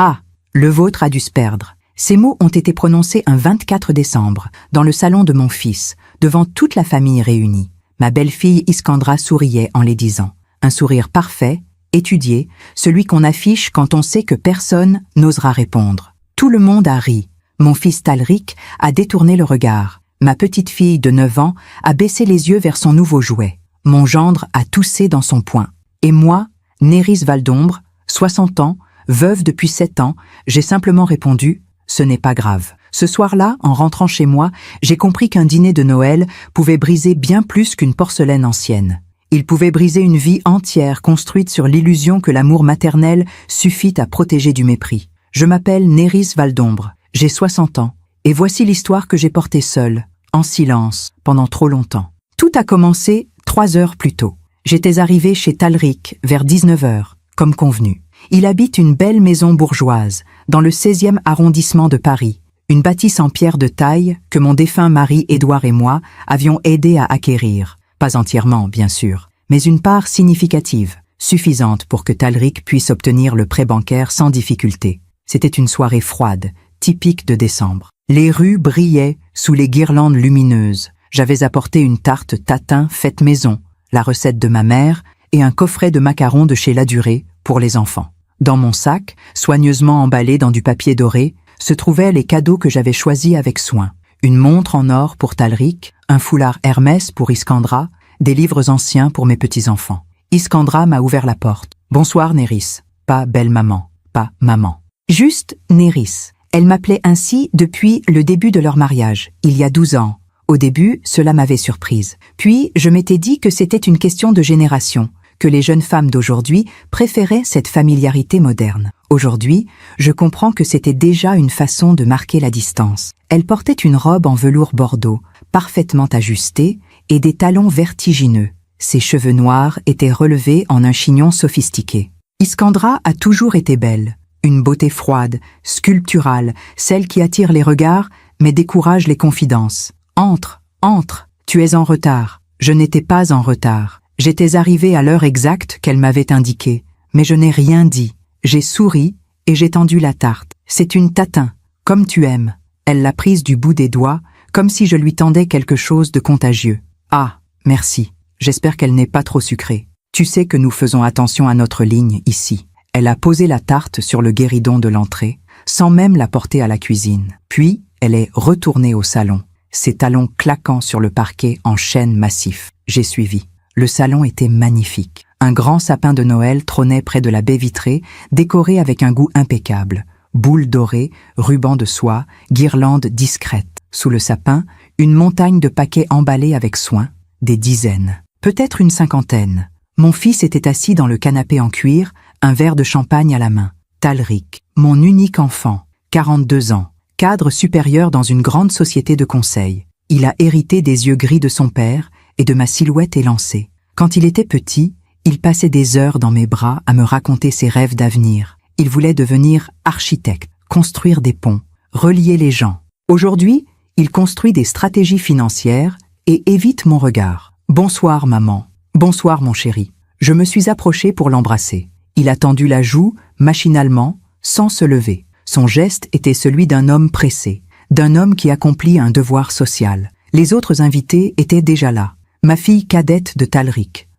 Ah, le vôtre a dû se perdre. Ces mots ont été prononcés un 24 décembre, dans le salon de mon fils, devant toute la famille réunie. Ma belle-fille Iskandra souriait en les disant. Un sourire parfait, étudié, celui qu'on affiche quand on sait que personne n'osera répondre. Tout le monde a ri. Mon fils Talrik a détourné le regard. Ma petite fille de 9 ans a baissé les yeux vers son nouveau jouet. Mon gendre a toussé dans son poing. Et moi, Nerys Valdombre, 60 ans, veuve depuis 7 ans, j'ai simplement répondu « Ce n'est pas grave ». Ce soir-là, en rentrant chez moi, j'ai compris qu'un dîner de Noël pouvait briser bien plus qu'une porcelaine ancienne. Il pouvait briser une vie entière construite sur l'illusion que l'amour maternel suffit à protéger du mépris. Je m'appelle Nerys Valdombre, j'ai 60 ans, et voici l'histoire que j'ai portée seule, en silence, pendant trop longtemps. Tout a commencé 3 heures plus tôt. J'étais arrivée chez Talrik vers 19 heures, comme convenu. Il habite une belle maison bourgeoise, dans le 16e arrondissement de Paris, une bâtisse en pierre de taille que mon défunt mari Édouard et moi avions aidé à acquérir. Pas entièrement, bien sûr, mais une part significative, suffisante pour que Talrik puisse obtenir le prêt bancaire sans difficulté. C'était une soirée froide, typique de décembre. Les rues brillaient sous les guirlandes lumineuses. J'avais apporté une tarte tatin faite maison, la recette de ma mère et un coffret de macarons de chez Ladurée pour les enfants. Dans mon sac, soigneusement emballé dans du papier doré, se trouvaient les cadeaux que j'avais choisis avec soin. Une montre en or pour Talrik, un foulard Hermès pour Iskandra, des livres anciens pour mes petits-enfants. Iskandra m'a ouvert la porte. « Bonsoir Nerys ». Pas belle maman, pas maman. Juste Nerys. Elle m'appelait ainsi depuis le début de leur mariage, il y a 12 ans. Au début, cela m'avait surprise. Puis, je m'étais dit que c'était une question de génération, que les jeunes femmes d'aujourd'hui préféraient cette familiarité moderne. Aujourd'hui, je comprends que c'était déjà une façon de marquer la distance. Elle portait une robe en velours bordeaux, parfaitement ajustée, et des talons vertigineux. Ses cheveux noirs étaient relevés en un chignon sophistiqué. Iskandra a toujours été belle, une beauté froide, sculpturale, celle qui attire les regards mais décourage les confidences. « Entre, entre, tu es en retard. » Je n'étais pas en retard. J'étais arrivée à l'heure exacte qu'elle m'avait indiquée, mais je n'ai rien dit. J'ai souri et j'ai tendu la tarte. C'est une tatin, comme tu aimes. Elle l'a prise du bout des doigts, comme si je lui tendais quelque chose de contagieux. Ah, merci. J'espère qu'elle n'est pas trop sucrée. Tu sais que nous faisons attention à notre ligne ici. Elle a posé la tarte sur le guéridon de l'entrée, sans même la porter à la cuisine. Puis, elle est retournée au salon, ses talons claquant sur le parquet en chêne massif. J'ai suivi. Le salon était magnifique. Un grand sapin de Noël trônait près de la baie vitrée, décoré avec un goût impeccable. Boules dorées, rubans de soie, guirlandes discrètes. Sous le sapin, une montagne de paquets emballés avec soin, des dizaines, peut-être une 50aine. Mon fils était assis dans le canapé en cuir, un verre de champagne à la main. Talrik, mon unique enfant, 42 ans, cadre supérieur dans une grande société de conseil. Il a hérité des yeux gris de son père et de ma silhouette élancée. Quand il était petit, il passait des heures dans mes bras à me raconter ses rêves d'avenir. Il voulait devenir architecte, construire des ponts, relier les gens. Aujourd'hui, il construit des stratégies financières et évite mon regard. « Bonsoir, maman. Bonsoir, mon chéri. » Je me suis approchée pour l'embrasser. Il a tendu la joue, machinalement, sans se lever. Son geste était celui d'un homme pressé, d'un homme qui accomplit un devoir social. Les autres invités étaient déjà là. Ma fille cadette de Talrik,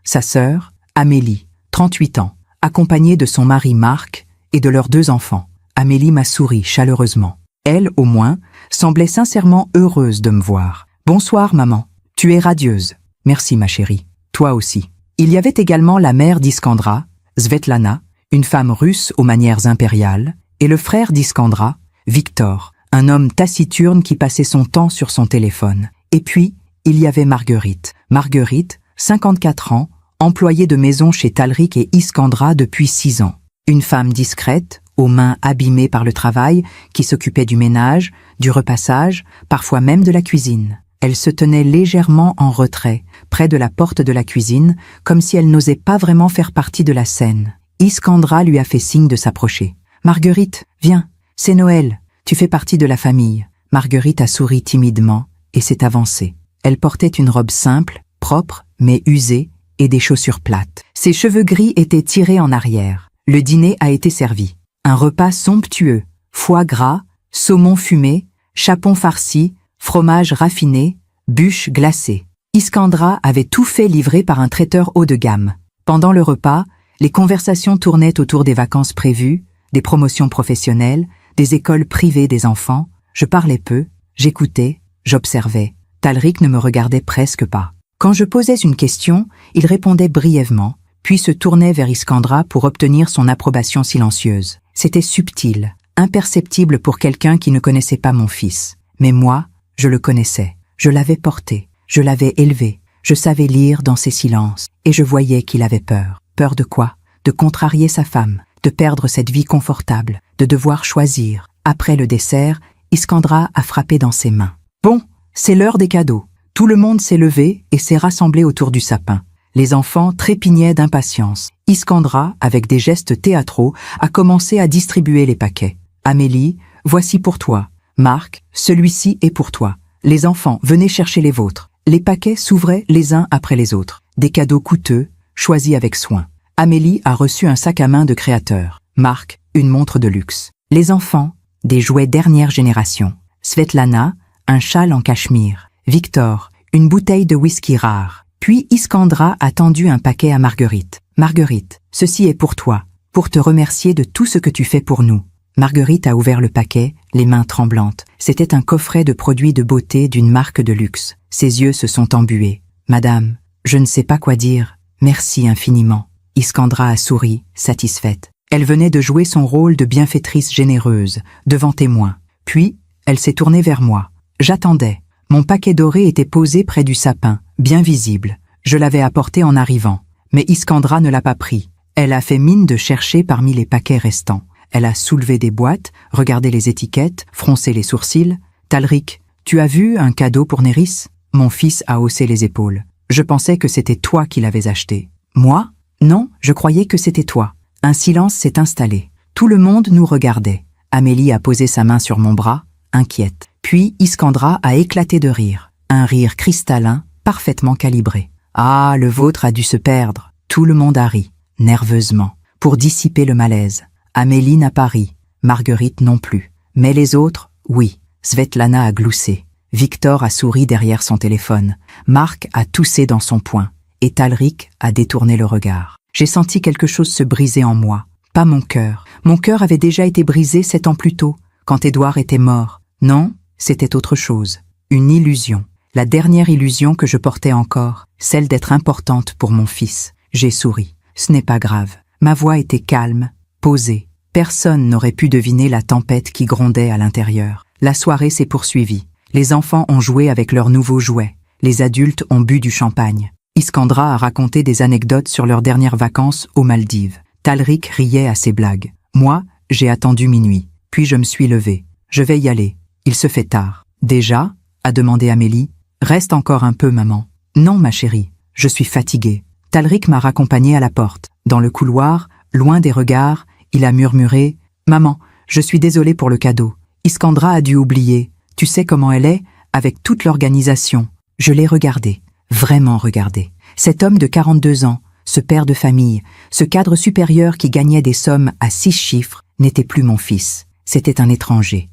sa sœur, Amélie, 38 ans, accompagnée de son mari Marc et de leurs 2 enfants. Amélie m'a souri chaleureusement. Elle, au moins, semblait sincèrement heureuse de me voir. « Bonsoir, maman. Tu es radieuse. »« Merci, ma chérie. Toi aussi. » Il y avait également la mère d'Iskandra, Svetlana, une femme russe aux manières impériales, et le frère d'Iskandra, Victor, un homme taciturne qui passait son temps sur son téléphone. Et puis, il y avait Marguerite. Marguerite, 54 ans, employée de maison chez Talrik et Iskandra depuis 6 ans. Une femme discrète, aux mains abîmées par le travail, qui s'occupait du ménage, du repassage, parfois même de la cuisine. Elle se tenait légèrement en retrait, près de la porte de la cuisine, comme si elle n'osait pas vraiment faire partie de la scène. Iskandra lui a fait signe de s'approcher. « Marguerite, viens, c'est Noël, tu fais partie de la famille. » Marguerite a souri timidement et s'est avancée. Elle portait une robe simple, propre, mais usée, et des chaussures plates. Ses cheveux gris étaient tirés en arrière. Le dîner a été servi. Un repas somptueux, foie gras, saumon fumé, chapon farci, fromage raffiné, bûches glacées. Iskandra avait tout fait livrer par un traiteur haut de gamme. Pendant le repas, les conversations tournaient autour des vacances prévues, des promotions professionnelles, des écoles privées des enfants. Je parlais peu, j'écoutais, j'observais. Talrik ne me regardait presque pas. Quand je posais une question, il répondait brièvement, puis se tournait vers Iskandra pour obtenir son approbation silencieuse. C'était subtil, imperceptible pour quelqu'un qui ne connaissait pas mon fils. Mais moi, je le connaissais. Je l'avais porté, je l'avais élevé, je savais lire dans ses silences, et je voyais qu'il avait peur. Peur de quoi? De contrarier sa femme, de perdre cette vie confortable, de devoir choisir. Après le dessert, Iskandra a frappé dans ses mains. Bon, c'est l'heure des cadeaux. Tout le monde s'est levé et s'est rassemblé autour du sapin. Les enfants trépignaient d'impatience. Iskandra, avec des gestes théâtraux, a commencé à distribuer les paquets. Amélie, voici pour toi. Marc, celui-ci est pour toi. Les enfants, venez chercher les vôtres. Les paquets s'ouvraient les uns après les autres. Des cadeaux coûteux, choisis avec soin. Amélie a reçu un sac à main de créateur. Marc, une montre de luxe. Les enfants, des jouets dernière génération. Svetlana, un châle en cachemire. Victor, une bouteille de whisky rare. Puis Iskandra a tendu un paquet à Marguerite. Marguerite, ceci est pour toi, pour te remercier de tout ce que tu fais pour nous. Marguerite a ouvert le paquet, les mains tremblantes. C'était un coffret de produits de beauté d'une marque de luxe. Ses yeux se sont embués. Madame, je ne sais pas quoi dire. Merci infiniment. Iskandra a souri, satisfaite. Elle venait de jouer son rôle de bienfaitrice généreuse, devant témoins. Puis, elle s'est tournée vers moi. J'attendais. Mon paquet doré était posé près du sapin, bien visible. Je l'avais apporté en arrivant. Mais Iskandra ne l'a pas pris. Elle a fait mine de chercher parmi les paquets restants. Elle a soulevé des boîtes, regardé les étiquettes, froncé les sourcils. « Talrik, tu as vu un cadeau pour Néris ?» Mon fils a haussé les épaules. « Je pensais que c'était toi qui l'avais acheté. »« Moi ? Non, je croyais que c'était toi. » Un silence s'est installé. Tout le monde nous regardait. Amélie a posé sa main sur mon bras, inquiète. Puis Iskandra a éclaté de rire. Un rire cristallin, parfaitement calibré. « Ah, le vôtre a dû se perdre. » Tout le monde a ri, nerveusement, pour dissiper le malaise. Amélie n'a pas ri, Marguerite non plus. Mais les autres, oui. Svetlana a gloussé. Victor a souri derrière son téléphone. Marc a toussé dans son poing. Et Talrik a détourné le regard. J'ai senti quelque chose se briser en moi. Pas mon cœur. Mon cœur avait déjà été brisé 7 ans plus tôt, quand Édouard était mort. Non, c'était autre chose. Une illusion. La dernière illusion que je portais encore, celle d'être importante pour mon fils. J'ai souri. Ce n'est pas grave. Ma voix était calme, posée. Personne n'aurait pu deviner la tempête qui grondait à l'intérieur. La soirée s'est poursuivie. Les enfants ont joué avec leurs nouveaux jouets. Les adultes ont bu du champagne. Iskandra a raconté des anecdotes sur leurs dernières vacances aux Maldives. Talrik riait à ses blagues. Moi, j'ai attendu minuit. Puis je me suis levée. Je vais y aller. Il se fait tard. Déjà ? A demandé Amélie. Reste encore un peu, maman. Non, ma chérie. Je suis fatiguée. Talrik m'a raccompagnée à la porte. Dans le couloir, loin des regards, il a murmuré « Maman, je suis désolé pour le cadeau. Iskandra a dû oublier. Tu sais comment elle est, avec toute l'organisation. » Je l'ai regardé, vraiment regardé. Cet homme de 42 ans, ce père de famille, ce cadre supérieur qui gagnait des sommes à 6 chiffres, n'était plus mon fils. C'était un étranger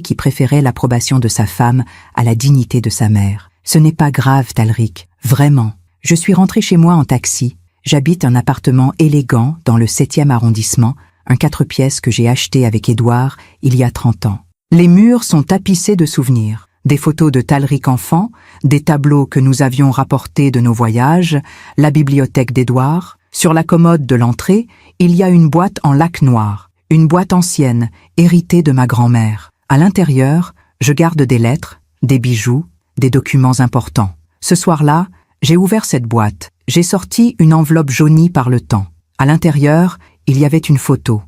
qui préférait l'approbation de sa femme à la dignité de sa mère. Ce n'est pas grave, Talrik, vraiment. Je suis rentrée chez moi en taxi. J'habite un appartement élégant dans le 7e arrondissement, un 4 pièces que j'ai acheté avec Édouard il y a 30 ans. Les murs sont tapissés de souvenirs, des photos de Talrik enfant, des tableaux que nous avions rapportés de nos voyages, la bibliothèque d'Édouard. Sur la commode de l'entrée, il y a une boîte en laque noir, une boîte ancienne, héritée de ma grand-mère. À l'intérieur, je garde des lettres, des bijoux, des documents importants. Ce soir-là, j'ai ouvert cette boîte. J'ai sorti une enveloppe jaunie par le temps. À l'intérieur, il y avait une photo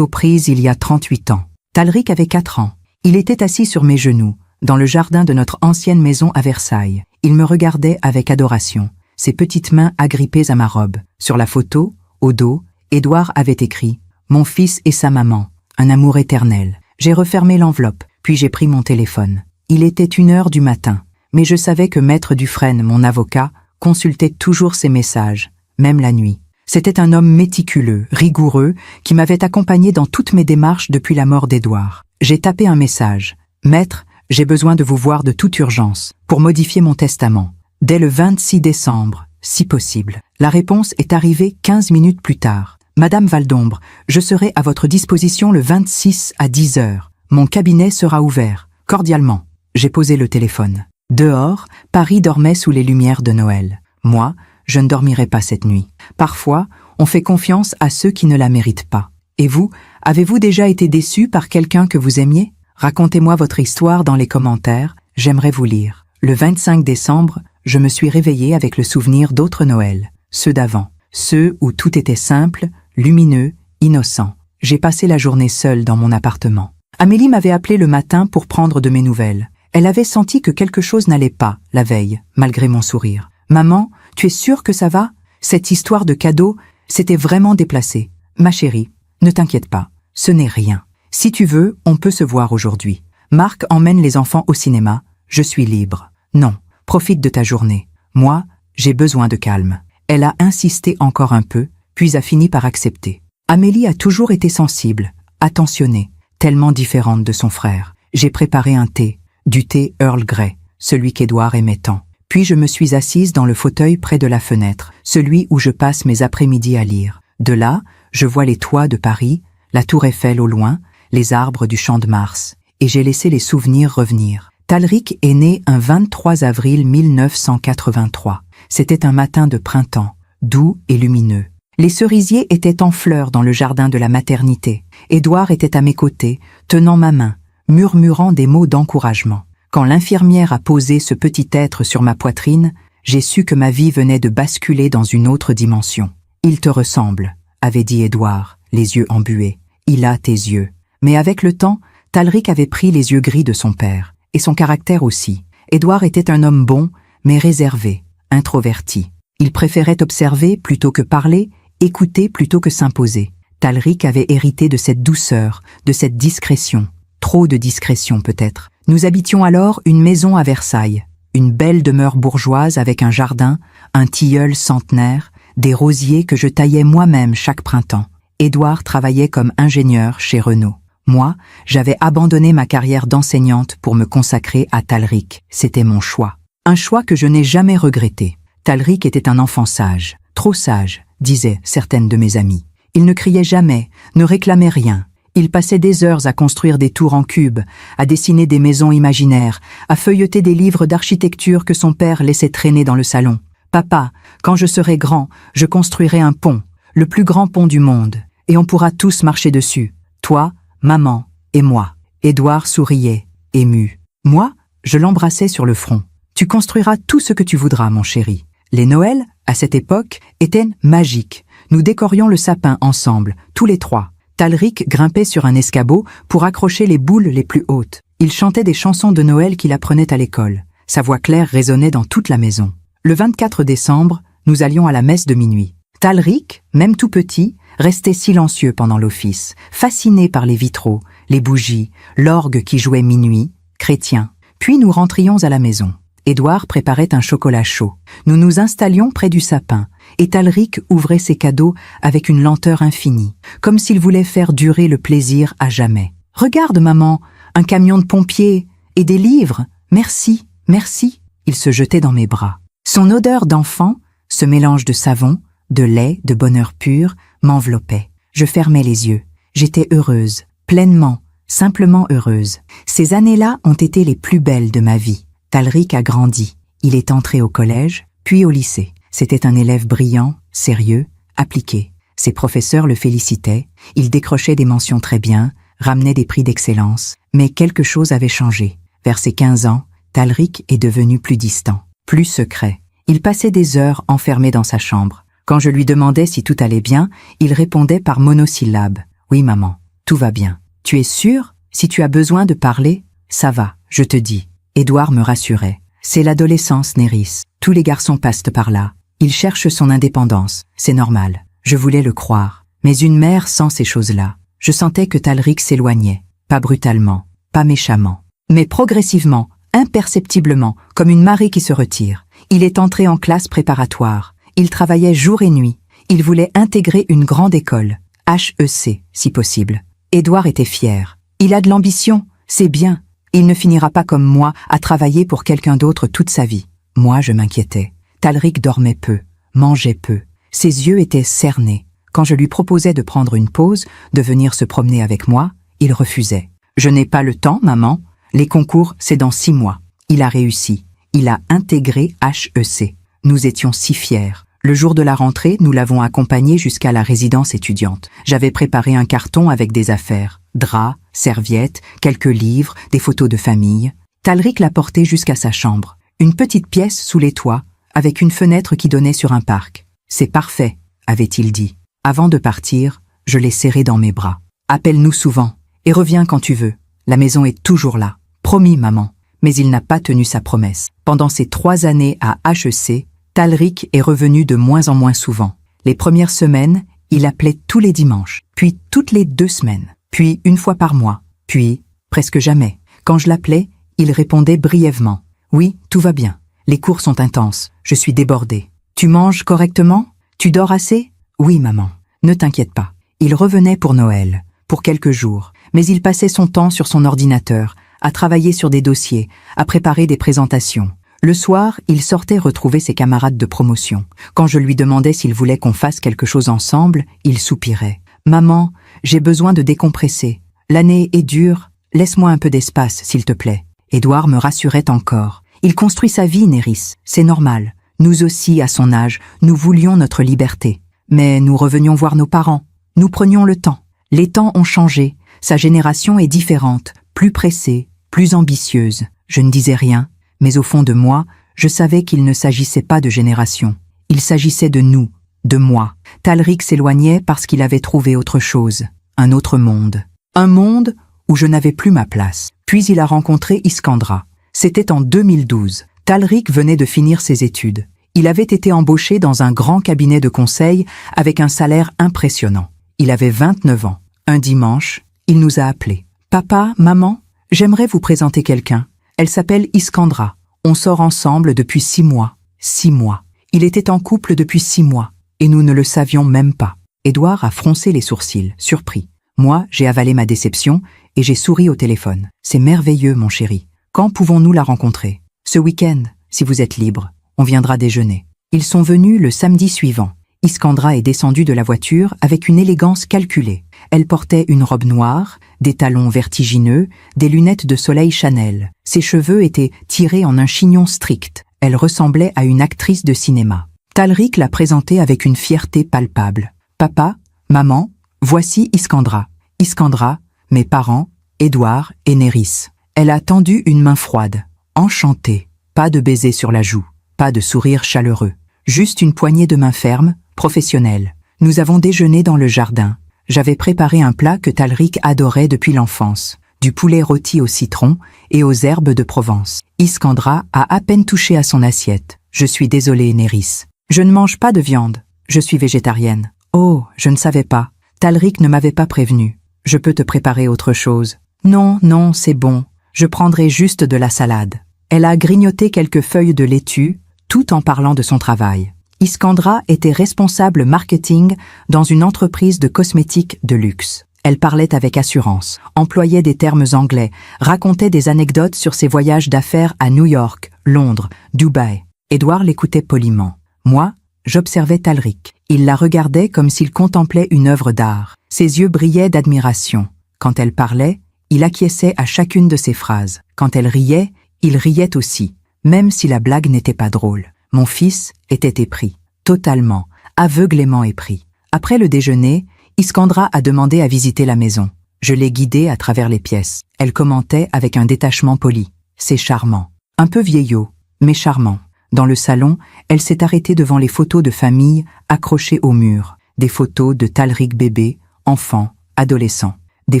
prise il y a 38 ans. Talrik avait 4 ans. Il était assis sur mes genoux, dans le jardin de notre ancienne maison à Versailles. Il me regardait avec adoration, ses petites mains agrippées à ma robe. Sur la photo, au dos, Édouard avait écrit « Mon fils et sa maman, un amour éternel ». J'ai refermé l'enveloppe, puis j'ai pris mon téléphone. Il était 1h du matin, mais je savais que Maître Dufresne, mon avocat, consultait toujours ses messages, même la nuit. C'était un homme méticuleux, rigoureux, qui m'avait accompagné dans toutes mes démarches depuis la mort d'Édouard. J'ai tapé un message. « Maître, j'ai besoin de vous voir de toute urgence, pour modifier mon testament. Dès le 26 décembre, si possible. » La réponse est arrivée 15 minutes plus tard. « Madame Valdombre, je serai à votre disposition le 26 à 10 heures. Mon cabinet sera ouvert. Cordialement. » J'ai posé le téléphone. Dehors, Paris dormait sous les lumières de Noël. Moi, je ne dormirai pas cette nuit. Parfois, on fait confiance à ceux qui ne la méritent pas. Et vous, avez-vous déjà été déçu par quelqu'un que vous aimiez? Racontez-moi votre histoire dans les commentaires, j'aimerais vous lire. Le 25 décembre, je me suis réveillée avec le souvenir d'autres Noëls, ceux d'avant, ceux où tout était simple, lumineux, innocent. J'ai passé la journée seule dans mon appartement. Amélie m'avait appelé le matin pour prendre de mes nouvelles. Elle avait senti que quelque chose n'allait pas, la veille, malgré mon sourire. « Maman, tu es sûre que ça va? Cette histoire de cadeau, c'était vraiment déplacé. Ma chérie, ne t'inquiète pas, ce n'est rien. Si tu veux, on peut se voir aujourd'hui. Marc emmène les enfants au cinéma, je suis libre. Non, profite de ta journée. Moi, j'ai besoin de calme. » Elle a insisté encore un peu, puis a fini par accepter. Amélie a toujours été sensible, attentionnée, tellement différente de son frère. J'ai préparé un thé, du thé Earl Grey, celui qu'Édouard aimait tant. Puis je me suis assise dans le fauteuil près de la fenêtre, celui où je passe mes après-midi à lire. De là, je vois les toits de Paris, la tour Eiffel au loin, les arbres du Champ de Mars, et j'ai laissé les souvenirs revenir. Talric est né un 23 avril 1983. C'était un matin de printemps, doux et lumineux. Les cerisiers étaient en fleurs dans le jardin de la maternité. Édouard était à mes côtés, tenant ma main, murmurant des mots d'encouragement. Quand l'infirmière a posé ce petit être sur ma poitrine, j'ai su que ma vie venait de basculer dans une autre dimension. « Il te ressemble », avait dit Édouard, les yeux embués. « Il a tes yeux. » Mais avec le temps, Talric avait pris les yeux gris de son père, et son caractère aussi. Édouard était un homme bon, mais réservé, introverti. Il préférait observer plutôt que parler, écouter plutôt que s'imposer. Talric avait hérité de cette douceur, de cette discrétion. Trop de discrétion peut-être. Nous habitions alors une maison à Versailles, une belle demeure bourgeoise avec un jardin, un tilleul centenaire, des rosiers que je taillais moi-même chaque printemps. Édouard travaillait comme ingénieur chez Renault. Moi, j'avais abandonné ma carrière d'enseignante pour me consacrer à Talric. C'était mon choix. Un choix que je n'ai jamais regretté. Talric était un enfant sage, trop sage, disaient certaines de mes amies. Il ne criait jamais, ne réclamait rien. Il passait des heures à construire des tours en cubes, à dessiner des maisons imaginaires, à feuilleter des livres d'architecture que son père laissait traîner dans le salon. « Papa, quand je serai grand, je construirai un pont, le plus grand pont du monde, et on pourra tous marcher dessus. Toi, maman et moi. » Édouard souriait, ému. Moi, je l'embrassais sur le front. « Tu construiras tout ce que tu voudras, mon chéri. » Les Noëls, à cette époque, étaient magiques. Nous décorions le sapin ensemble, tous les trois. Talric grimpait sur un escabeau pour accrocher les boules les plus hautes. Il chantait des chansons de Noël qu'il apprenait à l'école. Sa voix claire résonnait dans toute la maison. Le 24 décembre, nous allions à la messe de minuit. Talric, même tout petit, restait silencieux pendant l'office, fasciné par les vitraux, les bougies, l'orgue qui jouait minuit, chrétien. Puis nous rentrions à la maison. Édouard préparait un chocolat chaud. Nous nous installions près du sapin, et Talric ouvrait ses cadeaux avec une lenteur infinie, comme s'il voulait faire durer le plaisir à jamais. « Regarde, maman, un camion de pompiers et des livres. Merci, merci. » Il se jetait dans mes bras. Son odeur d'enfant, ce mélange de savon, de lait, de bonheur pur, m'enveloppait. Je fermais les yeux. J'étais heureuse, pleinement, simplement heureuse. Ces années-là ont été les plus belles de ma vie. Talric a grandi. Il est entré au collège, puis au lycée. C'était un élève brillant, sérieux, appliqué. Ses professeurs le félicitaient, il décrochait des mentions très bien, ramenait des prix d'excellence. Mais quelque chose avait changé. Vers ses 15 ans, Talric est devenu plus distant, plus secret. Il passait des heures enfermé dans sa chambre. Quand je lui demandais si tout allait bien, il répondait par monosyllabes. « Oui, maman, tout va bien. Tu es sûre? Si tu as besoin de parler, ça va, je te dis. » Édouard me rassurait. C'est l'adolescence, Néris. Tous les garçons passent par là. Il cherche son indépendance, c'est normal. Je voulais le croire. Mais une mère sent ces choses-là. Je sentais que Talric s'éloignait. Pas brutalement, pas méchamment. Mais progressivement, imperceptiblement, comme une marée qui se retire. Il est entré en classe préparatoire. Il travaillait jour et nuit. Il voulait intégrer une grande école, HEC, si possible. Édouard était fier. Il a de l'ambition, c'est bien. Il ne finira pas comme moi à travailler pour quelqu'un d'autre toute sa vie. Moi, je m'inquiétais. Talric dormait peu, mangeait peu. Ses yeux étaient cernés. Quand je lui proposais de prendre une pause, de venir se promener avec moi, il refusait. « Je n'ai pas le temps, maman. Les concours, c'est dans 6 mois. » Il a réussi. Il a intégré HEC. Nous étions si fiers. Le jour de la rentrée, nous l'avons accompagné jusqu'à la résidence étudiante. J'avais préparé un carton avec des affaires. Draps, serviettes, quelques livres, des photos de famille. Talric l'a porté jusqu'à sa chambre. Une petite pièce sous les toits, avec une fenêtre qui donnait sur un parc. « C'est parfait », avait-il dit. Avant de partir, je l'ai serré dans mes bras. « Appelle-nous souvent et reviens quand tu veux. La maison est toujours là. Promis, maman. » Mais il n'a pas tenu sa promesse. Pendant ces 3 années à HEC, Talric est revenu de moins en moins souvent. Les premières semaines, il appelait tous les dimanches, puis toutes les 2 semaines, puis une fois par mois, puis presque jamais. Quand je l'appelais, il répondait brièvement. « Oui, tout va bien. Les cours sont intenses. Je suis débordé. Tu manges correctement? Tu dors assez? Oui, maman. Ne t'inquiète pas. » Il revenait pour Noël, pour quelques jours, mais il passait son temps sur son ordinateur, à travailler sur des dossiers, à préparer des présentations. Le soir, il sortait retrouver ses camarades de promotion. Quand je lui demandais s'il voulait qu'on fasse quelque chose ensemble, il soupirait. « Maman, j'ai besoin de décompresser. L'année est dure. Laisse-moi un peu d'espace, s'il te plaît. » Édouard me rassurait encore. Il construit sa vie, Néris. C'est normal. Nous aussi, à son âge, nous voulions notre liberté. Mais nous revenions voir nos parents. Nous prenions le temps. Les temps ont changé. Sa génération est différente, plus pressée, plus ambitieuse. Je ne disais rien, mais au fond de moi, je savais qu'il ne s'agissait pas de génération. Il s'agissait de nous, de moi. Talric s'éloignait parce qu'il avait trouvé autre chose, un autre monde. Un monde où je n'avais plus ma place. Puis il a rencontré Iskandra. C'était en 2012. Talric venait de finir ses études. Il avait été embauché dans un grand cabinet de conseil avec un salaire impressionnant. Il avait 29 ans. Un dimanche, il nous a appelés. « Papa, maman, j'aimerais vous présenter quelqu'un. Elle s'appelle Iskandra. On sort ensemble depuis 6 mois. 6 mois. Il était en couple depuis 6 mois. Et nous ne le savions même pas. » Édouard a froncé les sourcils, surpris. Moi, j'ai avalé ma déception et j'ai souri au téléphone. « C'est merveilleux, mon chéri. Quand pouvons-nous la rencontrer ? » « Ce week-end, si vous êtes libre. On viendra déjeuner. » Ils sont venus le samedi suivant. Iskandra est descendue de la voiture avec une élégance calculée. Elle portait une robe noire, des talons vertigineux, des lunettes de soleil Chanel. Ses cheveux étaient tirés en un chignon strict. Elle ressemblait à une actrice de cinéma. Talric l'a présentée avec une fierté palpable. « Papa, maman, voici Iskandra. Iskandra, mes parents, Édouard et Néris. » Elle a tendu une main froide. Enchantée. Pas de baiser sur la joue, pas de sourire chaleureux. Juste une poignée de main ferme, professionnelle. Nous avons déjeuné dans le jardin. J'avais préparé un plat que Talric adorait depuis l'enfance. Du poulet rôti au citron et aux herbes de Provence. Iskandra a à peine touché à son assiette. « Je suis désolée, Néris. Je ne mange pas de viande. Je suis végétarienne. »« Oh, je ne savais pas. Talric ne m'avait pas prévenu. Je peux te préparer autre chose. »« Non, non, c'est bon. Je prendrai juste de la salade. » Elle a grignoté quelques feuilles de laitue, tout en parlant de son travail. Iskandra était responsable marketing dans une entreprise de cosmétiques de luxe. Elle parlait avec assurance, employait des termes anglais, racontait des anecdotes sur ses voyages d'affaires à New York, Londres, Dubaï. Édouard l'écoutait poliment. Moi, j'observais Talric. Il la regardait comme s'il contemplait une œuvre d'art. Ses yeux brillaient d'admiration. Quand elle parlait, il acquiesçait à chacune de ses phrases. Quand elle riait, il riait aussi, même si la blague n'était pas drôle. Mon fils était épris, totalement, aveuglément épris. Après le déjeuner, Iskandra a demandé à visiter la maison. Je l'ai guidée à travers les pièces. Elle commentait avec un détachement poli. C'est charmant. Un peu vieillot, mais charmant. Dans le salon, elle s'est arrêtée devant les photos de famille accrochées au mur. Des photos de Talric bébé, enfant, adolescent. Des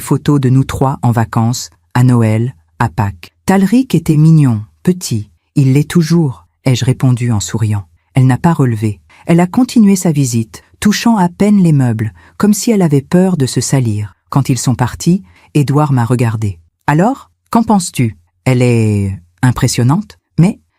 photos de nous 3 en vacances, à Noël, à Pâques. Talric était mignon, petit. Il l'est toujours, ai-je répondu en souriant. Elle n'a pas relevé. Elle a continué sa visite, touchant à peine les meubles, comme si elle avait peur de se salir. Quand ils sont partis, Édouard m'a regardé. « Alors, qu'en penses-tu ? Elle est impressionnante,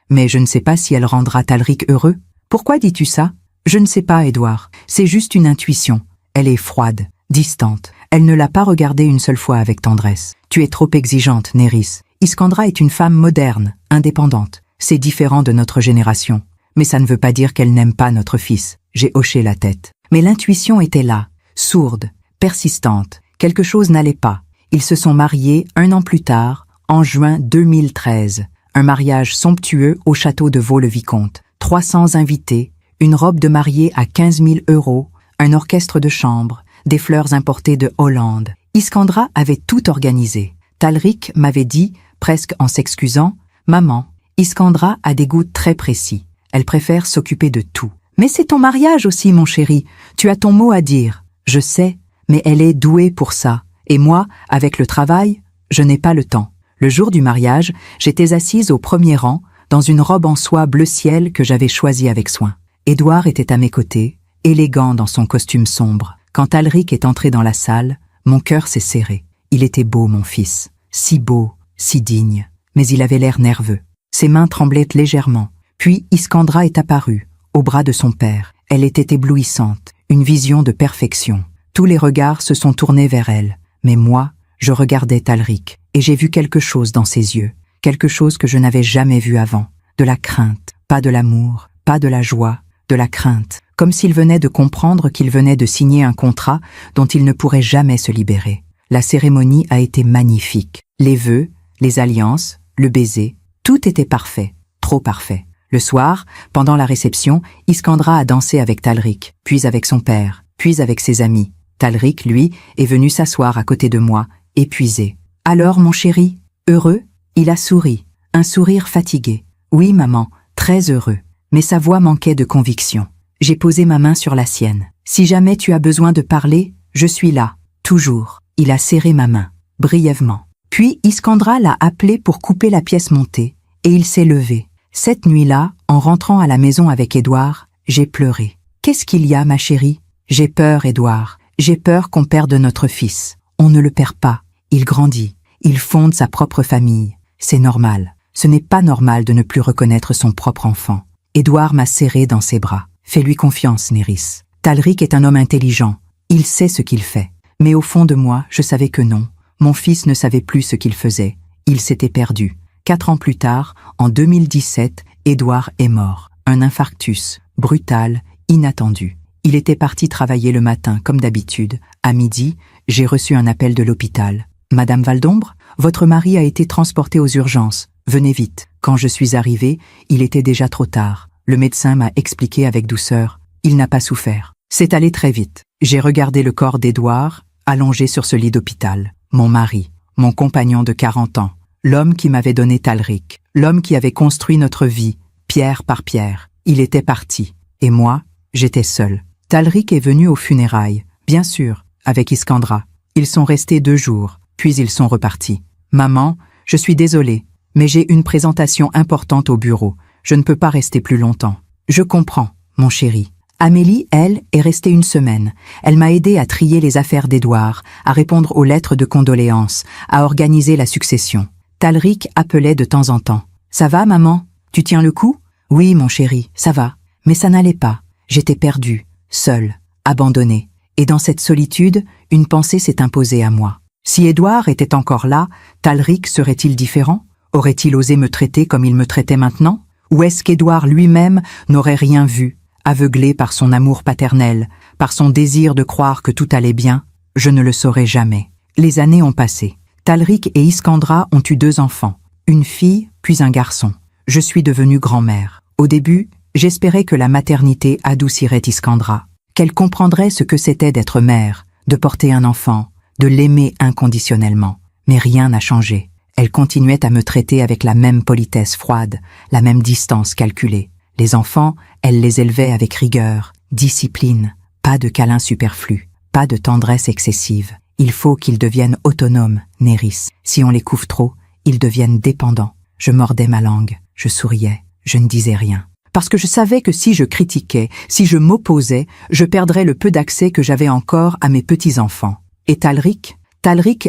mais je ne sais pas si elle rendra Talric heureux. Pourquoi dis-tu ça ? Je ne sais pas, Édouard. C'est juste une intuition. Elle est froide, distante. Elle ne l'a pas regardé une seule fois avec tendresse. Tu es trop exigeante, Néris. Iskandra est une femme moderne, indépendante. C'est différent de notre génération. Mais ça ne veut pas dire qu'elle n'aime pas notre fils. J'ai hoché la tête. Mais l'intuition était là, sourde, persistante. Quelque chose n'allait pas. Ils se sont mariés 1 an plus tard, en juin 2013. Un mariage somptueux au château de Vaux-le-Vicomte. 300 invités, une robe de mariée à 15 000 €, un orchestre de chambre, des fleurs importées de Hollande. Iskandra avait tout organisé. Talrik m'avait dit, presque en s'excusant, « Maman, Iskandra a des goûts très précis. Elle préfère s'occuper de tout. Mais c'est ton mariage aussi, mon chéri. Tu as ton mot à dire. Je sais, mais elle est douée pour ça. Et moi, avec le travail, je n'ai pas le temps. » Le jour du mariage, j'étais assise au premier rang, dans une robe en soie bleu ciel que j'avais choisie avec soin. Édouard était à mes côtés, élégant dans son costume sombre. Quand Talrik est entré dans la salle, mon cœur s'est serré. Il était beau, mon fils. Si beau, si digne. Mais il avait l'air nerveux. Ses mains tremblaient légèrement. Puis Iskandra est apparue, au bras de son père. Elle était éblouissante, une vision de perfection. Tous les regards se sont tournés vers elle. Mais moi, je regardais Talrik, et j'ai vu quelque chose dans ses yeux. Quelque chose que je n'avais jamais vu avant. De la crainte, pas de l'amour, pas de la joie, de la crainte. Comme s'il venait de comprendre qu'il venait de signer un contrat dont il ne pourrait jamais se libérer. La cérémonie a été magnifique. Les vœux, les alliances, le baiser, tout était parfait, trop parfait. Le soir, pendant la réception, Iskandra a dansé avec Talrik, puis avec son père, puis avec ses amis. Talrik, lui, est venu s'asseoir à côté de moi, épuisé. « Alors, mon chéri, heureux ?» Il a souri, un sourire fatigué. « Oui, maman, très heureux. » Mais sa voix manquait de conviction. J'ai posé ma main sur la sienne. « Si jamais tu as besoin de parler, je suis là, toujours. » Il a serré ma main, brièvement. Puis Iskandra l'a appelé pour couper la pièce montée, et il s'est levé. Cette nuit-là, en rentrant à la maison avec Édouard, j'ai pleuré. « Qu'est-ce qu'il y a, ma chérie ?»« J'ai peur, Édouard. J'ai peur qu'on perde notre fils. On ne le perd pas. Il grandit. Il fonde sa propre famille. C'est normal. Ce n'est pas normal de ne plus reconnaître son propre enfant. » Édouard m'a serré dans ses bras. « Fais-lui confiance, Néris. Talrik est un homme intelligent. Il sait ce qu'il fait. » Mais au fond de moi, je savais que non. Mon fils ne savait plus ce qu'il faisait. Il s'était perdu. 4 ans plus tard, en 2017, Édouard est mort. Un infarctus, brutal, inattendu. Il était parti travailler le matin, comme d'habitude. À midi, j'ai reçu un appel de l'hôpital. « Madame Valdombre, votre mari a été transporté aux urgences. Venez vite. » Quand je suis arrivée, il était déjà trop tard. Le médecin m'a expliqué avec douceur. Il n'a pas souffert. C'est allé très vite. J'ai regardé le corps d'Édouard, allongé sur ce lit d'hôpital. Mon mari, mon compagnon de 40 ans, l'homme qui m'avait donné Talrik, l'homme qui avait construit notre vie, pierre par pierre. Il était parti. Et moi, j'étais seule. Talrik est venu aux funérailles, bien sûr, avec Iskandra. Ils sont restés 2 jours, puis ils sont repartis. « Maman, je suis désolée, mais j'ai une présentation importante au bureau. Je ne peux pas rester plus longtemps. »« Je comprends, mon chéri. » Amélie, elle, est restée 1 semaine. Elle m'a aidé à trier les affaires d'Édouard, à répondre aux lettres de condoléances, à organiser la succession. Talrik appelait de temps en temps. « Ça va, maman? Tu tiens le coup? »« Oui, mon chéri, ça va. » Mais ça n'allait pas. J'étais perdue, seule, abandonnée. Et dans cette solitude, une pensée s'est imposée à moi. Si Édouard était encore là, Talrik serait-il différent? Aurait-il osé me traiter comme il me traitait maintenant? Ou est-ce qu'Édouard lui-même n'aurait rien vu? Aveuglé par son amour paternel, par son désir de croire que tout allait bien, je ne le saurai jamais. Les années ont passé. Talrik et Iskandra ont eu 2 enfants, une fille puis un garçon. Je suis devenue grand-mère. Au début, j'espérais que la maternité adoucirait Iskandra, qu'elle comprendrait ce que c'était d'être mère, de porter un enfant, de l'aimer inconditionnellement. Mais rien n'a changé. Elle continuait à me traiter avec la même politesse froide, la même distance calculée. Les enfants, elle les élevait avec rigueur, discipline, pas de câlins superflus, pas de tendresse excessive. Il faut qu'ils deviennent autonomes, Néris. Si on les couve trop, ils deviennent dépendants. Je mordais ma langue, je souriais, je ne disais rien. Parce que je savais que si je critiquais, si je m'opposais, je perdrais le peu d'accès que j'avais encore à mes petits-enfants. Et Talrik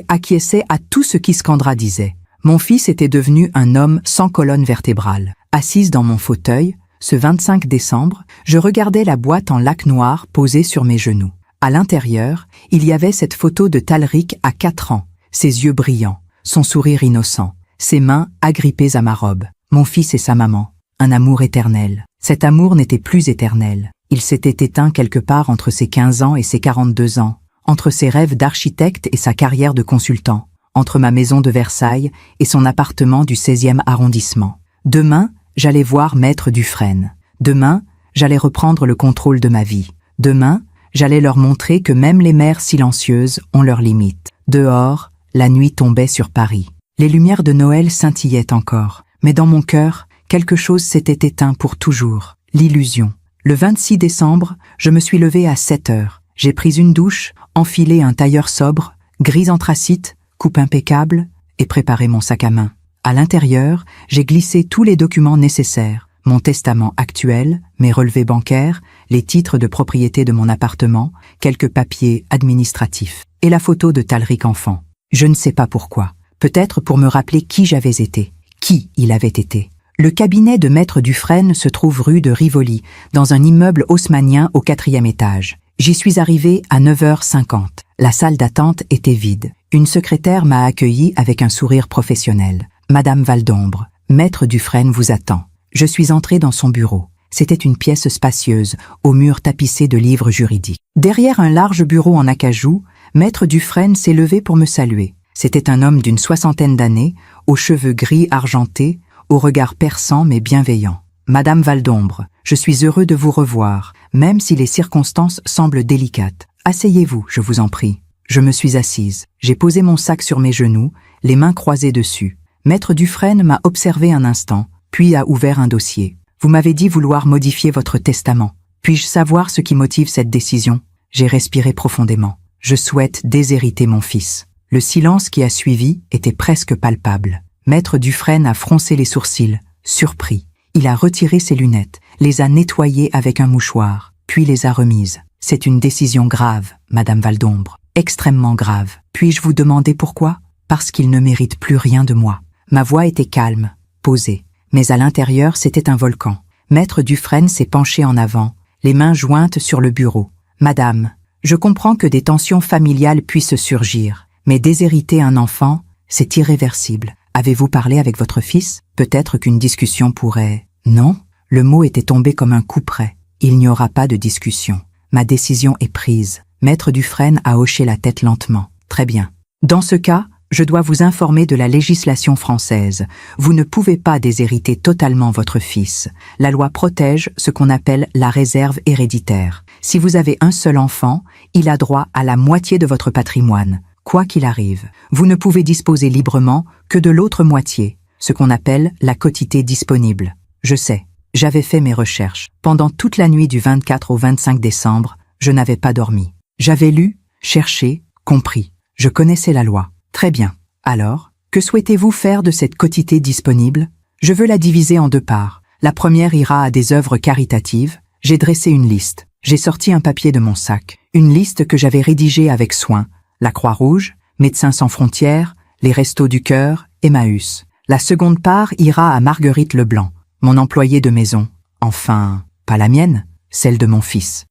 acquiesçait à tout ce qu'Iskandra disait. Mon fils était devenu un homme sans colonne vertébrale. Assise dans mon fauteuil, Ce 25 décembre, je regardais la boîte en lac noir posée sur mes genoux. À l'intérieur, il y avait cette photo de Talric à 4 ans, ses yeux brillants, son sourire innocent, ses mains agrippées à ma robe, mon fils et sa maman, un amour éternel. Cet amour n'était plus éternel. Il s'était éteint quelque part entre ses 15 ans et ses 42 ans, entre ses rêves d'architecte et sa carrière de consultant, entre ma maison de Versailles et son appartement du 16e arrondissement. Demain, j'allais voir Maître Dufresne. Demain, j'allais reprendre le contrôle de ma vie. Demain, j'allais leur montrer que même les mers silencieuses ont leurs limites. Dehors, la nuit tombait sur Paris. Les lumières de Noël scintillaient encore, mais dans mon cœur, quelque chose s'était éteint pour toujours. L'illusion. Le 26 décembre, je me suis levée à 7 heures. J'ai pris une douche, enfilé un tailleur sobre, gris anthracite, coupe impeccable, et préparé mon sac à main. À l'intérieur, j'ai glissé tous les documents nécessaires, mon testament actuel, mes relevés bancaires, les titres de propriété de mon appartement, quelques papiers administratifs, et la photo de Talric enfant. Je ne sais pas pourquoi. Peut-être pour me rappeler qui j'avais été, qui il avait été. Le cabinet de Maître Dufresne se trouve rue de Rivoli, dans un immeuble haussmannien au 4e étage. J'y suis arrivée à 9h50. La salle d'attente était vide. Une secrétaire m'a accueillie avec un sourire professionnel. « Madame Valdombre, Maître Dufresne vous attend. » Je suis entrée dans son bureau. C'était une pièce spacieuse, aux murs tapissés de livres juridiques. Derrière un large bureau en acajou, Maître Dufresne s'est levé pour me saluer. C'était un homme d'une 60aine d'années, aux cheveux gris argentés, au regard perçant mais bienveillant. « Madame Valdombre, je suis heureux de vous revoir, même si les circonstances semblent délicates. Asseyez-vous, je vous en prie. » Je me suis assise. J'ai posé mon sac sur mes genoux, les mains croisées dessus. Maître Dufresne m'a observé un instant, puis a ouvert un dossier. « Vous m'avez dit vouloir modifier votre testament. Puis-je savoir ce qui motive cette décision ?» J'ai respiré profondément. « Je souhaite déshériter mon fils. » Le silence qui a suivi était presque palpable. Maître Dufresne a froncé les sourcils, surpris. Il a retiré ses lunettes, les a nettoyées avec un mouchoir, puis les a remises. « C'est une décision grave, Madame Valdombre, extrêmement grave. Puis-je vous demander pourquoi ? Parce qu'il ne mérite plus rien de moi. » Ma voix était calme, posée, mais à l'intérieur c'était un volcan. Maître Dufresne s'est penché en avant, les mains jointes sur le bureau. « Madame, je comprends que des tensions familiales puissent surgir, mais déshériter un enfant, c'est irréversible. Avez-vous parlé avec votre fils ? Peut-être qu'une discussion pourrait... » Non, le mot était tombé comme un coup près. Il n'y aura pas de discussion. Ma décision est prise. Maître Dufresne a hoché la tête lentement. Très bien. Dans ce cas, je dois vous informer de la législation française. Vous ne pouvez pas déshériter totalement votre fils. La loi protège ce qu'on appelle la réserve héréditaire. Si vous avez un seul enfant, il a droit à la moitié de votre patrimoine, quoi qu'il arrive. Vous ne pouvez disposer librement que de l'autre moitié, ce qu'on appelle la quotité disponible. Je sais, j'avais fait mes recherches. Pendant toute la nuit du 24 au 25 décembre, je n'avais pas dormi. J'avais lu, cherché, compris. Je connaissais la loi. Très bien. Alors, que souhaitez-vous faire de cette quotité disponible ? Je veux la diviser en 2 parts. La première ira à des œuvres caritatives. J'ai dressé une liste. J'ai sorti un papier de mon sac. Une liste que j'avais rédigée avec soin. La Croix-Rouge, Médecins sans frontières, les Restos du Cœur, Emmaüs. La seconde part ira à Marguerite Leblanc, mon employée de maison. Enfin, pas la mienne, celle de mon fils.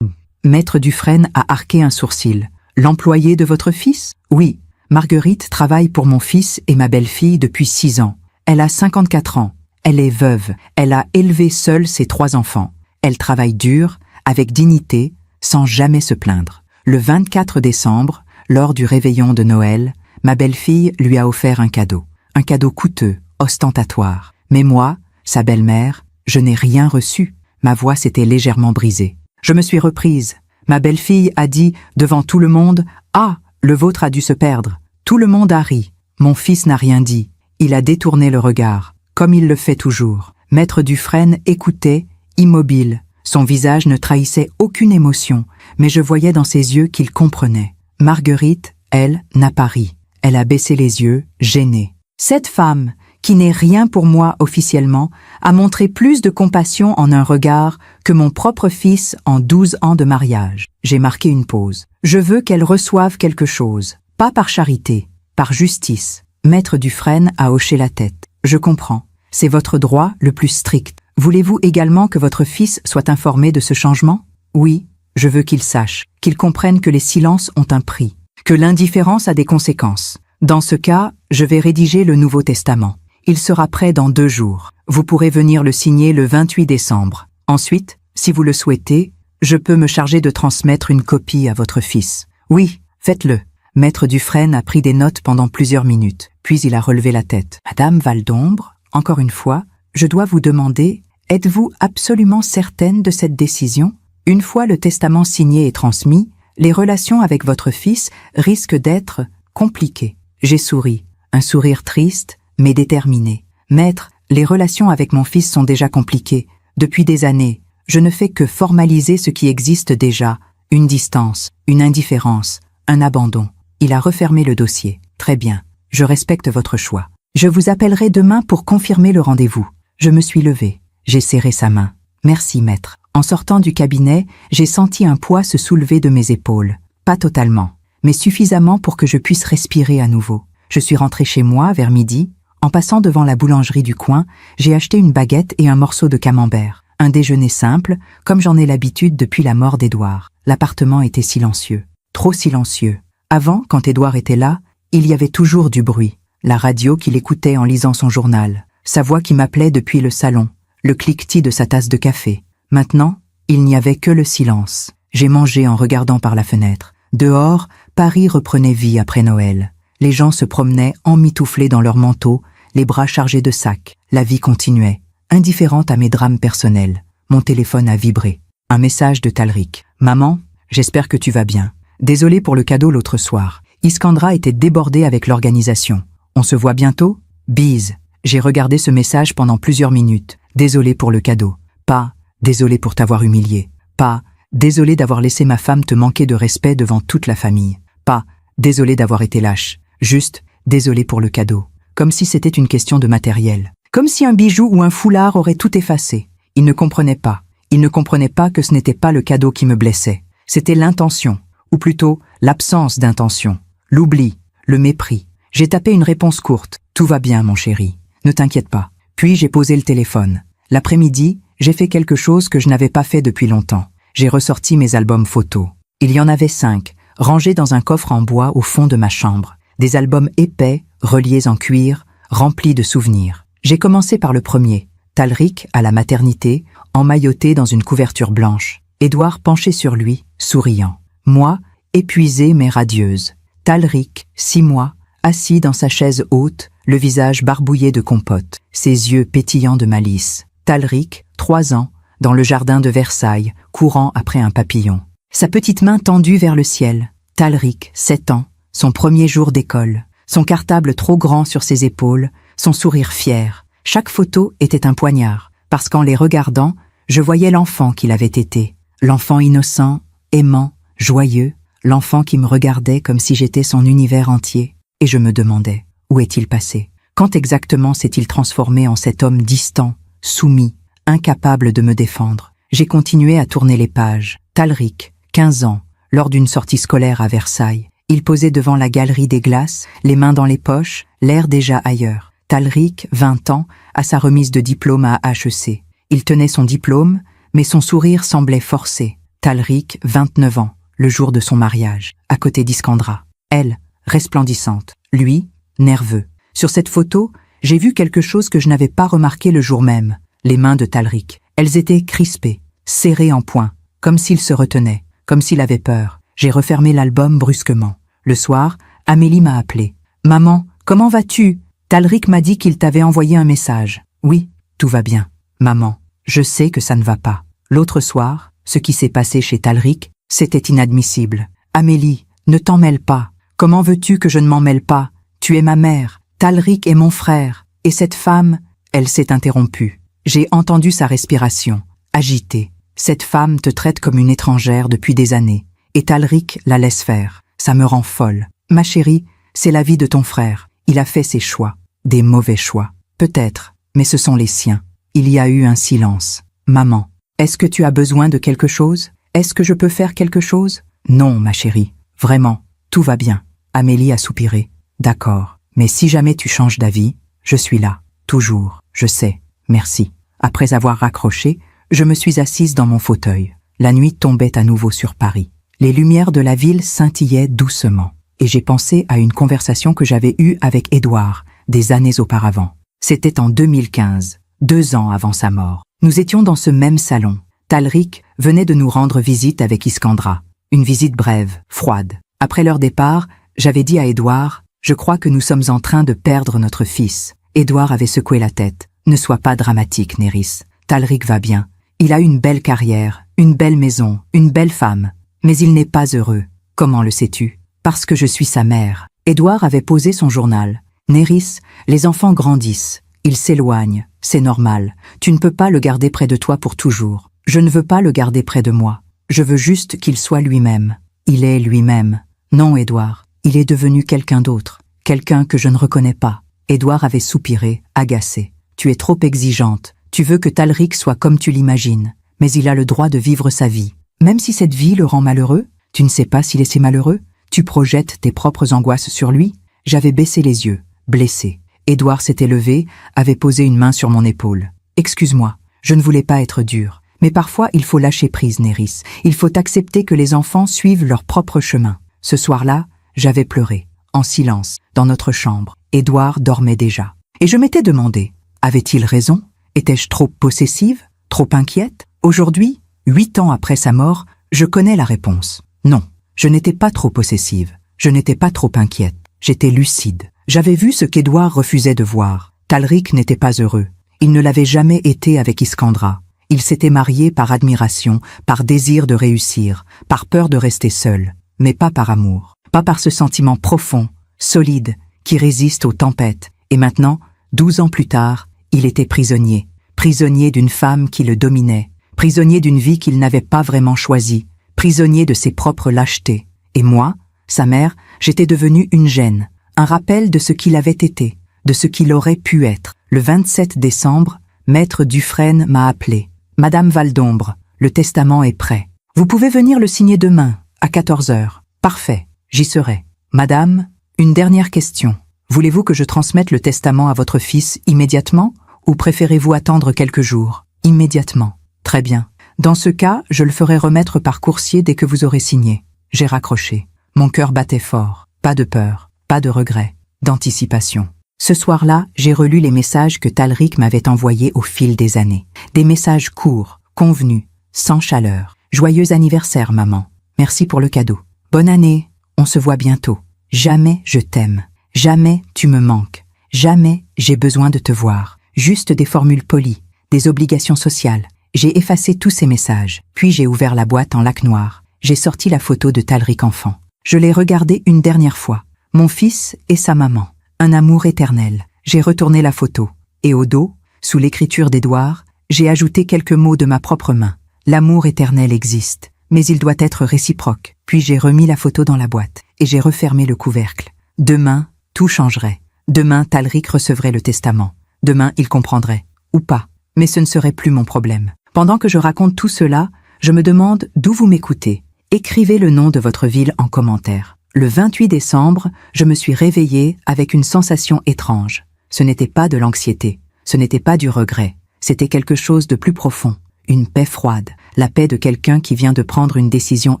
Maître Dufresne a arqué un sourcil. L'employée de votre fils ? Oui. Marguerite travaille pour mon fils et ma belle-fille depuis 6 ans. Elle a 54 ans. Elle est veuve. Elle a élevé seule ses 3 enfants. Elle travaille dur, avec dignité, sans jamais se plaindre. Le 24 décembre, lors du réveillon de Noël, ma belle-fille lui a offert un cadeau. Un cadeau coûteux, ostentatoire. Mais moi, sa belle-mère, je n'ai rien reçu. Ma voix s'était légèrement brisée. Je me suis reprise. Ma belle-fille a dit, devant tout le monde, « Ah, le vôtre a dû se perdre. » Tout le monde a ri. Mon fils n'a rien dit. Il a détourné le regard, comme il le fait toujours. Maître Dufresne écoutait, immobile. Son visage ne trahissait aucune émotion, mais je voyais dans ses yeux qu'il comprenait. Marguerite, elle, n'a pas ri. Elle a baissé les yeux, gênée. Cette femme, qui n'est rien pour moi officiellement, a montré plus de compassion en un regard que mon propre fils en 12 ans de mariage. J'ai marqué une pause. Je veux qu'elle reçoive quelque chose. Pas par charité, par justice. Maître Dufresne a hoché la tête. Je comprends. C'est votre droit le plus strict. Voulez-vous également que votre fils soit informé de ce changement? Oui, je veux qu'il sache, qu'il comprenne que les silences ont un prix, que l'indifférence a des conséquences. Dans ce cas, je vais rédiger le Nouveau Testament. Il sera prêt dans 2 jours. Vous pourrez venir le signer le 28 décembre. Ensuite, si vous le souhaitez, je peux me charger de transmettre une copie à votre fils. Oui, faites-le. Maître Dufresne a pris des notes pendant plusieurs minutes, puis il a relevé la tête. Madame Valdombre, encore une fois, je dois vous demander, êtes-vous absolument certaine de cette décision? Une fois le testament signé et transmis, les relations avec votre fils risquent d'être compliquées. J'ai souri, un sourire triste, mais déterminé. Maître, les relations avec mon fils sont déjà compliquées. Depuis des années, je ne fais que formaliser ce qui existe déjà, une distance, une indifférence, un abandon. Il a refermé le dossier. Très bien, je respecte votre choix. Je vous appellerai demain pour confirmer le rendez-vous. Je me suis levé. J'ai serré sa main. Merci, maître. En sortant du cabinet, j'ai senti un poids se soulever de mes épaules. Pas totalement, mais suffisamment pour que je puisse respirer à nouveau. Je suis rentré chez moi vers midi. En passant devant la boulangerie du coin, j'ai acheté une baguette et un morceau de camembert. Un déjeuner simple, comme j'en ai l'habitude depuis la mort d'Édouard. L'appartement était silencieux. Trop silencieux. Avant, quand Édouard était là, il y avait toujours du bruit. La radio qu'il écoutait en lisant son journal. Sa voix qui m'appelait depuis le salon. Le cliquetis de sa tasse de café. Maintenant, il n'y avait que le silence. J'ai mangé en regardant par la fenêtre. Dehors, Paris reprenait vie après Noël. Les gens se promenaient emmitouflés dans leurs manteaux, les bras chargés de sacs. La vie continuait, indifférente à mes drames personnels. Mon téléphone a vibré. Un message de Talric. « Maman, j'espère que tu vas bien. Désolé pour le cadeau l'autre soir. Iskandra était débordée avec l'organisation. On se voit bientôt? Bise. » J'ai regardé ce message pendant plusieurs minutes. Désolé pour le cadeau. Pas « désolé pour t'avoir humilié ». Pas « désolé d'avoir laissé ma femme te manquer de respect devant toute la famille ». Pas « désolé d'avoir été lâche ». Juste « désolé pour le cadeau ». Comme si c'était une question de matériel. Comme si un bijou ou un foulard aurait tout effacé. Il ne comprenait pas. Il ne comprenait pas que ce n'était pas le cadeau qui me blessait. C'était l'intention, ou plutôt l'absence d'intention. L'oubli, le mépris. J'ai tapé une réponse courte. « Tout va bien, mon chéri. Ne t'inquiète pas ». Puis j'ai posé le téléphone. L'après-midi, j'ai fait quelque chose que je n'avais pas fait depuis longtemps. J'ai ressorti mes albums photos. Il y en avait 5, rangés dans un coffre en bois au fond de ma chambre. Des albums épais, reliés en cuir, remplis de souvenirs. J'ai commencé par le premier. Talric à la maternité, emmailloté dans une couverture blanche. Édouard penché sur lui, souriant. Moi, épuisée mais radieuse. Talric, 6 mois, assis dans sa chaise haute, le visage barbouillé de compote, ses yeux pétillants de malice. Talric, 3 ans, dans le jardin de Versailles, courant après un papillon. Sa petite main tendue vers le ciel. Talric, 7 ans, son premier jour d'école. Son cartable trop grand sur ses épaules, son sourire fier. Chaque photo était un poignard, parce qu'en les regardant, je voyais l'enfant qu'il avait été. L'enfant innocent, aimant, joyeux, l'enfant qui me regardait comme si j'étais son univers entier. Et je me demandais, où est-il passé? Quand exactement s'est-il transformé en cet homme distant, soumis, incapable de me défendre? J'ai continué à tourner les pages. Talric, 15 ans, lors d'une sortie scolaire à Versailles. Il posait devant la galerie des glaces, les mains dans les poches, l'air déjà ailleurs. Talric, 20 ans, à sa remise de diplôme à HEC. Il tenait son diplôme, mais son sourire semblait forcé. Talric, 29 ans, le jour de son mariage, à côté d'Iskandra. Elle, resplendissante. Lui, nerveux. Sur cette photo, j'ai vu quelque chose que je n'avais pas remarqué le jour même. Les mains de Talric. Elles étaient crispées, serrées en poing, comme s'il se retenait, comme s'il avait peur. J'ai refermé l'album brusquement. Le soir, Amélie m'a appelé. « Maman, comment vas-tu? Talric m'a dit qu'il t'avait envoyé un message. »« Oui, tout va bien. »« Maman, je sais que ça ne va pas. » L'autre soir, ce qui s'est passé chez Talric, c'était inadmissible. « Amélie, ne t'en mêle pas. Comment veux-tu que je ne m'en mêle pas? Tu es ma mère. Talric est mon frère. Et cette femme, elle s'est interrompue. J'ai entendu sa respiration, agitée. Cette femme te traite comme une étrangère depuis des années. Et Talric la laisse faire. Ça me rend folle. Ma chérie, c'est la vie de ton frère. Il a fait ses choix. Des mauvais choix. Peut-être, mais ce sont les siens. Il y a eu un silence. Maman, est-ce que tu as besoin de quelque chose? Est-ce que je peux faire quelque chose? Non, ma chérie. Vraiment, tout va bien. Amélie a soupiré. D'accord. Mais si jamais tu changes d'avis, je suis là. Toujours. Je sais. Merci. Après avoir raccroché, je me suis assise dans mon fauteuil. La nuit tombait à nouveau sur Paris. Les lumières de la ville scintillaient doucement. Et j'ai pensé à une conversation que j'avais eue avec Édouard, des années auparavant. C'était en 2015, 2 ans avant sa mort. Nous étions dans ce même salon. Talric venait de nous rendre visite avec Iskandra. Une visite brève, froide. Après leur départ, j'avais dit à Édouard, « Je crois que nous sommes en train de perdre notre fils. » Édouard avait secoué la tête. « Ne sois pas dramatique, Néris. Talric va bien. Il a une belle carrière, une belle maison, une belle femme. Mais il n'est pas heureux. Comment le sais-tu ? Parce que je suis sa mère. » Édouard avait posé son journal. « Néris, les enfants grandissent. Ils s'éloignent. C'est normal. Tu ne peux pas le garder près de toi pour toujours. Je ne veux pas le garder près de moi. Je veux juste qu'il soit lui-même. Il est lui-même. Non, Édouard. Il est devenu quelqu'un d'autre. Quelqu'un que je ne reconnais pas. » Édouard avait soupiré, agacé. « Tu es trop exigeante. Tu veux que Talric soit comme tu l'imagines. Mais il a le droit de vivre sa vie. Même si cette vie le rend malheureux, tu ne sais pas s'il est si malheureux. Tu projettes tes propres angoisses sur lui. » J'avais baissé les yeux, blessé. Édouard s'était levé, avait posé une main sur mon épaule. « Excuse-moi, je ne voulais pas être dur. Mais parfois il faut lâcher prise, Néris. Il faut accepter que les enfants suivent leur propre chemin. » Ce soir-là, j'avais pleuré, en silence, dans notre chambre. Édouard dormait déjà. Et je m'étais demandé, avait-il raison? Étais-je trop possessive? Trop inquiète? Aujourd'hui, 8 ans après sa mort, je connais la réponse. Non, je n'étais pas trop possessive. Je n'étais pas trop inquiète. J'étais lucide. J'avais vu ce qu'Édouard refusait de voir. Talric n'était pas heureux. Il ne l'avait jamais été avec Iskandra. Il s'était marié par admiration, par désir de réussir, par peur de rester seul, mais pas par amour. Pas par ce sentiment profond, solide, qui résiste aux tempêtes. Et maintenant, 12 ans plus tard, il était prisonnier. Prisonnier d'une femme qui le dominait. Prisonnier d'une vie qu'il n'avait pas vraiment choisie. Prisonnier de ses propres lâchetés. Et moi, sa mère, j'étais devenue une gêne. Un rappel de ce qu'il avait été, de ce qu'il aurait pu être. Le 27 décembre, Maître Dufresne m'a appelé. « Madame Valdombre, le testament est prêt. Vous pouvez venir le signer demain, à 14 heures. Parfait, j'y serai. Madame, une dernière question. Voulez-vous que je transmette le testament à votre fils immédiatement ou préférez-vous attendre quelques jours? Immédiatement. Très bien. Dans ce cas, je le ferai remettre par coursier dès que vous aurez signé. » J'ai raccroché. Mon cœur battait fort. Pas de peur, pas de regret, d'anticipation. Ce soir-là, j'ai relu les messages que Talric m'avait envoyés au fil des années. Des messages courts, convenus, sans chaleur. « Joyeux anniversaire, maman. Merci pour le cadeau. Bonne année, on se voit bientôt. Jamais je t'aime. Jamais tu me manques. Jamais j'ai besoin de te voir. » Juste des formules polies, des obligations sociales. J'ai effacé tous ces messages. Puis j'ai ouvert la boîte en lac noir. J'ai sorti la photo de Talric enfant. Je l'ai regardé une dernière fois. Mon fils et sa maman. Un amour éternel. J'ai retourné la photo. Et au dos, sous l'écriture d'Édouard, j'ai ajouté quelques mots de ma propre main. L'amour éternel existe, mais il doit être réciproque. Puis j'ai remis la photo dans la boîte et j'ai refermé le couvercle. Demain, tout changerait. Demain, Talric recevrait le testament. Demain, il comprendrait. Ou pas. Mais ce ne serait plus mon problème. Pendant que je raconte tout cela, je me demande d'où vous m'écoutez. Écrivez le nom de votre ville en commentaire. Le 28 décembre, je me suis réveillée avec une sensation étrange. Ce n'était pas de l'anxiété, ce n'était pas du regret, c'était quelque chose de plus profond. Une paix froide, la paix de quelqu'un qui vient de prendre une décision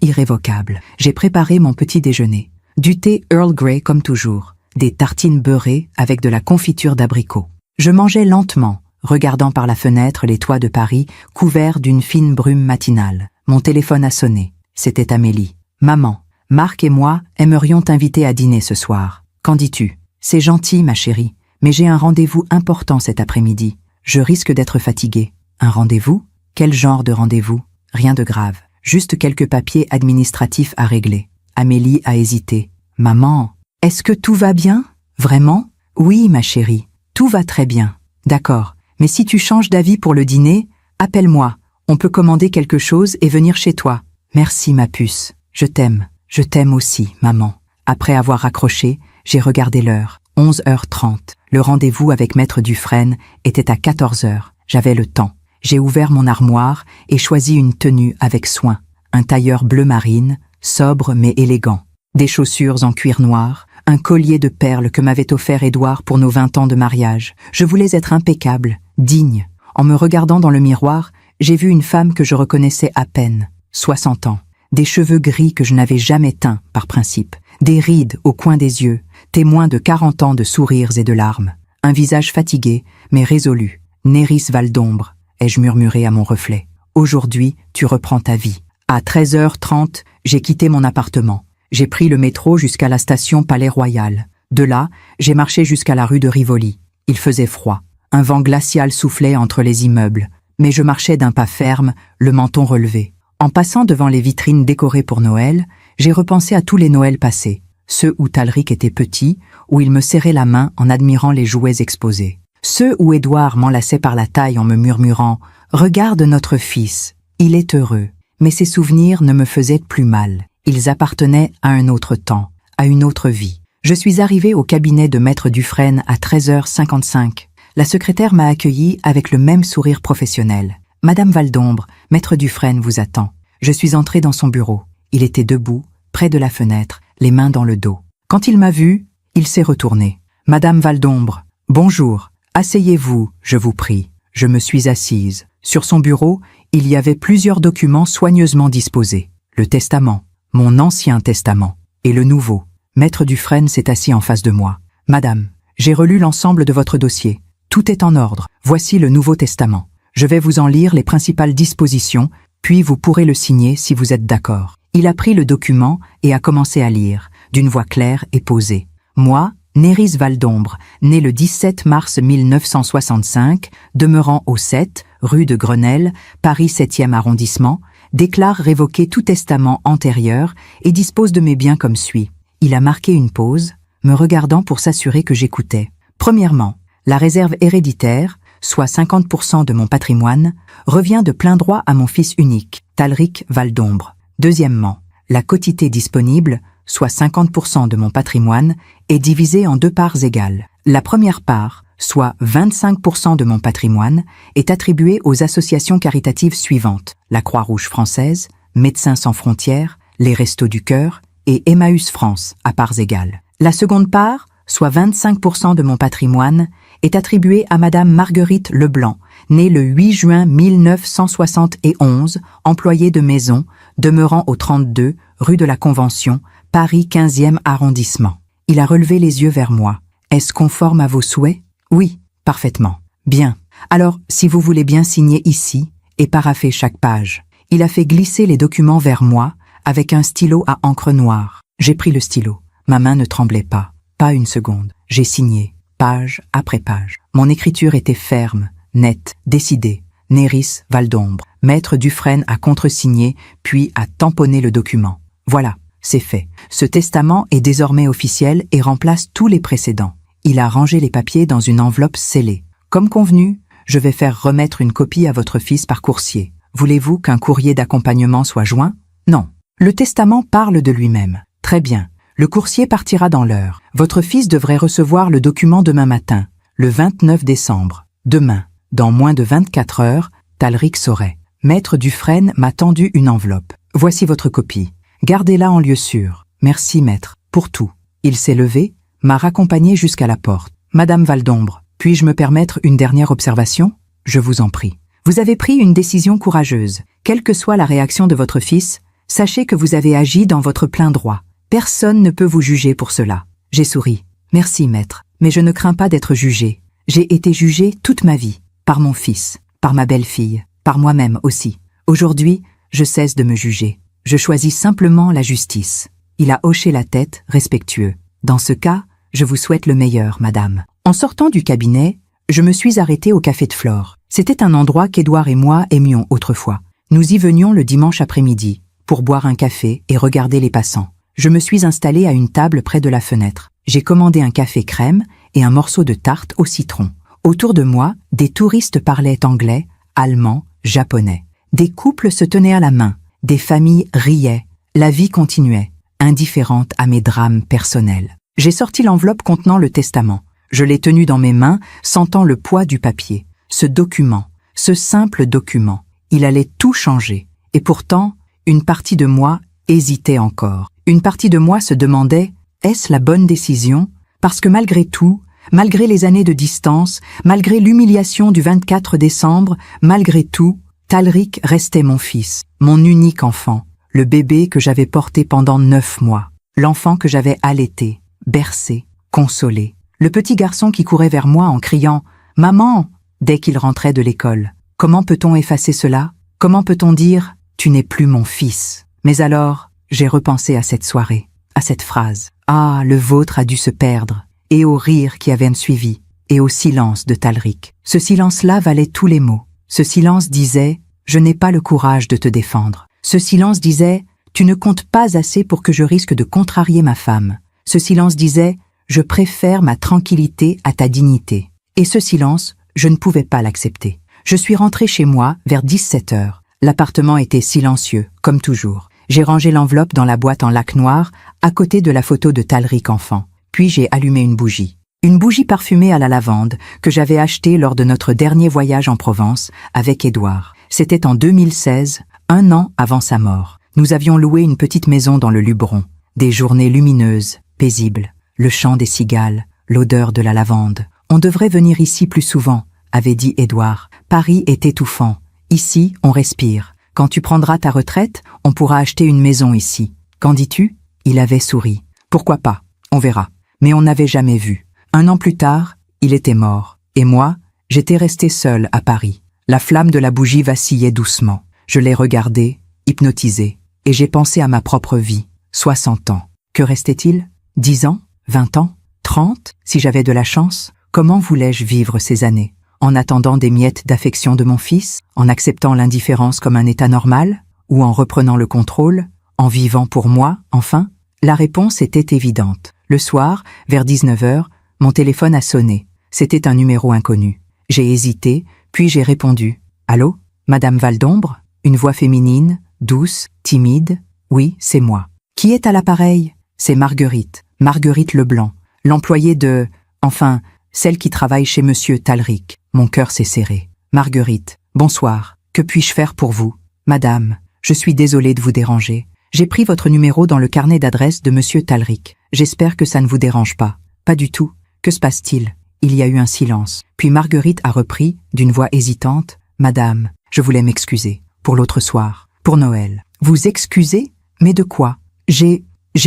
irrévocable. J'ai préparé mon petit déjeuner. Du thé Earl Grey comme toujours, des tartines beurrées avec de la confiture d'abricot. Je mangeais lentement, regardant par la fenêtre les toits de Paris couverts d'une fine brume matinale. Mon téléphone a sonné. C'était Amélie. « Maman, Marc et moi aimerions t'inviter à dîner ce soir. Qu'en dis-tu? » « C'est gentil, ma chérie, mais j'ai un rendez-vous important cet après-midi. Je risque d'être fatiguée. » « Un rendez-vous? Quel genre de rendez-vous? » « Rien de grave. Juste quelques papiers administratifs à régler. » Amélie a hésité. « Maman, est-ce que tout va bien? Vraiment? »« Oui, ma chérie, tout va très bien. »« D'accord, mais si tu changes d'avis pour le dîner, appelle-moi. On peut commander quelque chose et venir chez toi. »« Merci, ma puce. Je t'aime aussi, maman. » Après avoir raccroché, j'ai regardé l'heure. 11h30. Le rendez-vous avec Maître Dufresne était à 14h. J'avais le temps. J'ai ouvert mon armoire et choisi une tenue avec soin. Un tailleur bleu marine, sobre mais élégant. Des chaussures en cuir noir, un collier de perles que m'avait offert Édouard pour nos 20 ans de mariage. Je voulais être impeccable, digne. En me regardant dans le miroir, j'ai vu une femme que je reconnaissais à peine, 60 ans, des cheveux gris que je n'avais jamais teints par principe, des rides au coin des yeux, témoins de 40 ans de sourires et de larmes, un visage fatigué mais résolu. Néris Valdombre, ai-je murmuré à mon reflet. Aujourd'hui, tu reprends ta vie. À 13h30, j'ai quitté mon appartement. J'ai pris le métro jusqu'à la station Palais-Royal. De là, j'ai marché jusqu'à la rue de Rivoli. Il faisait froid. Un vent glacial soufflait entre les immeubles, mais je marchais d'un pas ferme, le menton relevé. En passant devant les vitrines décorées pour Noël, j'ai repensé à tous les Noëls passés, ceux où Talric était petit, où il me serrait la main en admirant les jouets exposés. Ceux où Édouard m'enlaçait par la taille en me murmurant « Regarde notre fils, il est heureux ». Mais ces souvenirs ne me faisaient plus mal. Ils appartenaient à un autre temps, à une autre vie. Je suis arrivée au cabinet de Maître Dufresne à 13h55. La secrétaire m'a accueillie avec le même sourire professionnel. « Madame Valdombre, Maître Dufresne vous attend. » Je suis entrée dans son bureau. Il était debout, près de la fenêtre, les mains dans le dos. Quand il m'a vue, il s'est retourné. « Madame Valdombre, bonjour. Asseyez-vous, je vous prie. » Je me suis assise. Sur son bureau, il y avait plusieurs documents soigneusement disposés. Le testament, mon ancien testament, et le nouveau. Maître Dufresne s'est assis en face de moi. « Madame, j'ai relu l'ensemble de votre dossier. Tout est en ordre. Voici le Nouveau Testament. Je vais vous en lire les principales dispositions, puis vous pourrez le signer si vous êtes d'accord. » Il a pris le document et a commencé à lire, d'une voix claire et posée. « Moi, Néris Valdombre, né le 17 mars 1965, demeurant au 7, rue de Grenelle, Paris 7e arrondissement, déclare révoquer tout testament antérieur et dispose de mes biens comme suit. » Il a marqué une pause, me regardant pour s'assurer que j'écoutais. Premièrement, la réserve héréditaire, soit 50% de mon patrimoine, revient de plein droit à mon fils unique, Talric Valdombre. Deuxièmement, la quotité disponible, soit 50% de mon patrimoine, est divisée en 2 parts égales. La première part, soit 25% de mon patrimoine, est attribuée aux associations caritatives suivantes: la Croix-Rouge française, Médecins sans frontières, les Restos du Cœur et Emmaüs France à parts égales. La seconde part, soit 25% de mon patrimoine, est attribuée à Madame Marguerite Leblanc, née le 8 juin 1971, employée de maison, demeurant au 32, rue de la Convention, Paris 15e arrondissement. Il a relevé les yeux vers moi. « Est-ce conforme à vos souhaits ?»« Oui, parfaitement. »« Bien. Alors, si vous voulez bien signer ici et parapher chaque page. » Il a fait glisser les documents vers moi avec un stylo à encre noire. J'ai pris le stylo. Ma main ne tremblait pas. Pas une seconde. J'ai signé, page après page. Mon écriture était ferme, nette, décidée. Néris Valdombre. Maître Dufresne a contresigné, puis a tamponné le document. Voilà, c'est fait. Ce testament est désormais officiel et remplace tous les précédents. Il a rangé les papiers dans une enveloppe scellée. Comme convenu, je vais faire remettre une copie à votre fils par coursier. Voulez-vous qu'un courrier d'accompagnement soit joint? Non. Le testament parle de lui-même. Très bien. Le coursier partira dans l'heure. Votre fils devrait recevoir le document demain matin, le 29 décembre. Demain, dans moins de 24 heures, Talric saurait. Maître Dufresne m'a tendu une enveloppe. Voici votre copie. Gardez-la en lieu sûr. Merci, maître, pour tout. Il s'est levé, m'a raccompagné jusqu'à la porte. Madame Valdombre, puis-je me permettre une dernière observation? Je vous en prie. Vous avez pris une décision courageuse. Quelle que soit la réaction de votre fils, sachez que vous avez agi dans votre plein droit. Personne ne peut vous juger pour cela. J'ai souri. Merci, maître, mais je ne crains pas d'être jugé. J'ai été jugé toute ma vie, par mon fils, par ma belle-fille, par moi-même aussi. Aujourd'hui, je cesse de me juger. Je choisis simplement la justice. Il a hoché la tête, respectueux. Dans ce cas, je vous souhaite le meilleur, madame. En sortant du cabinet, je me suis arrêtée au Café de Flore. C'était un endroit qu'Édouard et moi aimions autrefois. Nous y venions le dimanche après-midi, pour boire un café et regarder les passants. Je me suis installée à une table près de la fenêtre. J'ai commandé un café crème et un morceau de tarte au citron. Autour de moi, des touristes parlaient anglais, allemand, japonais. Des couples se tenaient à la main. Des familles riaient. La vie continuait, indifférente à mes drames personnels. J'ai sorti l'enveloppe contenant le testament. Je l'ai tenu dans mes mains, sentant le poids du papier. Ce document, ce simple document, il allait tout changer. Et pourtant, une partie de moi hésitait encore. Une partie de moi se demandait, est-ce la bonne décision? Parce que malgré tout, Malgré les années de distance, malgré l'humiliation du 24 décembre, malgré tout, Talric restait mon fils, mon unique enfant, le bébé que j'avais porté pendant 9 mois, l'enfant que j'avais allaité, bercé, consolé, le petit garçon qui courait vers moi en criant « Maman !» dès qu'il rentrait de l'école. Comment peut-on effacer cela? Comment peut-on dire « Tu n'es plus mon fils ?» Mais alors, j'ai repensé à cette soirée, à cette phrase « Ah, le vôtre a dû se perdre » et au rire qui avait suivi, et au silence de Talric. Ce silence-là valait tous les mots. Ce silence disait « Je n'ai pas le courage de te défendre ». Ce silence disait « Tu ne comptes pas assez pour que je risque de contrarier ma femme ». Ce silence disait « Je préfère ma tranquillité à ta dignité ». Et ce silence, je ne pouvais pas l'accepter. Je suis rentrée chez moi vers 17 heures. L'appartement était silencieux, comme toujours. J'ai rangé l'enveloppe dans la boîte en lac noir, à côté de la photo de Talric enfant. Puis j'ai allumé une bougie. Une bougie parfumée à la lavande que j'avais achetée lors de notre dernier voyage en Provence avec Édouard. C'était en 2016, 1 an avant sa mort. Nous avions loué une petite maison dans le Luberon. Des journées lumineuses, paisibles, le chant des cigales, l'odeur de la lavande. On devrait venir ici plus souvent, avait dit Édouard. Paris est étouffant. Ici, on respire. Quand tu prendras ta retraite, on pourra acheter une maison ici. Qu'en dis-tu? Il avait souri. Pourquoi pas? On verra. Mais on n'avait jamais vu. 1 an plus tard, il était mort. Et moi, j'étais restée seule à Paris. La flamme de la bougie vacillait doucement. Je l'ai regardée, hypnotisée. Et j'ai pensé à ma propre vie. 60 ans. Que restait-il? 10 ans? 20 ans? 30? Si j'avais de la chance? Comment voulais-je vivre ces années? En attendant des miettes d'affection de mon fils? En acceptant l'indifférence comme un état normal? Ou en reprenant le contrôle? En vivant pour moi, enfin? La réponse était évidente. Le soir, vers 19 heures, mon téléphone a sonné. C'était un numéro inconnu. J'ai hésité, puis j'ai répondu. « Allô? Madame Valdombre ?» Une voix féminine, douce, timide. « Oui, c'est moi. »« Qui est à l'appareil ?»« C'est Marguerite. Marguerite Leblanc. L'employée de... Enfin, celle qui travaille chez Monsieur Talric. » Mon cœur s'est serré. « Marguerite, bonsoir. Que puis-je faire pour vous? »« Madame, je suis désolée de vous déranger. J'ai pris votre numéro dans le carnet d'adresse de Monsieur Talric. J'espère que ça ne vous dérange pas. »« Pas du tout. Que se passe-t-il » Il y a eu un silence. Puis Marguerite a repris, d'une voix hésitante. « Madame, je voulais m'excuser. Pour l'autre soir. Pour Noël. »« Vous excuser? Mais de quoi? J'ai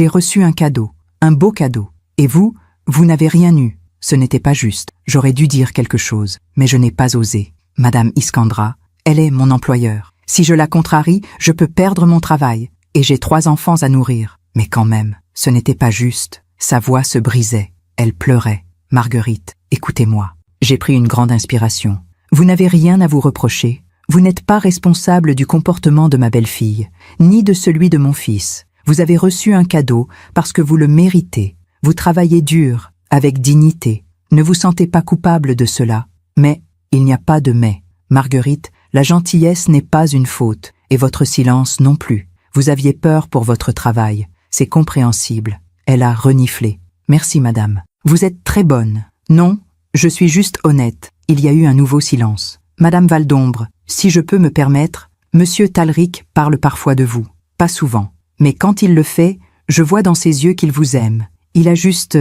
reçu un cadeau. Un beau cadeau. Et vous n'avez rien eu. Ce n'était pas juste. J'aurais dû dire quelque chose. Mais je n'ai pas osé. Madame Iskandra, elle est mon employeur. Si je la contrarie, je peux perdre mon travail. Et j'ai 3 enfants à nourrir. Mais quand même, ce n'était pas juste. » Sa voix se brisait. Elle pleurait. « Marguerite, écoutez-moi. » J'ai pris une grande inspiration. Vous n'avez rien à vous reprocher. Vous n'êtes pas responsable du comportement de ma belle-fille, ni de celui de mon fils. Vous avez reçu un cadeau parce que vous le méritez. Vous travaillez dur, avec dignité. Ne vous sentez pas coupable de cela. Mais il n'y a pas de mais. Marguerite, la gentillesse n'est pas une faute, et votre silence non plus. Vous aviez peur pour votre travail. C'est compréhensible. Elle a reniflé. Merci, madame. Vous êtes très bonne. Non, je suis juste honnête. Il y a eu un nouveau silence. Madame Valdombre, si je peux me permettre, Monsieur Talric parle parfois de vous. Pas souvent. Mais quand il le fait, je vois dans ses yeux qu'il vous aime. Il a juste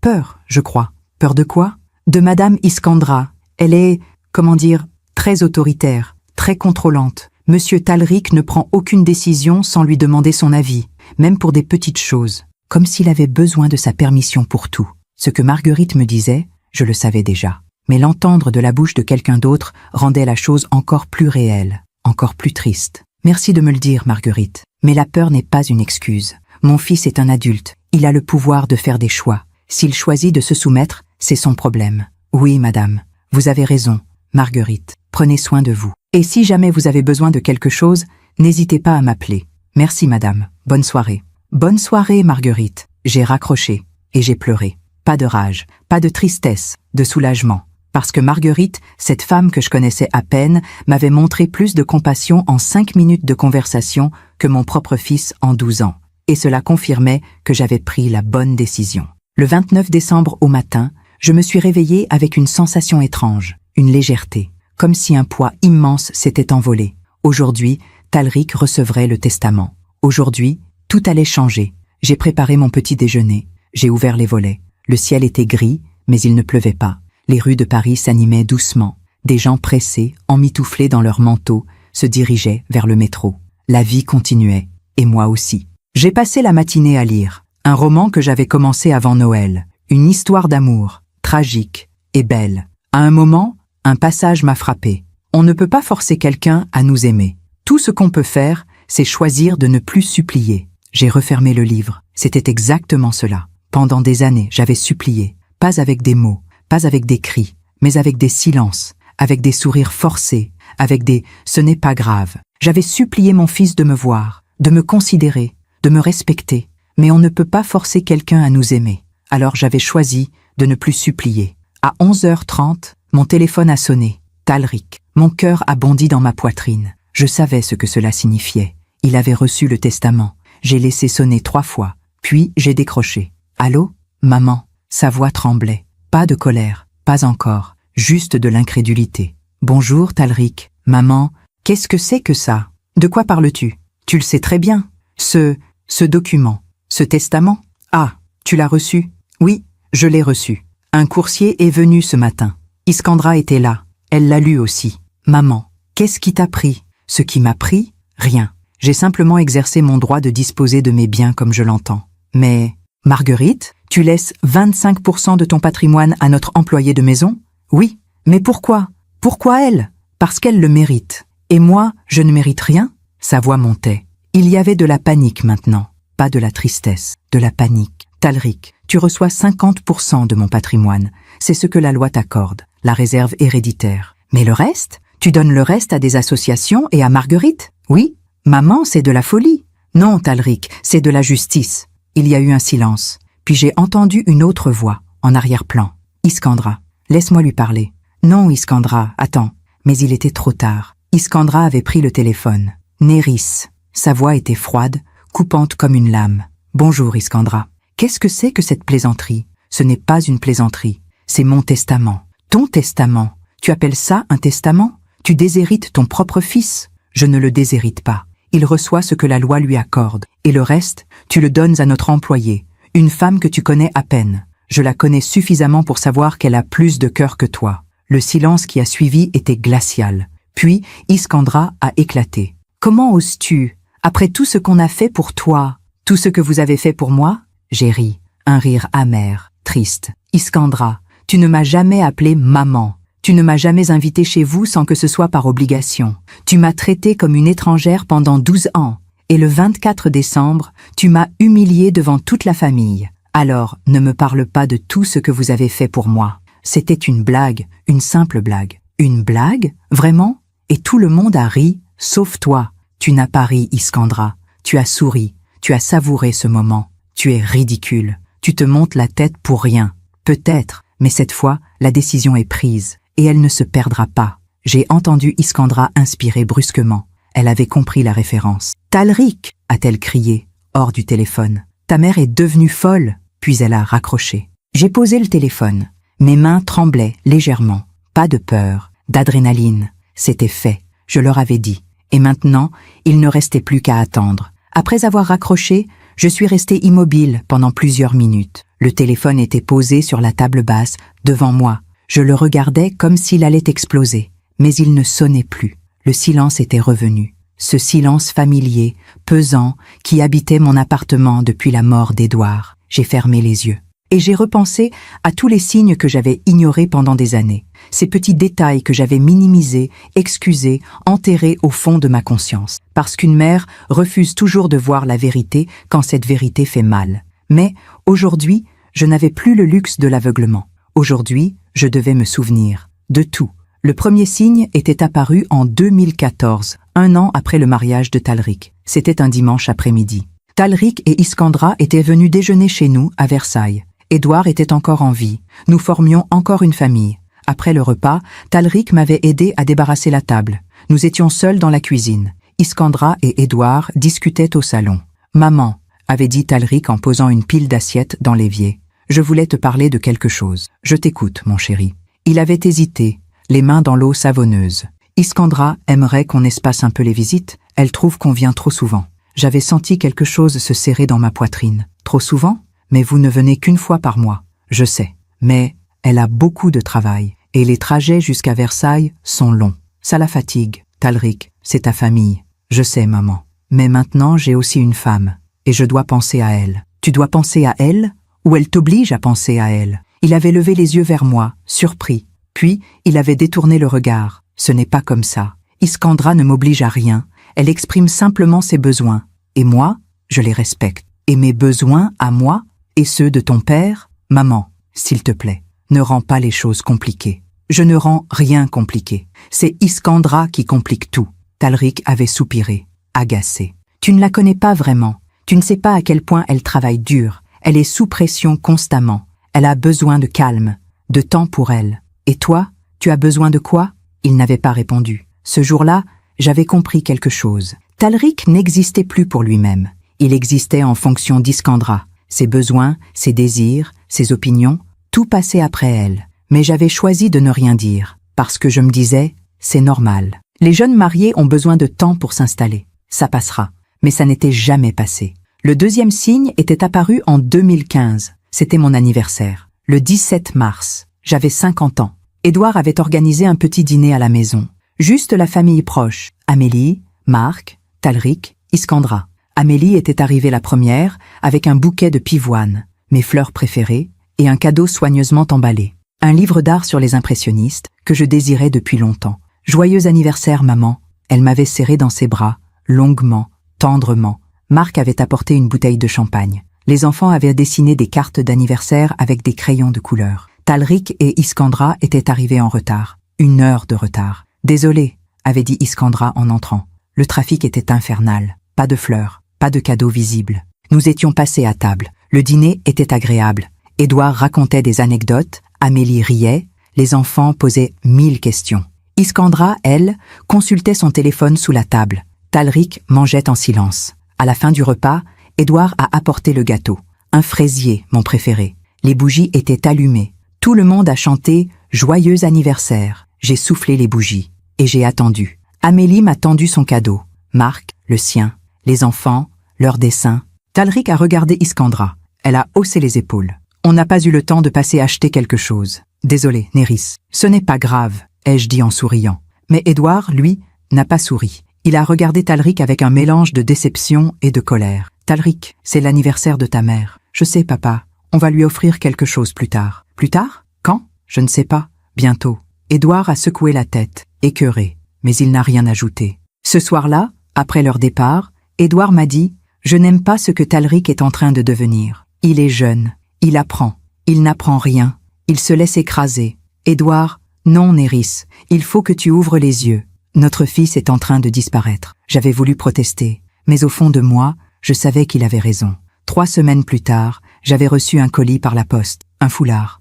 peur, je crois. Peur de quoi? De Madame Iskandra. Elle est, comment dire, très autoritaire, très contrôlante. Monsieur Talric ne prend aucune décision sans lui demander son avis, même pour des petites choses, comme s'il avait besoin de sa permission pour tout. Ce que Marguerite me disait, je le savais déjà. Mais l'entendre de la bouche de quelqu'un d'autre rendait la chose encore plus réelle, encore plus triste. Merci de me le dire, Marguerite. Mais la peur n'est pas une excuse. Mon fils est un adulte. Il a le pouvoir de faire des choix. S'il choisit de se soumettre, c'est son problème. Oui, madame. Vous avez raison, Marguerite. Prenez soin de vous. Et si jamais vous avez besoin de quelque chose, n'hésitez pas à m'appeler. Merci, madame. Bonne soirée. Bonne soirée, Marguerite. J'ai raccroché et j'ai pleuré. Pas de rage, pas de tristesse, de soulagement. Parce que Marguerite, cette femme que je connaissais à peine, m'avait montré plus de compassion en 5 minutes de conversation que mon propre fils en 12 ans. Et cela confirmait que j'avais pris la bonne décision. Le 29 décembre au matin, je me suis réveillée avec une sensation étrange, une légèreté, comme si un poids immense s'était envolé. Aujourd'hui, Talric recevrait le testament. Aujourd'hui, tout allait changer. J'ai préparé mon petit déjeuner, j'ai ouvert les volets. Le ciel était gris, Mais il ne pleuvait pas. Les rues de Paris s'animaient doucement. Des gens pressés, emmitouflés dans leurs manteaux, se dirigeaient vers le métro. La vie continuait, et moi aussi. J'ai passé la matinée à lire. Un roman que j'avais commencé avant Noël. Une histoire d'amour, tragique et belle. À un moment, un passage m'a frappé. On ne peut pas forcer quelqu'un à nous aimer. Tout ce qu'on peut faire, c'est choisir de ne plus supplier. J'ai refermé le livre. C'était exactement cela. Pendant des années, j'avais supplié. Pas avec des mots, pas avec des cris, mais avec des silences, avec des sourires forcés, avec des « ce n'est pas grave ». J'avais supplié mon fils de me voir, de me considérer, de me respecter. Mais on ne peut pas forcer quelqu'un à nous aimer. Alors j'avais choisi de ne plus supplier. À 11h30, mon téléphone a sonné. Talric. Mon cœur a bondi dans ma poitrine. Je savais ce que cela signifiait. Il avait reçu le testament. J'ai laissé sonner 3 fois. Puis j'ai décroché. Allô? Maman. Sa voix tremblait. Pas de colère. Pas encore. Juste de l'incrédulité. Bonjour, Talric. Maman. Qu'est-ce que c'est que ça? De quoi parles-tu? Tu le sais très bien. Ce document. Ce testament? Ah, tu l'as reçu? Oui, je l'ai reçu. Un coursier est venu ce matin. Iskandra était là. Elle l'a lu aussi. Maman, qu'est-ce qui t'a pris? Ce qui m'a pris? Rien. J'ai simplement exercé mon droit de disposer de mes biens comme je l'entends. Mais, Marguerite, tu laisses 25% de ton patrimoine à notre employée de maison? Oui. Mais pourquoi? Pourquoi elle? Parce qu'elle le mérite. Et moi, je ne mérite rien? Sa voix montait. Il y avait de la panique maintenant. Pas de la tristesse, de la panique. Talric, tu reçois 50% de mon patrimoine. C'est ce que la loi t'accorde, la réserve héréditaire. Mais le reste? Tu donnes le reste à des associations et à Marguerite? Oui. Maman, c'est de la folie. Non, Talric, c'est de la justice. Il y a eu un silence. Puis j'ai entendu une autre voix, en arrière-plan. Iskandra, laisse-moi lui parler. Non, Iskandra, attends. Mais il était trop tard. Iskandra avait pris le téléphone. Néris. Sa voix était froide, coupante comme une lame. Bonjour, Iskandra. Qu'est-ce que c'est que cette plaisanterie? Ce n'est pas une plaisanterie. C'est mon testament. Ton testament? Tu appelles ça un testament? Tu déshérites ton propre fils? Je ne le déshérite pas. Il reçoit ce que la loi lui accorde. Et le reste, tu le donnes à notre employée, une femme que tu connais à peine. Je la connais suffisamment pour savoir qu'elle a plus de cœur que toi. Le silence qui a suivi était glacial. Puis, Iskandra a éclaté. Comment oses-tu? Après tout ce qu'on a fait pour toi, tout ce que vous avez fait pour moi? J'ai ri, un rire amer, triste. Iskandra, tu ne m'as jamais appelée maman. Tu ne m'as jamais invitée chez vous sans que ce soit par obligation. Tu m'as traitée comme une étrangère pendant 12 ans. Et le 24 décembre, tu m'as humiliée devant toute la famille. Alors, ne me parle pas de tout ce que vous avez fait pour moi. C'était une blague, une simple blague. Une blague? Vraiment? Et tout le monde a ri, sauf toi. Tu n'as pas ri, Iskandra. Tu as souri. Tu as savouré ce moment. Tu es ridicule. Tu te montes la tête pour rien. Peut-être, mais cette fois, la décision est prise. Et elle ne se perdra pas. J'ai entendu Iskandra inspirer brusquement. Elle avait compris la référence. « Talric !» a-t-elle crié, hors du téléphone. « Ta mère est devenue folle !» Puis elle a raccroché. J'ai posé le téléphone. Mes mains tremblaient légèrement. Pas de peur, d'adrénaline. C'était fait. Je leur avais dit. Et maintenant, il ne restait plus qu'à attendre. Après avoir raccroché, je suis restée immobile pendant plusieurs minutes. Le téléphone était posé sur la table basse, devant moi. Je le regardais comme s'il allait exploser. Mais il ne sonnait plus. Le silence était revenu. Ce silence familier, pesant, qui habitait mon appartement depuis la mort d'Édouard. J'ai fermé les yeux. Et j'ai repensé à tous les signes que j'avais ignorés pendant des années. Ces petits détails que j'avais minimisés, excusés, enterrés au fond de ma conscience. Parce qu'une mère refuse toujours de voir la vérité quand cette vérité fait mal. Mais, aujourd'hui, je n'avais plus le luxe de l'aveuglement. Aujourd'hui, je devais me souvenir de tout. Le premier signe était apparu en 2014, 1 an après le mariage de Talric. C'était un dimanche après-midi. Talric et Iskandra étaient venus déjeuner chez nous à Versailles. Édouard était encore en vie. Nous formions encore une famille. Après le repas, Talric m'avait aidé à débarrasser la table. Nous étions seuls dans la cuisine. Iskandra et Édouard discutaient au salon. « Maman », avait dit Talric en posant une pile d'assiettes dans l'évier. « Je voulais te parler de quelque chose. Je t'écoute, mon chéri. » Il avait hésité, les mains dans l'eau savonneuse. Iskandra aimerait qu'on espace un peu les visites. Elle trouve qu'on vient trop souvent. J'avais senti quelque chose se serrer dans ma poitrine. Trop souvent? Mais vous ne venez qu'une fois par mois. Je sais. Mais Elle a beaucoup de travail, et les trajets jusqu'à Versailles sont longs. Ça la fatigue. Talric, c'est ta famille. Je sais, maman. Mais maintenant, j'ai aussi une femme, et je dois penser à elle. Tu dois penser à elle, ou elle t'oblige à penser à elle. Il avait levé les yeux vers moi, surpris. Puis, il avait détourné le regard. Ce n'est pas comme ça. Iskandra ne m'oblige à rien. Elle exprime simplement ses besoins. Et moi, je les respecte. Et mes besoins à moi, et ceux de ton père, maman, s'il te plaît, ne rends pas les choses compliquées. Je ne rends rien compliqué. C'est Iskandra qui complique tout. Talric avait soupiré, agacé. Tu ne la connais pas vraiment. Tu ne sais pas à quel point elle travaille dur. Elle est sous pression constamment. Elle a besoin de calme, de temps pour elle. Et toi, tu as besoin de quoi? Il n'avait pas répondu. Ce jour-là, j'avais compris quelque chose. Talric n'existait plus pour lui-même. Il existait en fonction d'Iskandra. Ses besoins, ses désirs, ses opinions, tout passait après elle. Mais j'avais choisi de ne rien dire, parce que je me disais, c'est normal. Les jeunes mariés ont besoin de temps pour s'installer. Ça passera. Mais ça n'était jamais passé. Le deuxième signe était apparu en 2015. C'était mon anniversaire. Le 17 mars. J'avais 50 ans. Édouard avait organisé un petit dîner à la maison. Juste la famille proche. Amélie, Marc, Talric, Iskandra. Amélie était arrivée la première, avec un bouquet de pivoine, mes fleurs préférées, et un cadeau soigneusement emballé. Un livre d'art sur les impressionnistes, que je désirais depuis longtemps. Joyeux anniversaire, maman. Elle m'avait serré dans ses bras, longuement, tendrement. Marc avait apporté une bouteille de champagne. Les enfants avaient dessiné des cartes d'anniversaire avec des crayons de couleur. Talric et Iskandra étaient arrivés en retard. 1 heure de retard. Désolé, avait dit Iskandra en entrant. Le trafic était infernal. Pas de fleurs, pas de cadeaux visibles. Nous étions passés à table. Le dîner était agréable. Édouard racontait des anecdotes, Amélie riait, les enfants posaient 1000 questions. Iskandra, elle, consultait son téléphone sous la table. Talric mangeait en silence. À la fin du repas, Édouard a apporté le gâteau. Un fraisier, mon préféré. Les bougies étaient allumées. Tout le monde a chanté « Joyeux anniversaire ». J'ai soufflé les bougies. Et j'ai attendu. Amélie m'a tendu son cadeau. Marc, le sien. Les enfants, leurs dessins. Talric a regardé Iskandra. Elle a haussé les épaules. On n'a pas eu le temps de passer acheter quelque chose. Désolé, Néris. Ce n'est pas grave, ai-je dit en souriant. Mais Édouard, lui, n'a pas souri. Il a regardé Talric avec un mélange de déception et de colère. Talric, c'est l'anniversaire de ta mère. Je sais, papa. On va lui offrir quelque chose plus tard. Plus tard? Quand? Je ne sais pas. Bientôt. Édouard a secoué la tête, écœuré, mais il n'a rien ajouté. Ce soir-là, après leur départ, Édouard m'a dit « Je n'aime pas ce que Talric est en train de devenir. Il est jeune. Il apprend. Il n'apprend rien. Il se laisse écraser. Édouard, non, Néris, il faut que tu ouvres les yeux. Notre fils est en train de disparaître. » J'avais voulu protester, mais au fond de moi, je savais qu'il avait raison. 3 semaines plus tard, j'avais reçu un colis par la poste, un foulard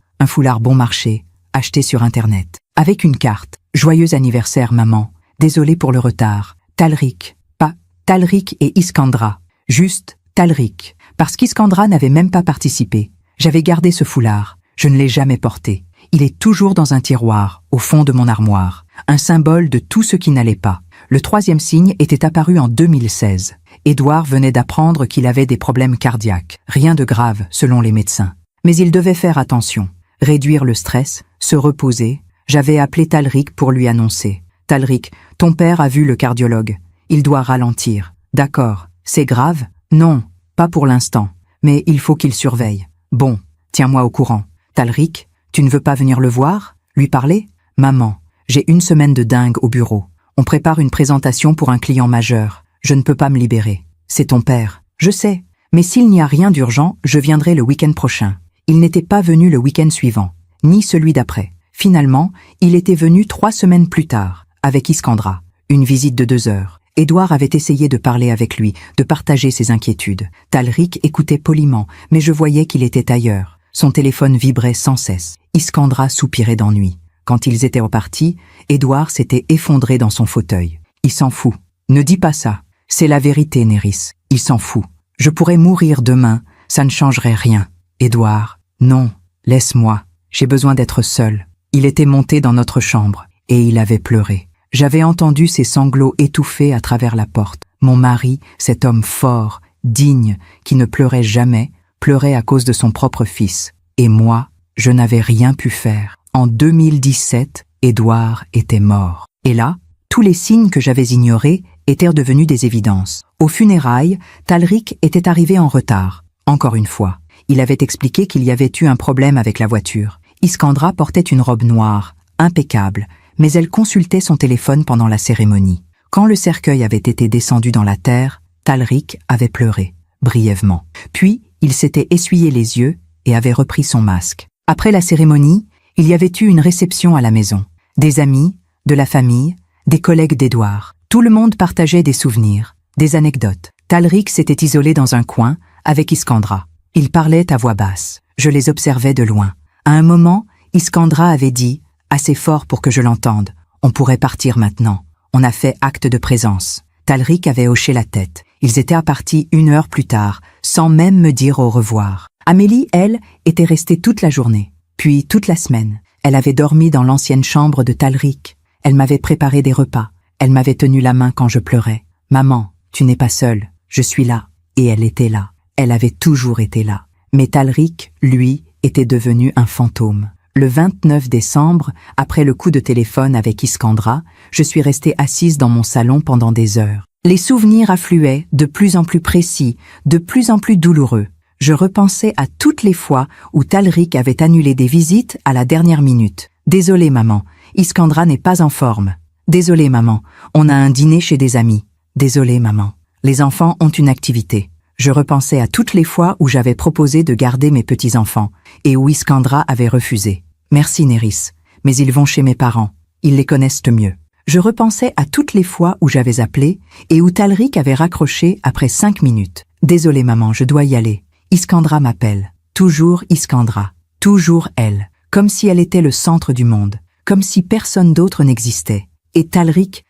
bon marché, acheté sur Internet, avec une carte. « Joyeux anniversaire, maman. Désolé pour le retard. Talric. » Pas Talric et Iskandra. Juste Talric. Parce qu'Iskandra n'avait même pas participé. J'avais gardé ce foulard. Je ne l'ai jamais porté. Il est toujours dans un tiroir, au fond de mon armoire. Un symbole de tout ce qui n'allait pas. Le 3e signe était apparu en 2016. Édouard venait d'apprendre qu'il avait des problèmes cardiaques. Rien de grave, selon les médecins. Mais il devait faire attention. Réduire le stress, se reposer. J'avais appelé Talric pour lui annoncer. « Talric, ton père a vu le cardiologue. Il doit ralentir. » « D'accord. C'est grave? » « Non, pas pour l'instant. Mais il faut qu'il surveille. »« Bon, tiens-moi au courant. »« Talric, tu ne veux pas venir le voir? Lui parler? »« Maman, j'ai 1 semaine de dingue au bureau. On prépare une présentation pour un client majeur. Je ne peux pas me libérer. C'est ton père. Je sais. Mais s'il n'y a rien d'urgent, je viendrai le week-end prochain. » Il n'était pas venu le week-end suivant, ni celui d'après. Finalement, il était venu 3 semaines plus tard, avec Iskandra. Une visite de 2 heures. Édouard avait essayé de parler avec lui, de partager ses inquiétudes. Talric écoutait poliment, mais je voyais qu'il était ailleurs. Son téléphone vibrait sans cesse. Iskandra soupirait d'ennui. Quand ils étaient repartis, Édouard s'était effondré dans son fauteuil. Il s'en fout. Ne dis pas ça. C'est la vérité, Néris. Il s'en fout. Je pourrais mourir demain, ça ne changerait rien. Édouard, non, laisse-moi. J'ai besoin d'être seul. Il était monté dans notre chambre, et il avait pleuré. J'avais entendu ses sanglots étouffés à travers la porte. Mon mari, cet homme fort, digne, qui ne pleurait jamais, pleurait à cause de son propre fils. Et moi, Je n'avais rien pu faire. En 2017, Édouard était mort. Et là, tous les signes que j'avais ignorés étaient devenus des évidences. Aux funérailles, Talric était arrivé en retard. Encore une fois, il avait expliqué qu'il y avait eu un problème avec la voiture. Iskandra portait une robe noire, impeccable, mais elle consultait son téléphone pendant la cérémonie. Quand le cercueil avait été descendu dans la terre, Talric avait pleuré, brièvement. Puis, il s'était essuyé les yeux et avait repris son masque. Après la cérémonie, il y avait eu une réception à la maison. Des amis, de la famille, des collègues d'Édouard. Tout le monde partageait des souvenirs, des anecdotes. Talric s'était isolé dans un coin avec Iskandra. Ils parlaient à voix basse. Je les observais de loin. À un moment, Iskandra avait dit, assez fort pour que je l'entende, « On pourrait partir maintenant. » On a fait acte de présence. Talric avait hoché la tête. Ils étaient partis 1 heure plus tard, sans même me dire au revoir. Amélie, elle, était restée toute la journée, puis toute la semaine. Elle avait dormi dans l'ancienne chambre de Talric. Elle m'avait préparé des repas. Elle m'avait tenu la main quand je pleurais. « Maman, tu n'es pas seule. Je suis là. » Et elle était là. Elle avait toujours été là. Mais Talric, lui, était devenu un fantôme. Le 29 décembre, après le coup de téléphone avec Iskandra, je suis restée assise dans mon salon pendant des heures. Les souvenirs affluaient, de plus en plus précis, de plus en plus douloureux. Je repensais à toutes les fois où Talric avait annulé des visites à la dernière minute. « Désolée maman, Iskandra n'est pas en forme. Désolée maman, on a un dîner chez des amis. Désolée maman, les enfants ont une activité. » Je repensais à toutes les fois où j'avais proposé de garder mes petits-enfants et où Iskandra avait refusé. « Merci Néris, mais ils vont chez mes parents. Ils les connaissent mieux. » Je repensais à toutes les fois où j'avais appelé et où Talric avait raccroché après 5 minutes. « Désolée maman, je dois y aller. Iskandra m'appelle. » Toujours Iskandra. Toujours elle. Comme si elle était le centre du monde. Comme si personne d'autre n'existait. Et Talric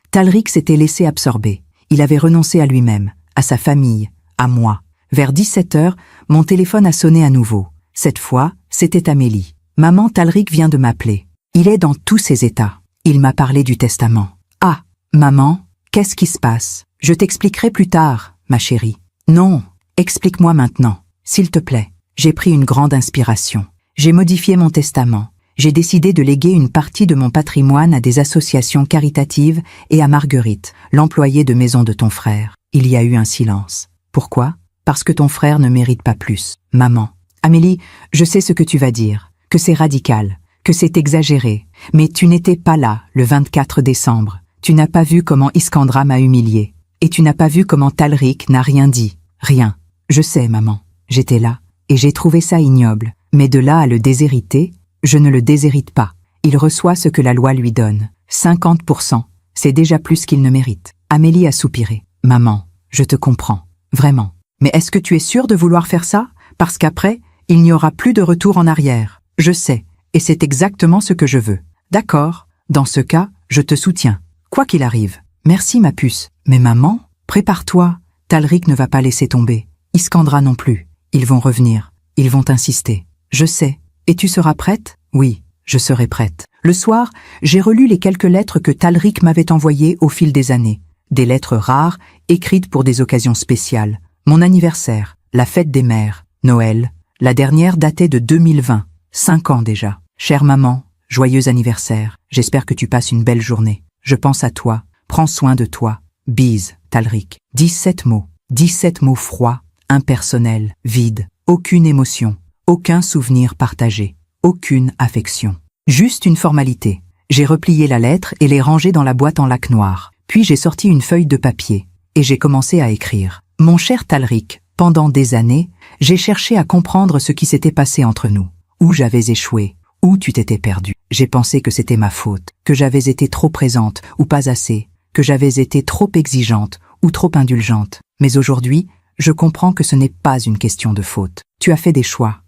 s'était laissé absorber. Il avait renoncé à lui-même, à sa famille, à moi. Vers 17 heures, mon téléphone a sonné à nouveau. Cette fois, c'était Amélie. « Maman, Talric vient de m'appeler. Il est dans tous ses états. Il m'a parlé du testament. »« Ah, maman, qu'est-ce qui se passe ? Je t'expliquerai plus tard, ma chérie. »« Non, explique-moi maintenant, s'il te plaît. » J'ai pris une grande inspiration. J'ai modifié mon testament. J'ai décidé de léguer une partie de mon patrimoine à des associations caritatives et à Marguerite, l'employée de maison de ton frère. Il y a eu un silence. Pourquoi ? Parce que ton frère ne mérite pas plus. Maman. Amélie, je sais ce que tu vas dire, que c'est radical, que c'est exagéré, mais tu n'étais pas là le 24 décembre. Tu n'as pas vu comment Iskandra m'a humiliée. Et tu n'as pas vu comment Talric n'a rien dit. Rien. Je sais, maman. J'étais là, et j'ai trouvé ça ignoble. Mais de là à le déshériter, je ne le déshérite pas. Il reçoit ce que la loi lui donne. 50%. C'est déjà plus qu'il ne mérite. Amélie a soupiré. Maman, je te comprends. Vraiment. Mais est-ce que tu es sûre de vouloir faire ça ? Parce qu'après, il n'y aura plus de retour en arrière. Je sais, et c'est exactement ce que je veux. D'accord, dans ce cas, je te soutiens. Quoi qu'il arrive. Merci ma puce. Mais maman, prépare-toi. Talric ne va pas laisser tomber. Iskandra non plus. Ils vont revenir. Ils vont insister. Je sais. Et tu seras prête ? Oui, je serai prête. Le soir, j'ai relu les quelques lettres que Talric m'avait envoyées au fil des années. Des lettres rares, écrites pour des occasions spéciales. Mon anniversaire, la fête des mères, Noël. La dernière datait de 2020, 5 ans déjà. Chère maman, joyeux anniversaire. J'espère que tu passes une belle journée. Je pense à toi. Prends soin de toi. Bise, Talric. 17 mots froids, impersonnels, vides. Aucune émotion, aucun souvenir partagé, aucune affection. Juste une formalité. J'ai replié la lettre et l'ai rangée dans la boîte en lac noir. Puis j'ai sorti une feuille de papier et j'ai commencé à écrire. Mon cher Talric, pendant des années, j'ai cherché à comprendre ce qui s'était passé entre nous. Où j'avais échoué, où tu t'étais perdu. J'ai pensé que c'était ma faute, que j'avais été trop présente ou pas assez, que j'avais été trop exigeante ou trop indulgente. Mais aujourd'hui, je comprends que ce n'est pas une question de faute. Tu as fait des choix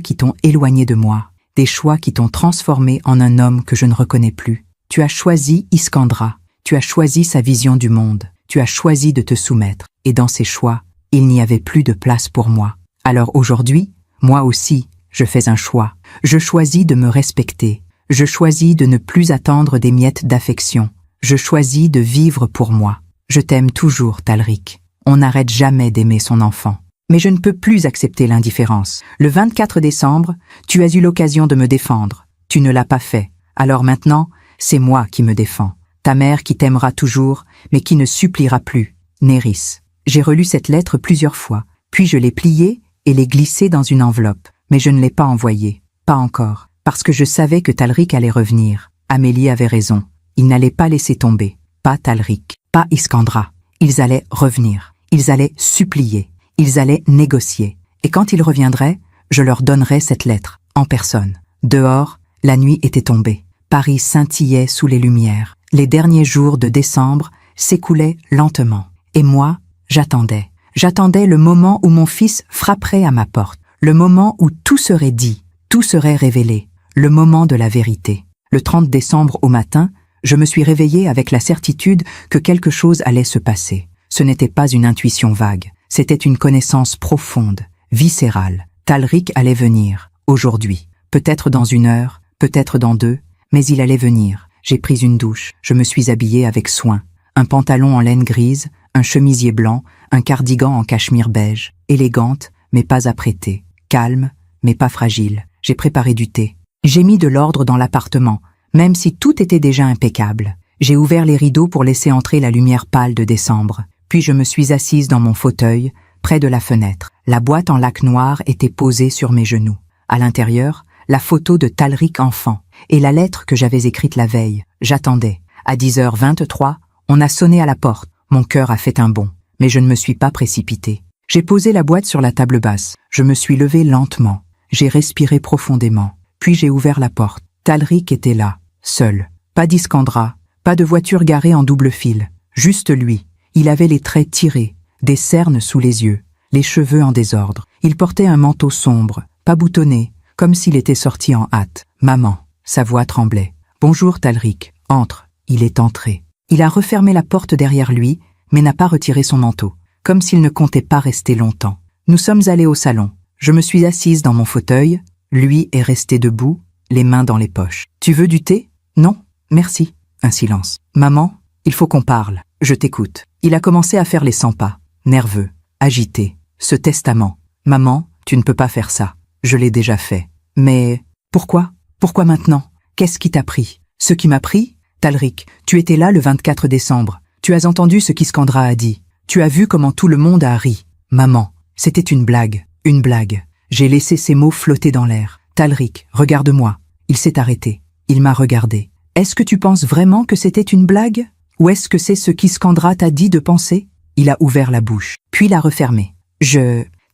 qui t'ont éloigné de moi, des choix qui t'ont transformé en un homme que je ne reconnais plus. Tu as choisi Iskandra, tu as choisi sa vision du monde, tu as choisi de te soumettre, et dans ces choix, il n'y avait plus de place pour moi. Alors aujourd'hui, moi aussi, je fais un choix. Je choisis de me respecter. Je choisis de ne plus attendre des miettes d'affection. Je choisis de vivre pour moi. Je t'aime toujours, Talric. On n'arrête jamais d'aimer son enfant. Mais je ne peux plus accepter l'indifférence. Le 24 décembre, tu as eu l'occasion de me défendre. Tu ne l'as pas fait. Alors maintenant, c'est moi qui me défends. Ta mère qui t'aimera toujours, mais qui ne suppliera plus. Néris. J'ai relu cette lettre plusieurs fois, puis je l'ai pliée et l'ai glissée dans une enveloppe. Mais je ne l'ai pas envoyée. Pas encore. Parce que je savais que Talric allait revenir. Amélie avait raison. Il n'allait pas laisser tomber. Pas Talric. Pas Iskandra. Ils allaient revenir. Ils allaient supplier. Ils allaient négocier. Et quand ils reviendraient, je leur donnerais cette lettre, en personne. Dehors, la nuit était tombée. Paris scintillait sous les lumières. Les derniers jours de décembre s'écoulaient lentement. Et moi, j'attendais. J'attendais le moment où mon fils frapperait à ma porte. Le moment où tout serait dit, tout serait révélé. Le moment de la vérité. Le 30 décembre au matin, je me suis réveillée avec la certitude que quelque chose allait se passer. Ce n'était pas une intuition vague. C'était une connaissance profonde, viscérale. Talric allait venir, aujourd'hui. Peut-être dans 1 heure, peut-être dans 2, mais il allait venir. J'ai pris une douche, je me suis habillée avec soin. Un pantalon en laine grise, un chemisier blanc, un cardigan en cachemire beige. Élégante, mais pas apprêtée. Calme, mais pas fragile. J'ai préparé du thé. J'ai mis de l'ordre dans l'appartement, même si tout était déjà impeccable. J'ai ouvert les rideaux pour laisser entrer la lumière pâle de décembre. Puis je me suis assise dans mon fauteuil, près de la fenêtre. La boîte en lac noir était posée sur mes genoux. À l'intérieur, la photo de Talric enfant et la lettre que j'avais écrite la veille. J'attendais. À 10h23, on a sonné à la porte. Mon cœur a fait un bond, mais je ne me suis pas précipitée. J'ai posé la boîte sur la table basse. Je me suis levée lentement. J'ai respiré profondément. Puis j'ai ouvert la porte. Talric était là, seul. Pas d'Iskandra, pas de voiture garée en double fil. Juste lui. Il avait les traits tirés, des cernes sous les yeux, les cheveux en désordre. Il portait un manteau sombre, pas boutonné, comme s'il était sorti en hâte. « Maman !» Sa voix tremblait. « Bonjour Talric, entre. » Il est entré. Il a refermé la porte derrière lui, mais n'a pas retiré son manteau, comme s'il ne comptait pas rester longtemps. Nous sommes allés au salon. Je me suis assise dans mon fauteuil. Lui est resté debout, les mains dans les poches. « Tu veux du thé ?»« Non, merci. » Un silence. « Maman, il faut qu'on parle. Je t'écoute. » Il a commencé à faire les 100 pas, nerveux, agité. Ce testament. « Maman, tu ne peux pas faire ça. Je l'ai déjà fait. » « Mais pourquoi? Pourquoi maintenant? Qu'est-ce qui t'a pris? » « Ce qui m'a pris? Talric, tu étais là le 24 décembre. Tu as entendu ce qu'Iskandra a dit. Tu as vu comment tout le monde a ri. Maman, c'était une blague. Une blague. J'ai laissé ces mots flotter dans l'air. Talric, regarde-moi. Il s'est arrêté. Il m'a regardé. Est-ce que tu penses vraiment que c'était une blague? Ou est-ce que c'est ce qu'Iskandra t'a dit de penser? Il a ouvert la bouche, puis l'a refermée.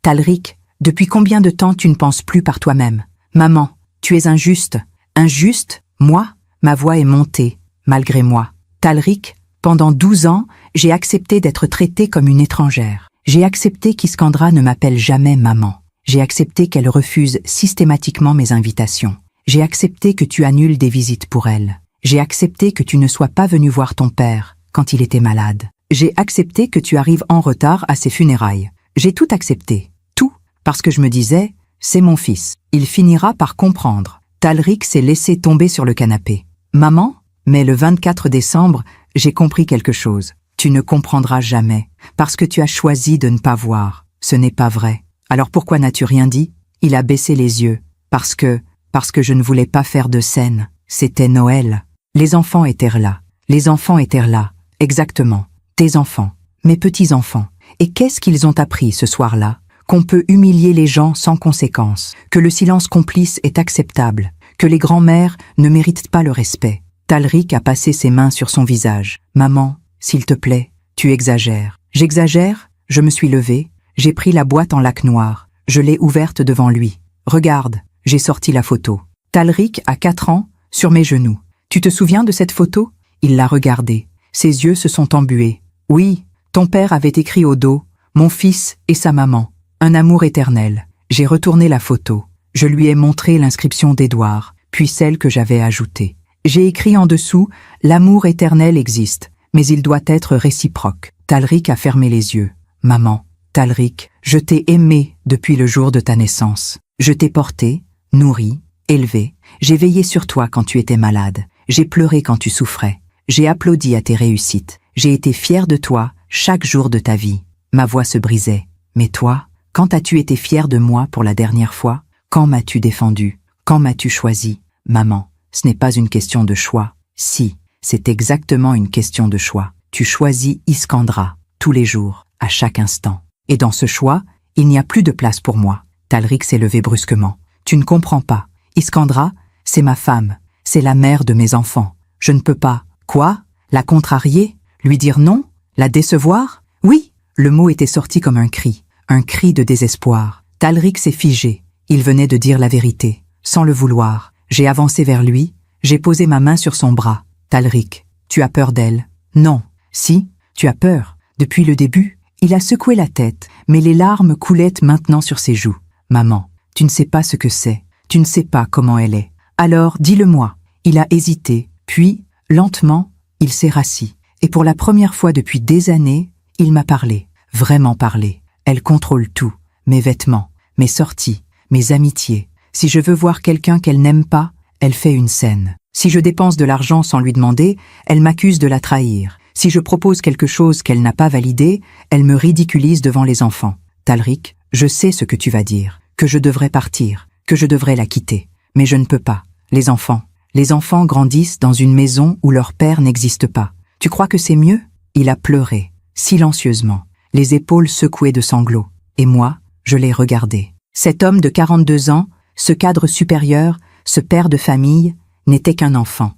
Talric, depuis combien de temps tu ne penses plus par toi-même? Maman, tu es injuste. Injuste? Moi? Ma voix est montée, malgré moi. Talric, pendant 12 ans, j'ai accepté d'être traitée comme une étrangère. J'ai accepté qu'Iskandra ne m'appelle jamais maman. J'ai accepté qu'elle refuse systématiquement mes invitations. J'ai accepté que tu annules des visites pour elle. J'ai accepté que tu ne sois pas venu voir ton père quand il était malade. J'ai accepté que tu arrives en retard à ses funérailles. J'ai tout accepté. Tout, parce que je me disais, c'est mon fils. Il finira par comprendre. Talric s'est laissé tomber sur le canapé. Maman? Mais le 24 décembre, j'ai compris quelque chose. Tu ne comprendras jamais, parce que tu as choisi de ne pas voir. Ce n'est pas vrai. Alors pourquoi n'as-tu rien dit? Il a baissé les yeux. Parce que je ne voulais pas faire de scène. C'était Noël. Les enfants étaient là. Les enfants étaient là. Exactement. Tes enfants. Mes petits-enfants. Et qu'est-ce qu'ils ont appris ce soir-là? Qu'on peut humilier les gens sans conséquence. Que le silence complice est acceptable. Que les grands-mères ne méritent pas le respect. Talric a passé ses mains sur son visage. Maman, s'il te plaît, tu exagères. J'exagère? Je me suis levée. J'ai pris la boîte en lac noir. Je l'ai ouverte devant lui. Regarde, j'ai sorti la photo. Talric a 4 ans, sur mes genoux. Tu te souviens de cette photo? Il l'a regardée. Ses yeux se sont embués. Oui, ton père avait écrit au dos, mon fils et sa maman. Un amour éternel. J'ai retourné la photo. Je lui ai montré l'inscription d'Édouard, puis celle que j'avais ajoutée. J'ai écrit en dessous, l'amour éternel existe, mais il doit être réciproque. Talric a fermé les yeux. Maman, Talric, je t'ai aimé depuis le jour de ta naissance. Je t'ai porté, nourri, élevé. J'ai veillé sur toi quand tu étais malade. J'ai pleuré quand tu souffrais. J'ai applaudi à tes réussites. J'ai été fière de toi chaque jour de ta vie. Ma voix se brisait. Mais toi, Quand as-tu été fière de moi pour la dernière fois? Quand m'as-tu défendu? Quand m'as-tu choisi? Maman, ce n'est pas une question de choix. Si, c'est exactement une question de choix. Tu choisis Iskandra, tous les jours, à chaque instant. Et dans ce choix, il n'y a plus de place pour moi. Talrik s'est levé brusquement. Tu ne comprends pas. Iskandra, c'est ma femme. C'est la mère de mes enfants. Je ne peux pas. Quoi? La contrarier? Lui dire non? La décevoir? Oui. Le mot était sorti comme un cri de désespoir. Talrik s'est figé. Il venait de dire la vérité. Sans le vouloir, j'ai avancé vers lui, j'ai posé ma main sur son bras. Talrik, tu as peur d'elle? Non. Si, tu as peur. Depuis le début, il a secoué la tête, mais les larmes coulaient maintenant sur ses joues. Maman, tu ne sais pas ce que c'est. Tu ne sais pas comment elle est. Alors, dis-le-moi. Il a hésité, puis, lentement, il s'est rassis. Et pour la première fois depuis des années, il m'a parlé. Vraiment parlé. Elle contrôle tout. Mes vêtements, mes sorties, mes amitiés. Si je veux voir quelqu'un qu'elle n'aime pas, elle fait une scène. Si je dépense de l'argent sans lui demander, elle m'accuse de la trahir. Si je propose quelque chose qu'elle n'a pas validé, elle me ridiculise devant les enfants. Talrik, je sais ce que tu vas dire, que je devrais partir, que je devrais la quitter. Mais je ne peux pas. Les enfants grandissent dans une maison où leur père n'existe pas. Tu crois que c'est mieux? Il a pleuré, silencieusement, les épaules secouées de sanglots. Et moi, je l'ai regardé. Cet homme de 42 ans, ce cadre supérieur, ce père de famille, n'était qu'un enfant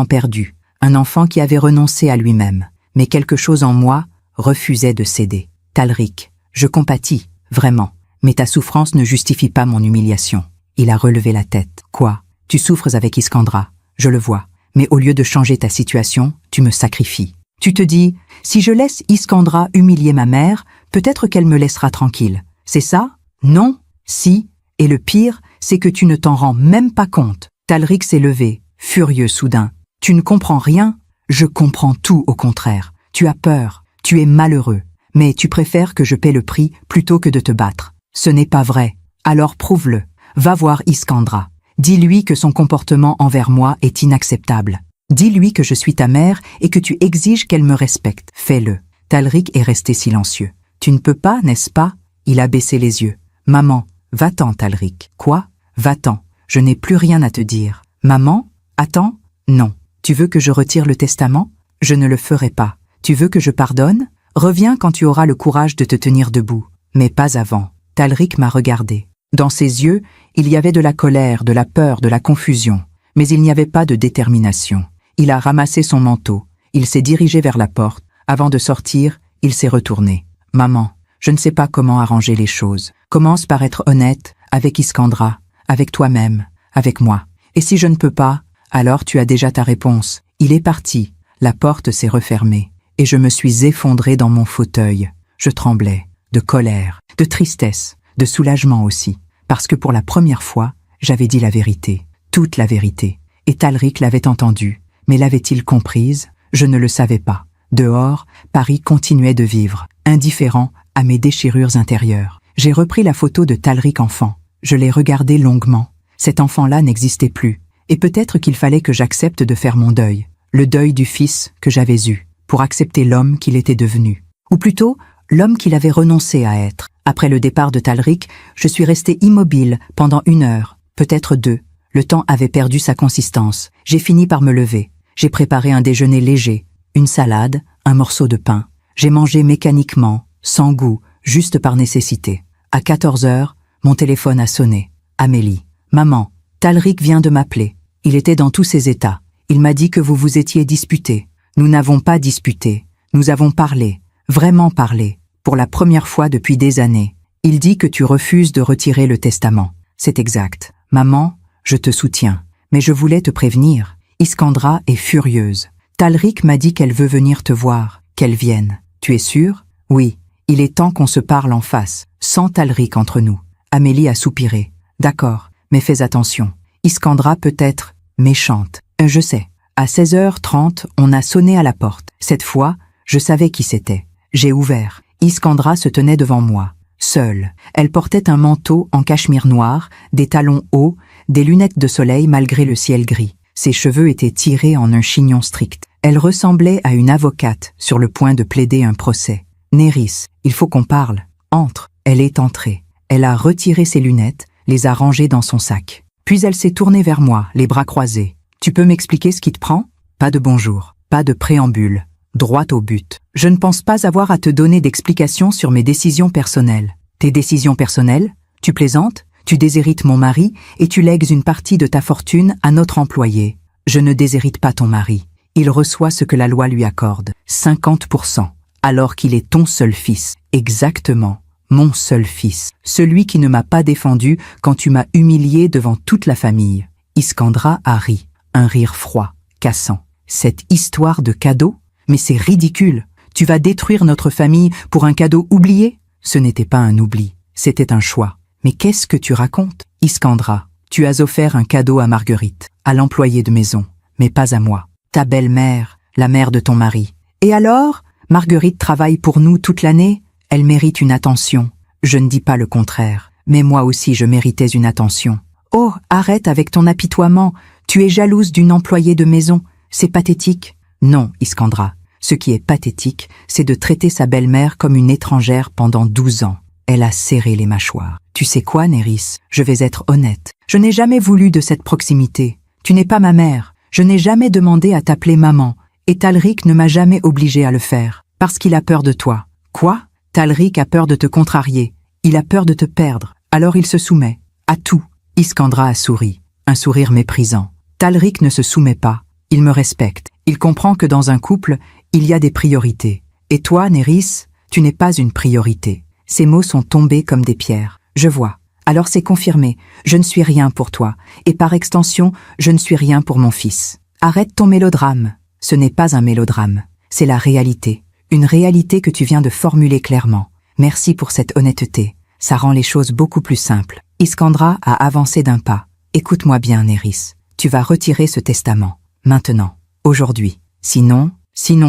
perdu, un enfant qui avait renoncé à lui-même. Mais quelque chose en moi refusait de céder. Talrik, je compatis, vraiment, mais ta souffrance ne justifie pas mon humiliation. Il a relevé la tête. Quoi? Tu souffres avec Iskandra, je le vois, mais au lieu de changer ta situation, tu me sacrifies. Tu te dis, si je laisse Iskandra humilier ma mère, peut-être qu'elle me laissera tranquille. C'est ça? Non? Si? Et le pire, c'est que tu ne t'en rends même pas compte. Talrik s'est levé, furieux soudain. Tu ne comprends rien? Je comprends tout au contraire. Tu as peur, tu es malheureux, mais tu préfères que je paie le prix plutôt que de te battre. Ce n'est pas vrai. Alors prouve-le. Va voir Iskandra. Dis-lui que son comportement envers moi est inacceptable. Dis-lui que je suis ta mère et que tu exiges qu'elle me respecte. Fais-le. Talrik est resté silencieux. Tu ne peux pas, n'est-ce pas? Il a baissé les yeux. Maman, va-t'en, Talrik. Quoi? Va-t'en. Je n'ai plus rien à te dire. Maman? Attends? Non. Tu veux que je retire le testament? Je ne le ferai pas. Tu veux que je pardonne? Reviens quand tu auras le courage de te tenir debout. Mais pas avant. Talrik m'a regardé. Dans ses yeux, il y avait de la colère, de la peur, de la confusion. Mais il n'y avait pas de détermination. Il a ramassé son manteau. Il s'est dirigé vers la porte. Avant de sortir, il s'est retourné. Maman, je ne sais pas comment arranger les choses. Commence par être honnête avec Iskandra, avec toi-même, avec moi. Et si je ne peux pas, alors tu as déjà ta réponse. Il est parti. La porte s'est refermée. Et je me suis effondré dans mon fauteuil. Je tremblais, de colère, de tristesse, de soulagement aussi. Parce que pour la première fois, j'avais dit la vérité, toute la vérité. Et Talrik l'avait entendue. Mais l'avait-il comprise? Je ne le savais pas. Dehors, Paris continuait de vivre, indifférent à mes déchirures intérieures. J'ai repris la photo de Talrik enfant. Je l'ai regardé longuement. Cet enfant-là n'existait plus. Et peut-être qu'il fallait que j'accepte de faire mon deuil. Le deuil du fils que j'avais eu, pour accepter l'homme qu'il était devenu. Ou plutôt, l'homme qu'il avait renoncé à être. Après le départ de Talrik, je suis restée immobile pendant 1 heure, peut-être 2. Le temps avait perdu sa consistance. J'ai fini par me lever. J'ai préparé un déjeuner léger, une salade, un morceau de pain. J'ai mangé mécaniquement, sans goût, juste par nécessité. À 14 heures, mon téléphone a sonné. Amélie. Maman, Talrik vient de m'appeler. Il était dans tous ses états. Il m'a dit que vous vous étiez disputés. Nous n'avons pas disputé. Nous avons parlé, vraiment parlé, pour la première fois depuis des années. Il dit que tu refuses de retirer le testament. C'est exact. Maman, je te soutiens. Mais je voulais te prévenir. Iskandra est furieuse. Talrik m'a dit qu'elle veut venir te voir, qu'elle vienne. Tu es sûre? Oui. Il est temps qu'on se parle en face, sans Talrik entre nous. Amélie a soupiré. D'accord, mais fais attention. Iskandra peut être méchante. Je sais. À 16h30, on a sonné à la porte. Cette fois, je savais qui c'était. J'ai ouvert. Iskandra se tenait devant moi, seule. Elle portait un manteau en cachemire noir, des talons hauts, des lunettes de soleil malgré le ciel gris. Ses cheveux étaient tirés en un chignon strict. Elle ressemblait à une avocate sur le point de plaider un procès. « Néris, il faut qu'on parle. Entre. » Elle est entrée. Elle a retiré ses lunettes, les a rangées dans son sac. Puis elle s'est tournée vers moi, les bras croisés. « Tu peux m'expliquer ce qui te prend ?» Pas de bonjour, pas de préambule, droit au but. Je ne pense pas avoir à te donner d'explications sur mes décisions personnelles. Tes décisions personnelles? Tu plaisantes? Tu déshérites mon mari et tu lègues une partie de ta fortune à notre employé. Je ne déshérite pas ton mari. Il reçoit ce que la loi lui accorde, 50%, alors qu'il est ton seul fils. Exactement, mon seul fils. Celui qui ne m'a pas défendu quand tu m'as humilié devant toute la famille. Iskandra a ri, un rire froid, cassant. Cette histoire de cadeau? Mais c'est ridicule. Tu vas détruire notre famille pour un cadeau oublié? Ce n'était pas un oubli, c'était un choix. Mais qu'est-ce que tu racontes? Iskandra, tu as offert un cadeau à Marguerite, à l'employé de maison, mais pas à moi. Ta belle-mère, la mère de ton mari. Et alors? Marguerite travaille pour nous toute l'année? Elle mérite une attention. Je ne dis pas le contraire, mais moi aussi je méritais une attention. Oh, arrête avec ton apitoiement. Tu es jalouse d'une employée de maison. C'est pathétique. Non, Iskandra. Ce qui est pathétique, c'est de traiter sa belle-mère comme une étrangère pendant 12 ans. Elle a serré les mâchoires. Tu sais quoi, Néris? Je vais être honnête. Je n'ai jamais voulu de cette proximité. Tu n'es pas ma mère. Je n'ai jamais demandé à t'appeler maman. Et Talrik ne m'a jamais obligé à le faire. Parce qu'il a peur de toi. Quoi? Talrik a peur de te contrarier. Il a peur de te perdre. Alors il se soumet. À tout. Iskandra a souri. Un sourire méprisant. Talrik ne se soumet pas. Il me respecte. Il comprend que dans un couple, il y a des priorités. Et toi, Néris, tu n'es pas une priorité. Ces mots sont tombés comme des pierres. Je vois. Alors c'est confirmé. Je ne suis rien pour toi. Et par extension, je ne suis rien pour mon fils. Arrête ton mélodrame. Ce n'est pas un mélodrame. C'est la réalité. Une réalité que tu viens de formuler clairement. Merci pour cette honnêteté. Ça rend les choses beaucoup plus simples. Iskandra a avancé d'un pas. Écoute-moi bien, Néris. Tu vas retirer ce testament. Maintenant. Aujourd'hui. Sinon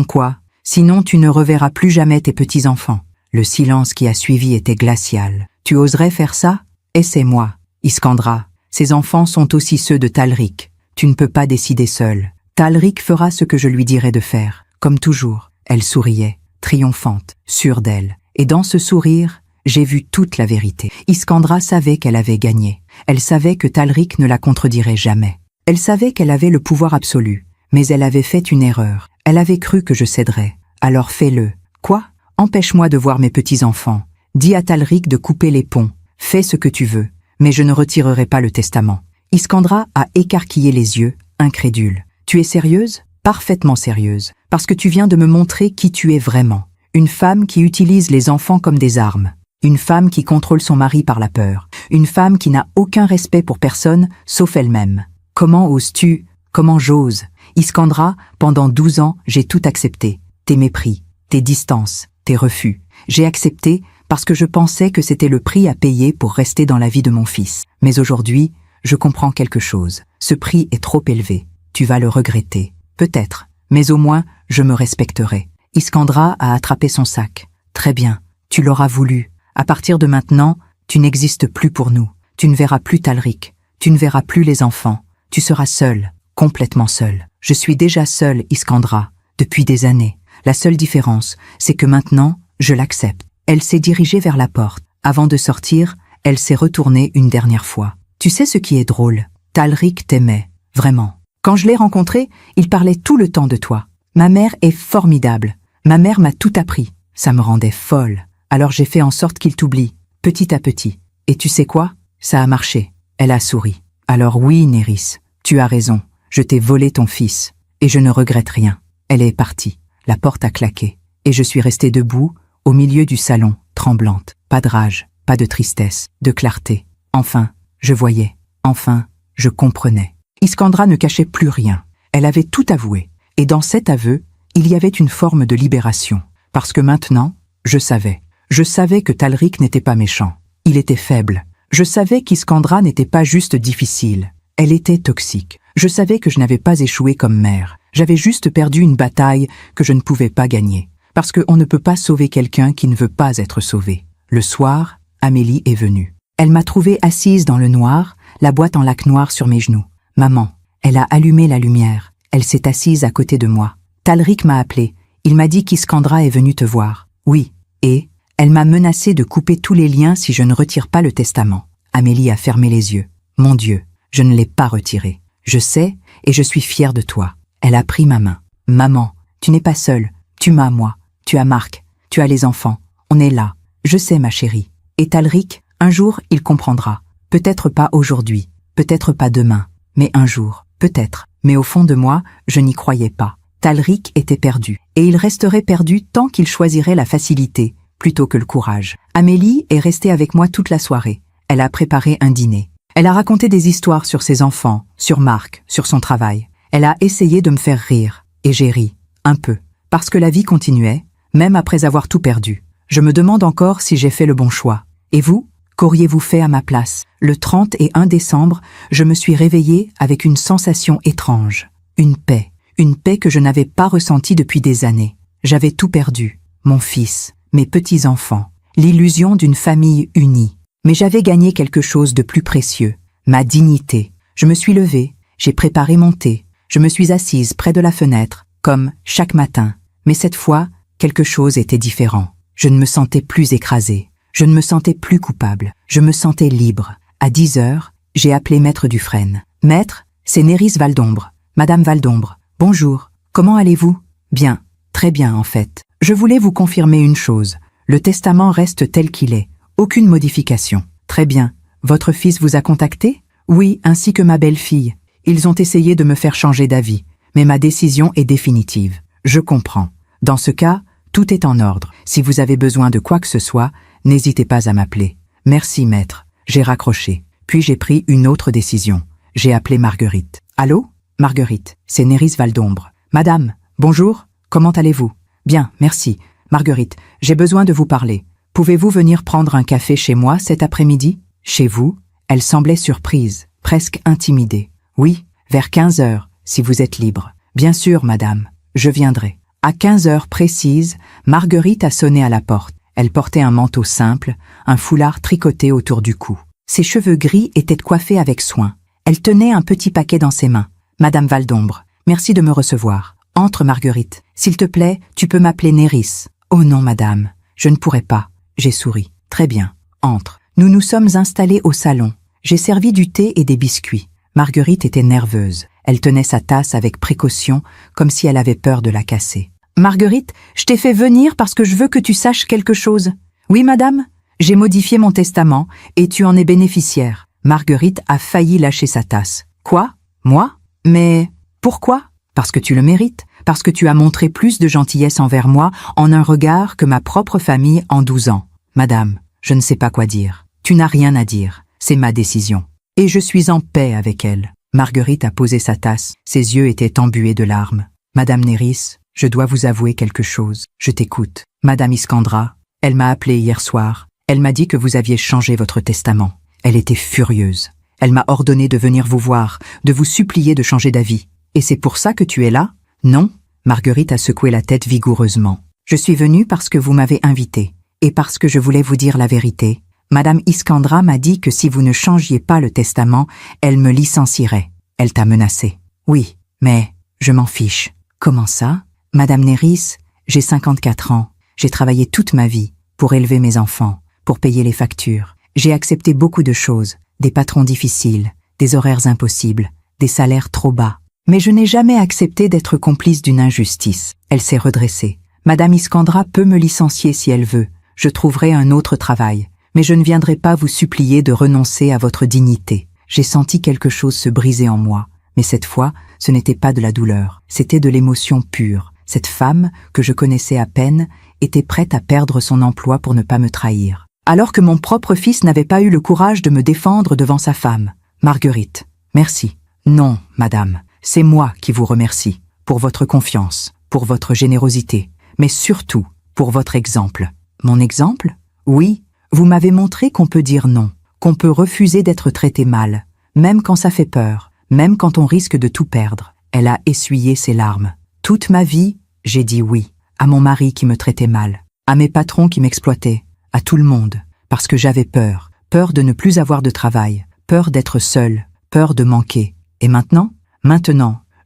quoi? Sinon tu ne reverras plus jamais tes petits-enfants. Le silence qui a suivi était glacial. Tu oserais faire ça? Essaie-moi. Iskandra, ces enfants sont aussi ceux de Talrik. Tu ne peux pas décider seul. Talrik fera ce que je lui dirai de faire. Comme toujours, elle souriait, triomphante, sûre d'elle. Et dans ce sourire, j'ai vu toute la vérité. Iskandra savait qu'elle avait gagné. Elle savait que Talrik ne la contredirait jamais. Elle savait qu'elle avait le pouvoir absolu. Mais elle avait fait une erreur. Elle avait cru que je céderais. Alors fais-le. Quoi? Empêche-moi de voir mes petits-enfants. Dis à Talrik de couper les ponts. Fais ce que tu veux. Mais je ne retirerai pas le testament. Iskandra a écarquillé les yeux, incrédule. Tu es sérieuse? Parfaitement sérieuse. Parce que tu viens de me montrer qui tu es vraiment. Une femme qui utilise les enfants comme des armes. Une femme qui contrôle son mari par la peur. Une femme qui n'a aucun respect pour personne, sauf elle-même. Comment oses-tu? Comment j'ose? Iskandra, pendant 12 ans, j'ai tout accepté. Tes mépris, tes distances, tes refus. J'ai accepté parce que je pensais que c'était le prix à payer pour rester dans la vie de mon fils. Mais aujourd'hui, je comprends quelque chose. Ce prix est trop élevé. Tu vas le regretter. Peut-être. Mais au moins, je me respecterai. Iskandra a attrapé son sac. Très bien. Tu l'auras voulu. À partir de maintenant, tu n'existes plus pour nous. Tu ne verras plus Talrik. Tu ne verras plus les enfants. Tu seras seule. Complètement seule. Je suis déjà seule, Iskandra, depuis des années. La seule différence, c'est que maintenant, je l'accepte. Elle s'est dirigée vers la porte. Avant de sortir, elle s'est retournée une dernière fois. Tu sais ce qui est drôle? Talrik t'aimait, vraiment. Quand je l'ai rencontré, il parlait tout le temps de toi. Ma mère est formidable. Ma mère m'a tout appris. Ça me rendait folle. Alors j'ai fait en sorte qu'il t'oublie, petit à petit. Et tu sais quoi? Ça a marché. Elle a souri. Alors oui, Néris, tu as raison. Je t'ai volé ton fils, et je ne regrette rien. Elle est partie, la porte a claqué, et je suis restée debout, au milieu du salon, tremblante. Pas de rage, pas de tristesse, de clarté. Enfin, je voyais. Enfin, je comprenais. Iskandra ne cachait plus rien. Elle avait tout avoué. Et dans cet aveu, il y avait une forme de libération. Parce que maintenant, je savais. Je savais que Talrik n'était pas méchant. Il était faible. Je savais qu'Iskandra n'était pas juste difficile. Elle était toxique. Je savais que je n'avais pas échoué comme mère. J'avais juste perdu une bataille que je ne pouvais pas gagner. Parce qu'on ne peut pas sauver quelqu'un qui ne veut pas être sauvé. Le soir, Amélie est venue. Elle m'a trouvée assise dans le noir, la boîte en lac noir sur mes genoux. Maman, elle a allumé la lumière. Elle s'est assise à côté de moi. Talrik m'a appelé. Il m'a dit qu'Iskandra est venue te voir. Oui. Et Elle m'a menacé de couper tous les liens si je ne retire pas le testament. Amélie a fermé les yeux. Mon Dieu, je ne l'ai pas retiré. Je sais et je suis fière de toi. Elle a pris ma main. Maman, tu n'es pas seule. Tu m'as, moi. Tu as Marc. Tu as les enfants. On est là. Je sais, ma chérie. Et Talric, un jour, il comprendra. Peut-être pas aujourd'hui. Peut-être pas demain. Mais un jour. Peut-être. Mais au fond de moi, je n'y croyais pas. Talric était perdu. Et il resterait perdu tant qu'il choisirait la facilité, plutôt que le courage. Amélie est restée avec moi toute la soirée. Elle a préparé un dîner. Elle a raconté des histoires sur ses enfants, sur Marc, sur son travail. Elle a essayé de me faire rire. Et j'ai ri. Un peu. Parce que la vie continuait, même après avoir tout perdu. Je me demande encore si j'ai fait le bon choix. Et vous, qu'auriez-vous fait à ma place? Le 31 décembre, je me suis réveillée avec une sensation étrange. Une paix que je n'avais pas ressentie depuis des années. J'avais tout perdu. Mon fils, mes petits-enfants, l'illusion d'une famille unie. Mais j'avais gagné quelque chose de plus précieux, ma dignité. Je me suis levée, j'ai préparé mon thé, je me suis assise près de la fenêtre, comme chaque matin. Mais cette fois, quelque chose était différent. Je ne me sentais plus écrasée, je ne me sentais plus coupable, je me sentais libre. À 10 heures, j'ai appelé Maître Dufresne. Maître, c'est Néris Valdombre. Madame Valdombre, bonjour, comment allez-vous? Bien, très bien en fait. Je voulais vous confirmer une chose. Le testament reste tel qu'il est. Aucune modification. Très bien. Votre fils vous a contacté? Oui, ainsi que ma belle-fille. Ils ont essayé de me faire changer d'avis, mais ma décision est définitive. Je comprends. Dans ce cas, tout est en ordre. Si vous avez besoin de quoi que ce soit, n'hésitez pas à m'appeler. Merci, maître. J'ai raccroché. Puis j'ai pris une autre décision. J'ai appelé Marguerite. Allô? Marguerite, c'est Néris Valdombre. Madame, bonjour, comment allez-vous? Bien, merci. Marguerite, j'ai besoin de vous parler. Pouvez-vous venir prendre un café chez moi cet après-midi? Chez vous? Elle semblait surprise, presque intimidée. Oui, vers 15 heures, si vous êtes libre. Bien sûr, madame, je viendrai. À 15 heures précises, Marguerite a sonné à la porte. Elle portait un manteau simple, un foulard tricoté autour du cou. Ses cheveux gris étaient coiffés avec soin. Elle tenait un petit paquet dans ses mains. Madame Valdombre, merci de me recevoir. Entre, Marguerite. S'il te plaît, tu peux m'appeler Néris. Oh non, madame, je ne pourrais pas. J'ai souri. Très bien. Entre. Nous nous sommes installés au salon. J'ai servi du thé et des biscuits. Marguerite était nerveuse. Elle tenait sa tasse avec précaution, comme si elle avait peur de la casser. Marguerite, je t'ai fait venir parce que je veux que tu saches quelque chose. Oui, madame? J'ai modifié mon testament et tu en es bénéficiaire. Marguerite a failli lâcher sa tasse. Quoi? Moi? Mais pourquoi? Parce que tu le mérites, parce que tu as montré plus de gentillesse envers moi en un regard que ma propre famille en 12 ans. Madame, je ne sais pas quoi dire. Tu n'as rien à dire. C'est ma décision. Et je suis en paix avec elle. Marguerite a posé sa tasse. Ses yeux étaient embués de larmes. Madame Néris, je dois vous avouer quelque chose. Je t'écoute. Madame Iskandra, elle m'a appelé hier soir. Elle m'a dit que vous aviez changé votre testament. Elle était furieuse. Elle m'a ordonné de venir vous voir, de vous supplier de changer d'avis. Et c'est pour ça que tu es là? Non, Marguerite a secoué la tête vigoureusement. Je suis venue parce que vous m'avez invitée, et parce que je voulais vous dire la vérité. Madame Iskandra m'a dit que si vous ne changiez pas le testament, elle me licencierait. Elle t'a menacé. Oui, mais je m'en fiche. Comment ça? Madame Néris, j'ai 54 ans. J'ai travaillé toute ma vie pour élever mes enfants, pour payer les factures. J'ai accepté beaucoup de choses, des patrons difficiles, des horaires impossibles, des salaires trop bas. Mais je n'ai jamais accepté d'être complice d'une injustice. Elle s'est redressée. Madame Iskandra peut me licencier si elle veut. Je trouverai un autre travail. Mais je ne viendrai pas vous supplier de renoncer à votre dignité. J'ai senti quelque chose se briser en moi. Mais cette fois, ce n'était pas de la douleur. C'était de l'émotion pure. Cette femme, que je connaissais à peine, était prête à perdre son emploi pour ne pas me trahir. Alors que mon propre fils n'avait pas eu le courage de me défendre devant sa femme. Marguerite, merci. Non, madame. C'est moi qui vous remercie pour votre confiance, pour votre générosité, mais surtout pour votre exemple. Mon exemple? Oui, vous m'avez montré qu'on peut dire non, qu'on peut refuser d'être traité mal, même quand ça fait peur, même quand on risque de tout perdre. Elle a essuyé ses larmes. Toute ma vie, j'ai dit oui, à mon mari qui me traitait mal, à mes patrons qui m'exploitaient, à tout le monde, parce que j'avais peur, peur de ne plus avoir de travail, peur d'être seule, peur de manquer. Et maintenant,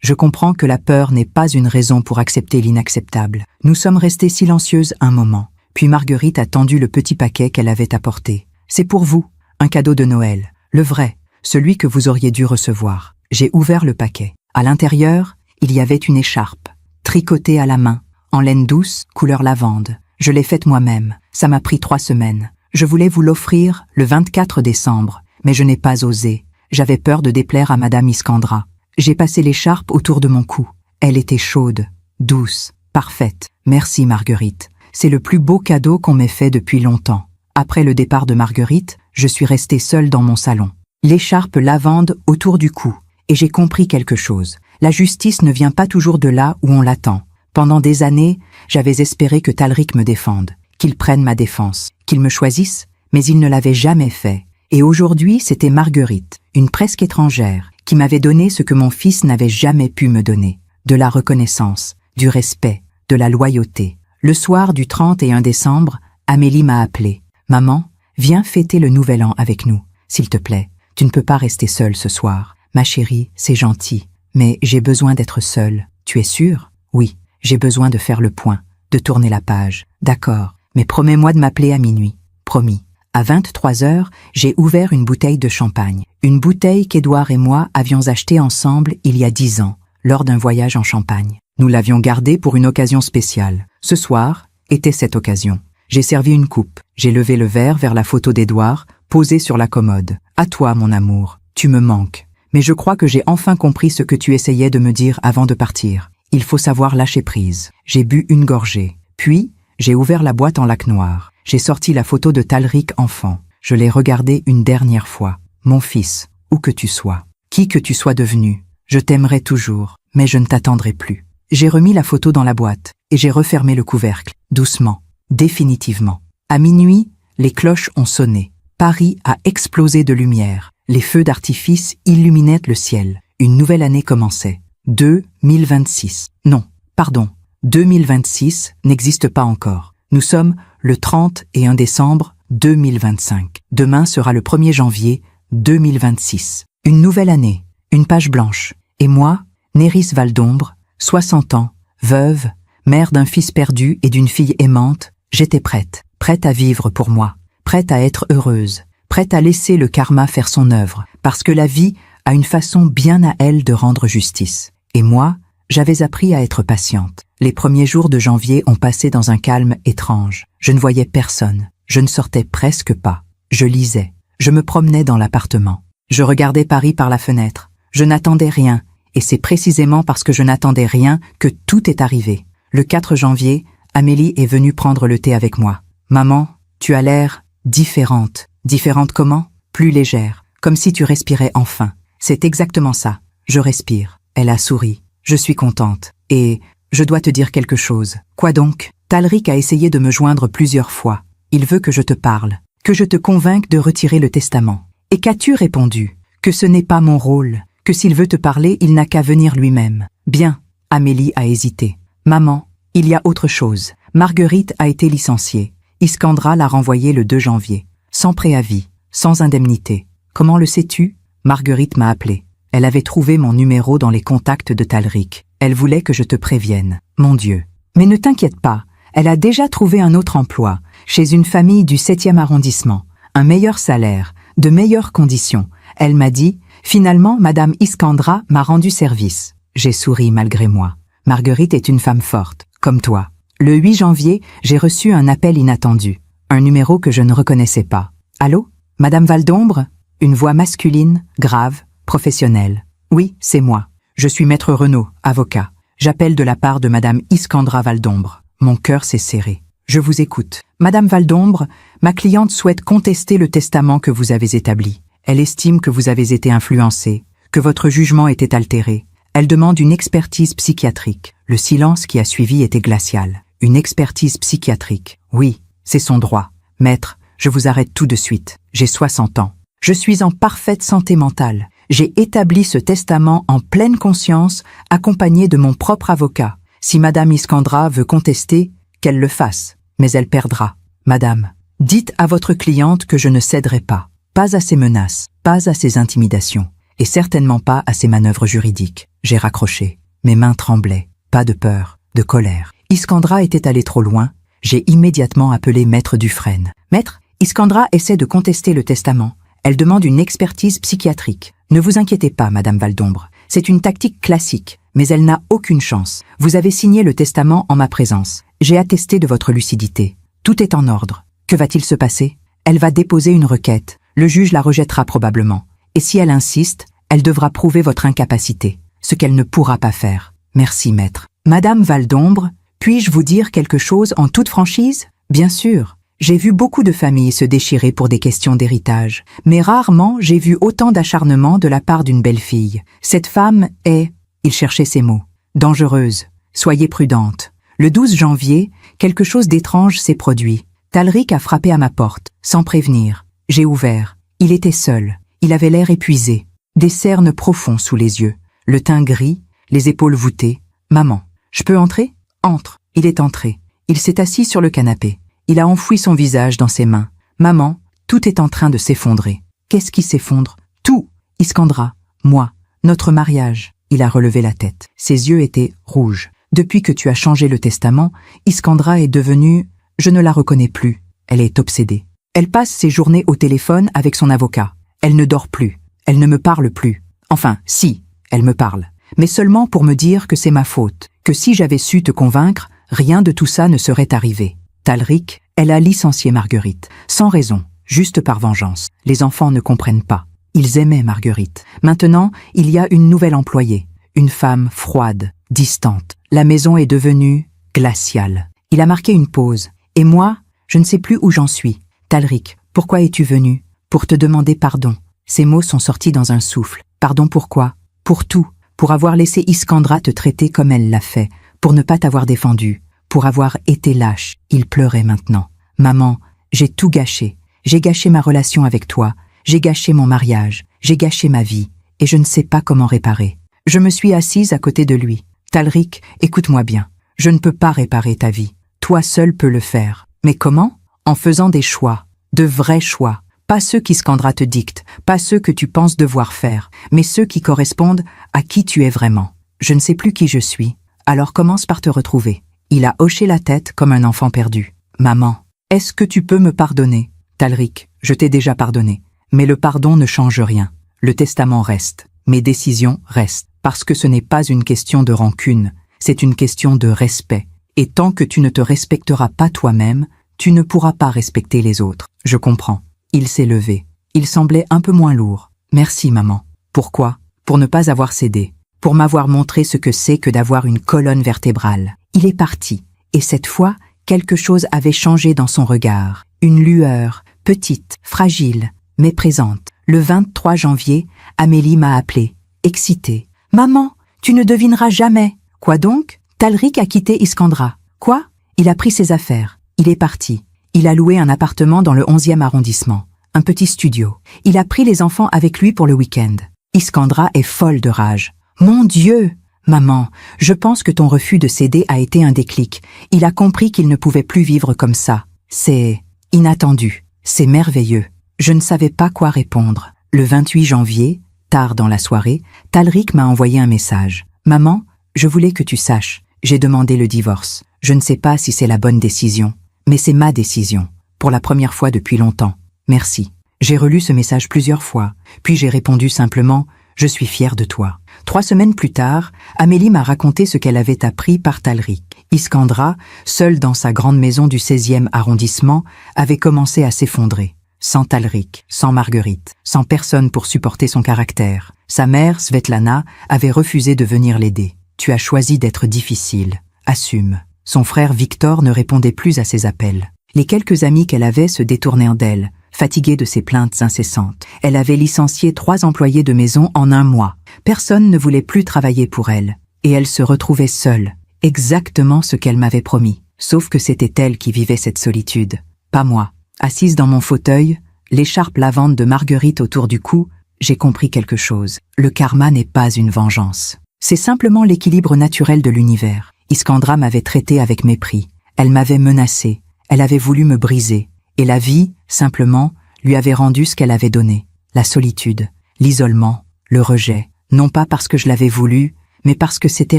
je comprends que la peur n'est pas une raison pour accepter l'inacceptable. Nous sommes restés silencieuses un moment. Puis Marguerite a tendu le petit paquet qu'elle avait apporté. C'est pour vous, un cadeau de Noël, le vrai, celui que vous auriez dû recevoir. J'ai ouvert le paquet. À l'intérieur, il y avait une écharpe, tricotée à la main, en laine douce, couleur lavande. Je l'ai faite moi-même, ça m'a pris 3 semaines. Je voulais vous l'offrir le 24 décembre, mais je n'ai pas osé. J'avais peur de déplaire à Madame Iskandra. J'ai passé l'écharpe autour de mon cou. Elle était chaude, douce, parfaite. Merci Marguerite. C'est le plus beau cadeau qu'on m'ait fait depuis longtemps. Après le départ de Marguerite, je suis restée seule dans mon salon. L'écharpe lavande autour du cou. Et j'ai compris quelque chose. La justice ne vient pas toujours de là où on l'attend. Pendant des années, j'avais espéré que Talric me défende, qu'il prenne ma défense, qu'il me choisisse, mais il ne l'avait jamais fait. Et aujourd'hui, c'était Marguerite, une presque étrangère, qui m'avait donné ce que mon fils n'avait jamais pu me donner. De la reconnaissance, du respect, de la loyauté. Le soir du 31 décembre, Amélie m'a appelé. « Maman, viens fêter le nouvel an avec nous, s'il te plaît. Tu ne peux pas rester seule ce soir. Ma chérie, c'est gentil, mais j'ai besoin d'être seule. Tu es sûre ? Oui, j'ai besoin de faire le point, de tourner la page. D'accord, mais promets-moi de m'appeler à minuit. Promis. » À 23 heures, j'ai ouvert une bouteille de champagne. Une bouteille qu'Édouard et moi avions achetée ensemble il y a 10 ans, lors d'un voyage en Champagne. Nous l'avions gardée pour une occasion spéciale. Ce soir était cette occasion. J'ai servi une coupe. J'ai levé le verre vers la photo d'Édouard, posée sur la commode. À toi, mon amour. Tu me manques. Mais je crois que j'ai enfin compris ce que tu essayais de me dire avant de partir. Il faut savoir lâcher prise. J'ai bu une gorgée. Puis, j'ai ouvert la boîte en lac noir. J'ai sorti la photo de Talric enfant. Je l'ai regardée une dernière fois. Mon fils, où que tu sois, qui que tu sois devenu, je t'aimerai toujours, mais je ne t'attendrai plus. J'ai remis la photo dans la boîte et j'ai refermé le couvercle, doucement, définitivement. À minuit, les cloches ont sonné. Paris a explosé de lumière. Les feux d'artifice illuminaient le ciel. Une nouvelle année commençait. 2026. Non, pardon, 2026 n'existe pas encore. Nous sommes le 31 décembre 2025. Demain sera le 1er janvier 2026. Une nouvelle année, une page blanche. Et moi, Néris Valdombre, 60 ans, veuve, mère d'un fils perdu et d'une fille aimante, j'étais prête. Prête à vivre pour moi. Prête à être heureuse. Prête à laisser le karma faire son œuvre. Parce que la vie a une façon bien à elle de rendre justice. Et moi, j'avais appris à être patiente. Les premiers jours de janvier ont passé dans un calme étrange. Je ne voyais personne. Je ne sortais presque pas. Je lisais. Je me promenais dans l'appartement. Je regardais Paris par la fenêtre. Je n'attendais rien. Et c'est précisément parce que je n'attendais rien que tout est arrivé. Le 4 janvier, Amélie est venue prendre le thé avec moi. « Maman, tu as l'air différente. » Différente comment ? Plus légère. Comme si tu respirais enfin. C'est exactement ça. Je respire. Elle a souri. Je suis contente. Et je dois te dire quelque chose. Quoi donc ? Talric a essayé de me joindre plusieurs fois. Il veut que je te parle, que je te convainque de retirer le testament. Et qu'as-tu répondu ? Que ce n'est pas mon rôle, que s'il veut te parler, il n'a qu'à venir lui-même. Bien, Amélie a hésité. Maman, il y a autre chose. Marguerite a été licenciée. Iskandra l'a renvoyée le 2 janvier. Sans préavis, sans indemnité. Comment le sais-tu ? Marguerite m'a appelé. Elle avait trouvé mon numéro dans les contacts de Talric. Elle voulait que je te prévienne. Mon Dieu. Mais ne t'inquiète pas, elle a déjà trouvé un autre emploi, chez une famille du 7e arrondissement. Un meilleur salaire, de meilleures conditions. Elle m'a dit, finalement, Madame Iskandra m'a rendu service. J'ai souri malgré moi. Marguerite est une femme forte, comme toi. Le 8 janvier, j'ai reçu un appel inattendu. Un numéro que je ne reconnaissais pas. Allô ? Madame Valdombre ? Une voix masculine, grave, professionnelle. Oui, c'est moi. Je suis maître Renaud, avocat. J'appelle de la part de Madame Iskandra Valdombre. Mon cœur s'est serré. Je vous écoute. Madame Valdombre, ma cliente souhaite contester le testament que vous avez établi. Elle estime que vous avez été influencé, que votre jugement était altéré. Elle demande une expertise psychiatrique. Le silence qui a suivi était glacial. Une expertise psychiatrique. Oui, c'est son droit. Maître, je vous arrête tout de suite. J'ai 60 ans. Je suis en parfaite santé mentale. J'ai établi ce testament en pleine conscience, accompagné de mon propre avocat. Si Madame Iskandra veut contester, qu'elle le fasse. Mais elle perdra. Madame, dites à votre cliente que je ne céderai pas. Pas à ses menaces, pas à ses intimidations, et certainement pas à ses manœuvres juridiques. J'ai raccroché. Mes mains tremblaient. Pas de peur, de colère. Iskandra était allée trop loin. J'ai immédiatement appelé Maître Dufresne. Maître, Iskandra essaie de contester le testament. Elle demande une expertise psychiatrique. Ne vous inquiétez pas, Madame Valdombre. C'est une tactique classique, mais elle n'a aucune chance. Vous avez signé le testament en ma présence. J'ai attesté de votre lucidité. Tout est en ordre. Que va-t-il se passer? Elle va déposer une requête. Le juge la rejettera probablement. Et si elle insiste, elle devra prouver votre incapacité, ce qu'elle ne pourra pas faire. Merci, maître. Madame Valdombre, puis-je vous dire quelque chose en toute franchise? Bien sûr. J'ai vu beaucoup de familles se déchirer pour des questions d'héritage, mais rarement j'ai vu autant d'acharnement de la part d'une belle-fille. Cette femme est, il cherchait ses mots, dangereuse. Soyez prudente. Le 12 janvier, quelque chose d'étrange s'est produit. Talric a frappé à ma porte, sans prévenir. J'ai ouvert. Il était seul. Il avait l'air épuisé. Des cernes profonds sous les yeux. Le teint gris, les épaules voûtées. Maman, je peux entrer? Entre. Il est entré. Il s'est assis sur le canapé. Il a enfoui son visage dans ses mains. Maman, tout est en train de s'effondrer. Qu'est-ce qui s'effondre? Tout. Iskandra, moi, notre mariage. Il a relevé la tête. Ses yeux étaient rouges. Depuis que tu as changé le testament, Iskandra est devenue... Je ne la reconnais plus. Elle est obsédée. Elle passe ses journées au téléphone avec son avocat. Elle ne dort plus. Elle ne me parle plus. Enfin, si, elle me parle. Mais seulement pour me dire que c'est ma faute. Que si j'avais su te convaincre, rien de tout ça ne serait arrivé. Talric, elle a licencié Marguerite. Sans raison, juste par vengeance. Les enfants ne comprennent pas. Ils aimaient Marguerite. Maintenant, il y a une nouvelle employée. Une femme froide, distante. La maison est devenue glaciale. Il a marqué une pause. Et moi, je ne sais plus où j'en suis. Talric, pourquoi es-tu venu? Pour te demander pardon. Ces mots sont sortis dans un souffle. Pardon pourquoi? Pour tout. Pour avoir laissé Iskandra te traiter comme elle l'a fait. Pour ne pas t'avoir défendu. Pour avoir été lâche. Il pleurait maintenant. Maman, j'ai tout gâché. J'ai gâché ma relation avec toi. J'ai gâché mon mariage. J'ai gâché ma vie. Et je ne sais pas comment réparer. Je me suis assise à côté de lui. Talric, écoute-moi bien. Je ne peux pas réparer ta vie. Toi seul peux le faire. Mais comment? En faisant des choix. De vrais choix. Pas ceux qu'Iskandra te dicte, pas ceux que tu penses devoir faire, mais ceux qui correspondent à qui tu es vraiment. Je ne sais plus qui je suis. Alors commence par te retrouver. Il a hoché la tête comme un enfant perdu. Maman, est-ce que tu peux me pardonner? Talric, je t'ai déjà pardonné. Mais le pardon ne change rien. Le testament reste. Mes décisions restent. Parce que ce n'est pas une question de rancune. C'est une question de respect. Et tant que tu ne te respecteras pas toi-même, tu ne pourras pas respecter les autres. Je comprends. Il s'est levé. Il semblait un peu moins lourd. Merci, maman. Pourquoi? Pour ne pas avoir cédé. Pour m'avoir montré ce que c'est que d'avoir une colonne vertébrale. Il est parti. Et cette fois, quelque chose avait changé dans son regard. Une lueur, petite, fragile, mais présente. Le 23 janvier, Amélie m'a appelée, excitée. « Maman, tu ne devineras jamais. » Quoi donc? Talric a quitté Iskandra. Quoi? Il a pris ses affaires. Il est parti. Il a loué un appartement dans le 11e arrondissement. Un petit studio. Il a pris les enfants avec lui pour le week-end. Iskandra est folle de rage. Mon Dieu! Maman, je pense que ton refus de céder a été un déclic. Il a compris qu'il ne pouvait plus vivre comme ça. C'est inattendu. C'est merveilleux. Je ne savais pas quoi répondre. Le 28 janvier, tard dans la soirée, Talric m'a envoyé un message. Maman, je voulais que tu saches. J'ai demandé le divorce. Je ne sais pas si c'est la bonne décision, mais c'est ma décision. Pour la première fois depuis longtemps. Merci. J'ai relu ce message plusieurs fois, puis j'ai répondu simplement « Je suis fière de toi ». 3 semaines plus tard, Amélie m'a raconté ce qu'elle avait appris par Talric. Iskandra, seule dans sa grande maison du 16e arrondissement, avait commencé à s'effondrer. Sans Talric, sans Marguerite, sans personne pour supporter son caractère. Sa mère, Svetlana, avait refusé de venir l'aider. Tu as choisi d'être difficile. Assume. Son frère Victor ne répondait plus à ses appels. Les quelques amis qu'elle avait se détournèrent d'elle, fatiguée de ses plaintes incessantes. Elle avait licencié 3 employés de maison en 1 mois. Personne ne voulait plus travailler pour elle. Et elle se retrouvait seule. Exactement ce qu'elle m'avait promis. Sauf que c'était elle qui vivait cette solitude. Pas moi. Assise dans mon fauteuil, l'écharpe lavande de Marguerite autour du cou, j'ai compris quelque chose. Le karma n'est pas une vengeance. C'est simplement l'équilibre naturel de l'univers. Iskandra m'avait traité avec mépris. Elle m'avait menacé. Elle avait voulu me briser. Et la vie, simplement, lui avait rendu ce qu'elle avait donné. La solitude, l'isolement, le rejet. Non pas parce que je l'avais voulu, mais parce que c'était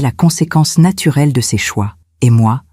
la conséquence naturelle de ses choix. Et moi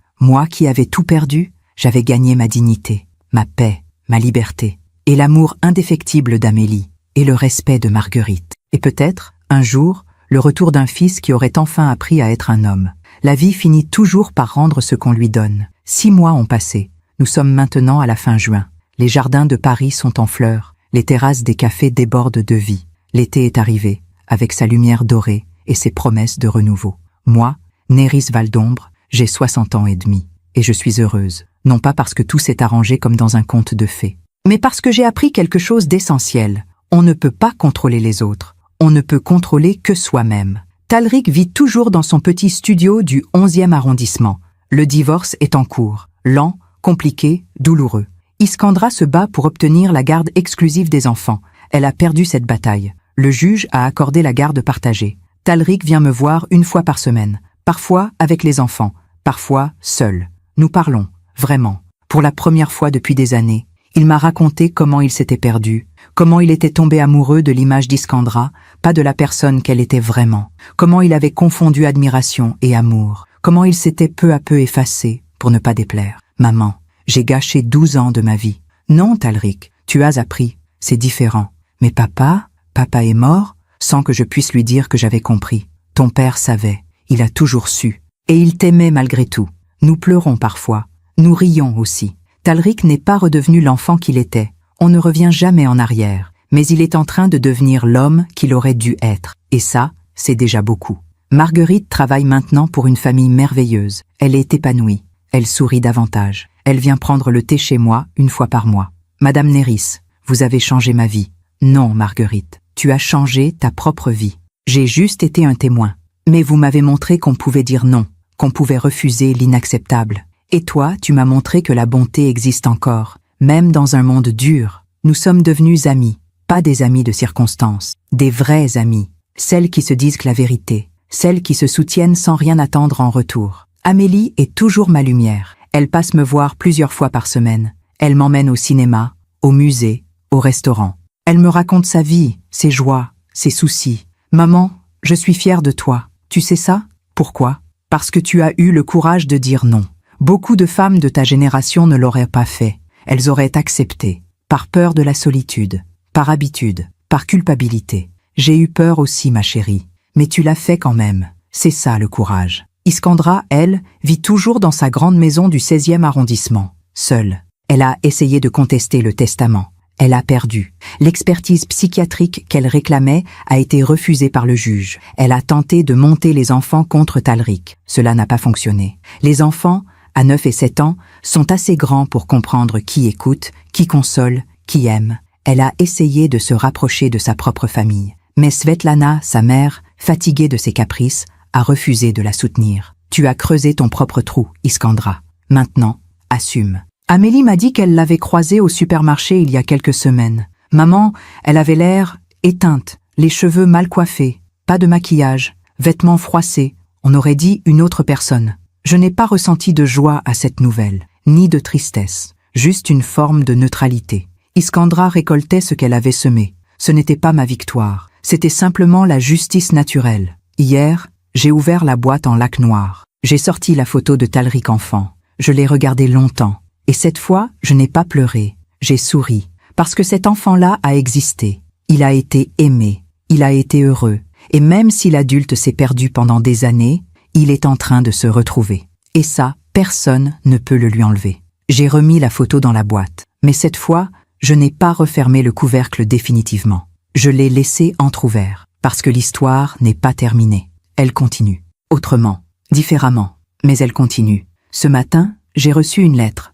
qui avais tout perdu, J'avais gagné ma dignité, ma paix, ma liberté, et l'amour indéfectible d'Amélie, et le respect de Marguerite. Et peut-être, un jour, le retour d'un fils qui aurait enfin appris à être un homme. La vie finit toujours par rendre ce qu'on lui donne. 6 mois ont passé. Nous sommes maintenant à la fin juin. Les jardins de Paris sont en fleurs. Les terrasses des cafés débordent de vie. L'été est arrivé, avec sa lumière dorée et ses promesses de renouveau. Moi, Néris Valdombre, j'ai 60 ans et demi. Et je suis heureuse. Non pas parce que tout s'est arrangé comme dans un conte de fées, mais parce que j'ai appris quelque chose d'essentiel. On ne peut pas contrôler les autres. On ne peut contrôler que soi-même. Talric vit toujours dans son petit studio du 11e arrondissement. Le divorce est en cours. Lent, compliqué, douloureux. Iskandra se bat pour obtenir la garde exclusive des enfants. Elle a perdu cette bataille. Le juge a accordé la garde partagée. Talric vient me voir 1 fois par semaine. Parfois avec les enfants, parfois seul. Nous parlons, vraiment. Pour la première fois depuis des années. Il m'a raconté comment il s'était perdu, comment il était tombé amoureux de l'image d'Iskandra, pas de la personne qu'elle était vraiment, comment il avait confondu admiration et amour, comment il s'était peu à peu effacé pour ne pas déplaire. Maman, j'ai gâché 12 ans de ma vie. Non, Talric, tu as appris, c'est différent. Mais papa est mort, sans que je puisse lui dire que j'avais compris. Ton père savait, il a toujours su. Et il t'aimait malgré tout. Nous pleurons parfois, nous rions aussi. Talric n'est pas redevenu l'enfant qu'il était. On ne revient jamais en arrière, mais il est en train de devenir l'homme qu'il aurait dû être. Et ça, c'est déjà beaucoup. Marguerite travaille maintenant pour une famille merveilleuse. Elle est épanouie. Elle sourit davantage. Elle vient prendre le thé chez moi 1 fois par mois. Madame Néris, vous avez changé ma vie. Non, Marguerite, tu as changé ta propre vie. J'ai juste été un témoin. Mais vous m'avez montré qu'on pouvait dire non, qu'on pouvait refuser l'inacceptable. Et toi, tu m'as montré que la bonté existe encore, même dans un monde dur. Nous sommes devenus amis, pas des amis de circonstance, des vrais amis, celles qui se disent la vérité, celles qui se soutiennent sans rien attendre en retour. Amélie est toujours ma lumière. Elle passe me voir plusieurs fois par semaine. Elle m'emmène au cinéma, au musée, au restaurant. Elle me raconte sa vie, ses joies, ses soucis. Maman, je suis fière de toi. Tu sais ça? Pourquoi? Parce que tu as eu le courage de dire non. Beaucoup de femmes de ta génération ne l'auraient pas fait. Elles auraient accepté, par peur de la solitude, par habitude, par culpabilité. J'ai eu peur aussi, ma chérie, mais tu l'as fait quand même. C'est ça le courage. Iskandra, elle, vit toujours dans sa grande maison du 16e arrondissement, seule. Elle a essayé de contester le testament. Elle a perdu. L'expertise psychiatrique qu'elle réclamait a été refusée par le juge. Elle a tenté de monter les enfants contre Talric. Cela n'a pas fonctionné. Les enfants, à 9 et 7 ans, sont assez grands pour comprendre qui écoute, qui console, qui aime. Elle a essayé de se rapprocher de sa propre famille. Mais Svetlana, sa mère, fatiguée de ses caprices, a refusé de la soutenir. Tu as creusé ton propre trou, Iskandra. Maintenant, assume. Amélie m'a dit qu'elle l'avait croisée au supermarché il y a quelques semaines. Maman, elle avait l'air éteinte, les cheveux mal coiffés, pas de maquillage, vêtements froissés, on aurait dit une autre personne. Je n'ai pas ressenti de joie à cette nouvelle, ni de tristesse, juste une forme de neutralité. Iskandra récoltait ce qu'elle avait semé. Ce n'était pas ma victoire, c'était simplement la justice naturelle. Hier, j'ai ouvert la boîte en lac noir. J'ai sorti la photo de Talric enfant. Je l'ai regardée longtemps. Et cette fois, je n'ai pas pleuré. J'ai souri. Parce que cet enfant-là a existé. Il a été aimé. Il a été heureux. Et même si l'adulte s'est perdu pendant des années, il est en train de se retrouver. Et ça, personne ne peut le lui enlever. J'ai remis la photo dans la boîte. Mais cette fois, je n'ai pas refermé le couvercle définitivement. Je l'ai laissé entrouvert. Parce que l'histoire n'est pas terminée. Elle continue. Autrement. Différemment. Mais elle continue. Ce matin, j'ai reçu une lettre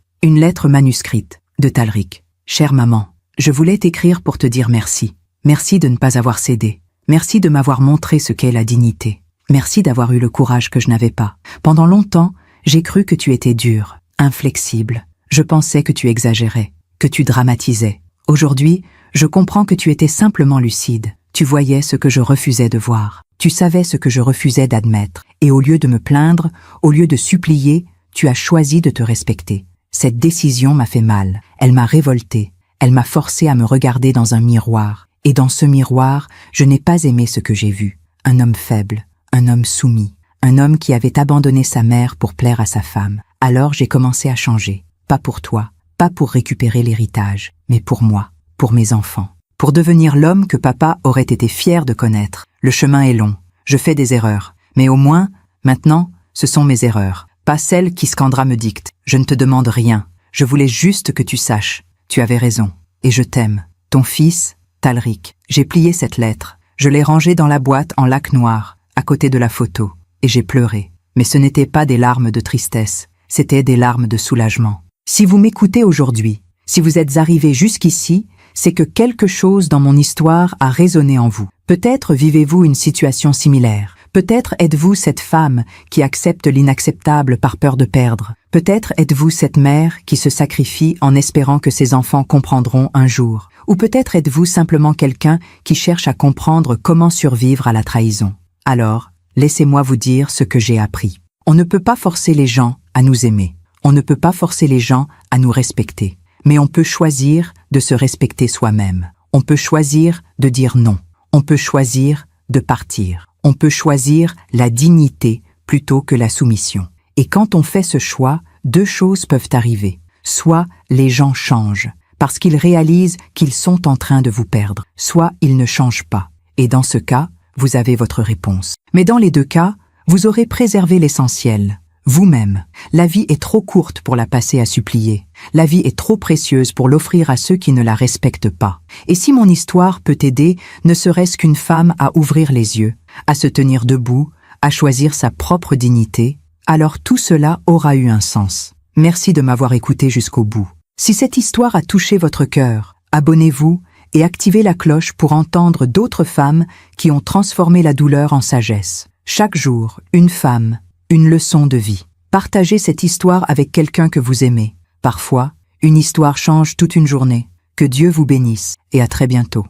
manuscrite, de Talric. Chère maman, je voulais t'écrire pour te dire merci. Merci de ne pas avoir cédé. Merci de m'avoir montré ce qu'est la dignité. Merci d'avoir eu le courage que je n'avais pas. Pendant longtemps, j'ai cru que tu étais dur, inflexible. Je pensais que tu exagérais, que tu dramatisais. Aujourd'hui, je comprends que tu étais simplement lucide. Tu voyais ce que je refusais de voir. Tu savais ce que je refusais d'admettre. Et au lieu de me plaindre, au lieu de supplier, tu as choisi de te respecter. Cette décision m'a fait mal. Elle m'a révoltée. Elle m'a forcé à me regarder dans un miroir. Et dans ce miroir, je n'ai pas aimé ce que j'ai vu. Un homme faible, un homme soumis, un homme qui avait abandonné sa mère pour plaire à sa femme. Alors j'ai commencé à changer. pas pour toi, pas pour récupérer l'héritage, mais pour moi, pour mes enfants. Pour devenir l'homme que papa aurait été fier de connaître. Le chemin est long, je fais des erreurs, mais au moins, maintenant, ce sont mes erreurs, pas celles qu'Iskandra me dicte. Je ne te demande rien, je voulais juste que tu saches. Tu avais raison, et je t'aime. Ton fils, Talrik. J'ai plié cette lettre, je l'ai rangée dans la boîte en lac noir, à côté de la photo, et j'ai pleuré. Mais ce n'étaient pas des larmes de tristesse, c'était des larmes de soulagement. Si vous m'écoutez aujourd'hui, si vous êtes arrivé jusqu'ici, c'est que quelque chose dans mon histoire a résonné en vous. Peut-être vivez-vous une situation similaire. Peut-être êtes-vous cette femme qui accepte l'inacceptable par peur de perdre. Peut-être êtes-vous cette mère qui se sacrifie en espérant que ses enfants comprendront un jour. Ou peut-être êtes-vous simplement quelqu'un qui cherche à comprendre comment survivre à la trahison. Alors, laissez-moi vous dire ce que j'ai appris. On ne peut pas forcer les gens à nous aimer. On ne peut pas forcer les gens à nous respecter. Mais on peut choisir de se respecter soi-même. On peut choisir de dire non. On peut choisir de partir. On peut choisir la dignité plutôt que la soumission. Et quand on fait ce choix, deux choses peuvent arriver. Soit les gens changent, parce qu'ils réalisent qu'ils sont en train de vous perdre. Soit ils ne changent pas. Et dans ce cas, vous avez votre réponse. Mais dans les deux cas, vous aurez préservé l'essentiel. Vous-même. La vie est trop courte pour la passer à supplier. La vie est trop précieuse pour l'offrir à ceux qui ne la respectent pas. Et si mon histoire peut aider, ne serait-ce qu'une femme à ouvrir les yeux, à se tenir debout, à choisir sa propre dignité, alors tout cela aura eu un sens. Merci de m'avoir écouté jusqu'au bout. Si cette histoire a touché votre cœur, abonnez-vous et activez la cloche pour entendre d'autres femmes qui ont transformé la douleur en sagesse. Chaque jour, une femme, une leçon de vie. Partagez cette histoire avec quelqu'un que vous aimez. Parfois, une histoire change toute une journée. Que Dieu vous bénisse et à très bientôt.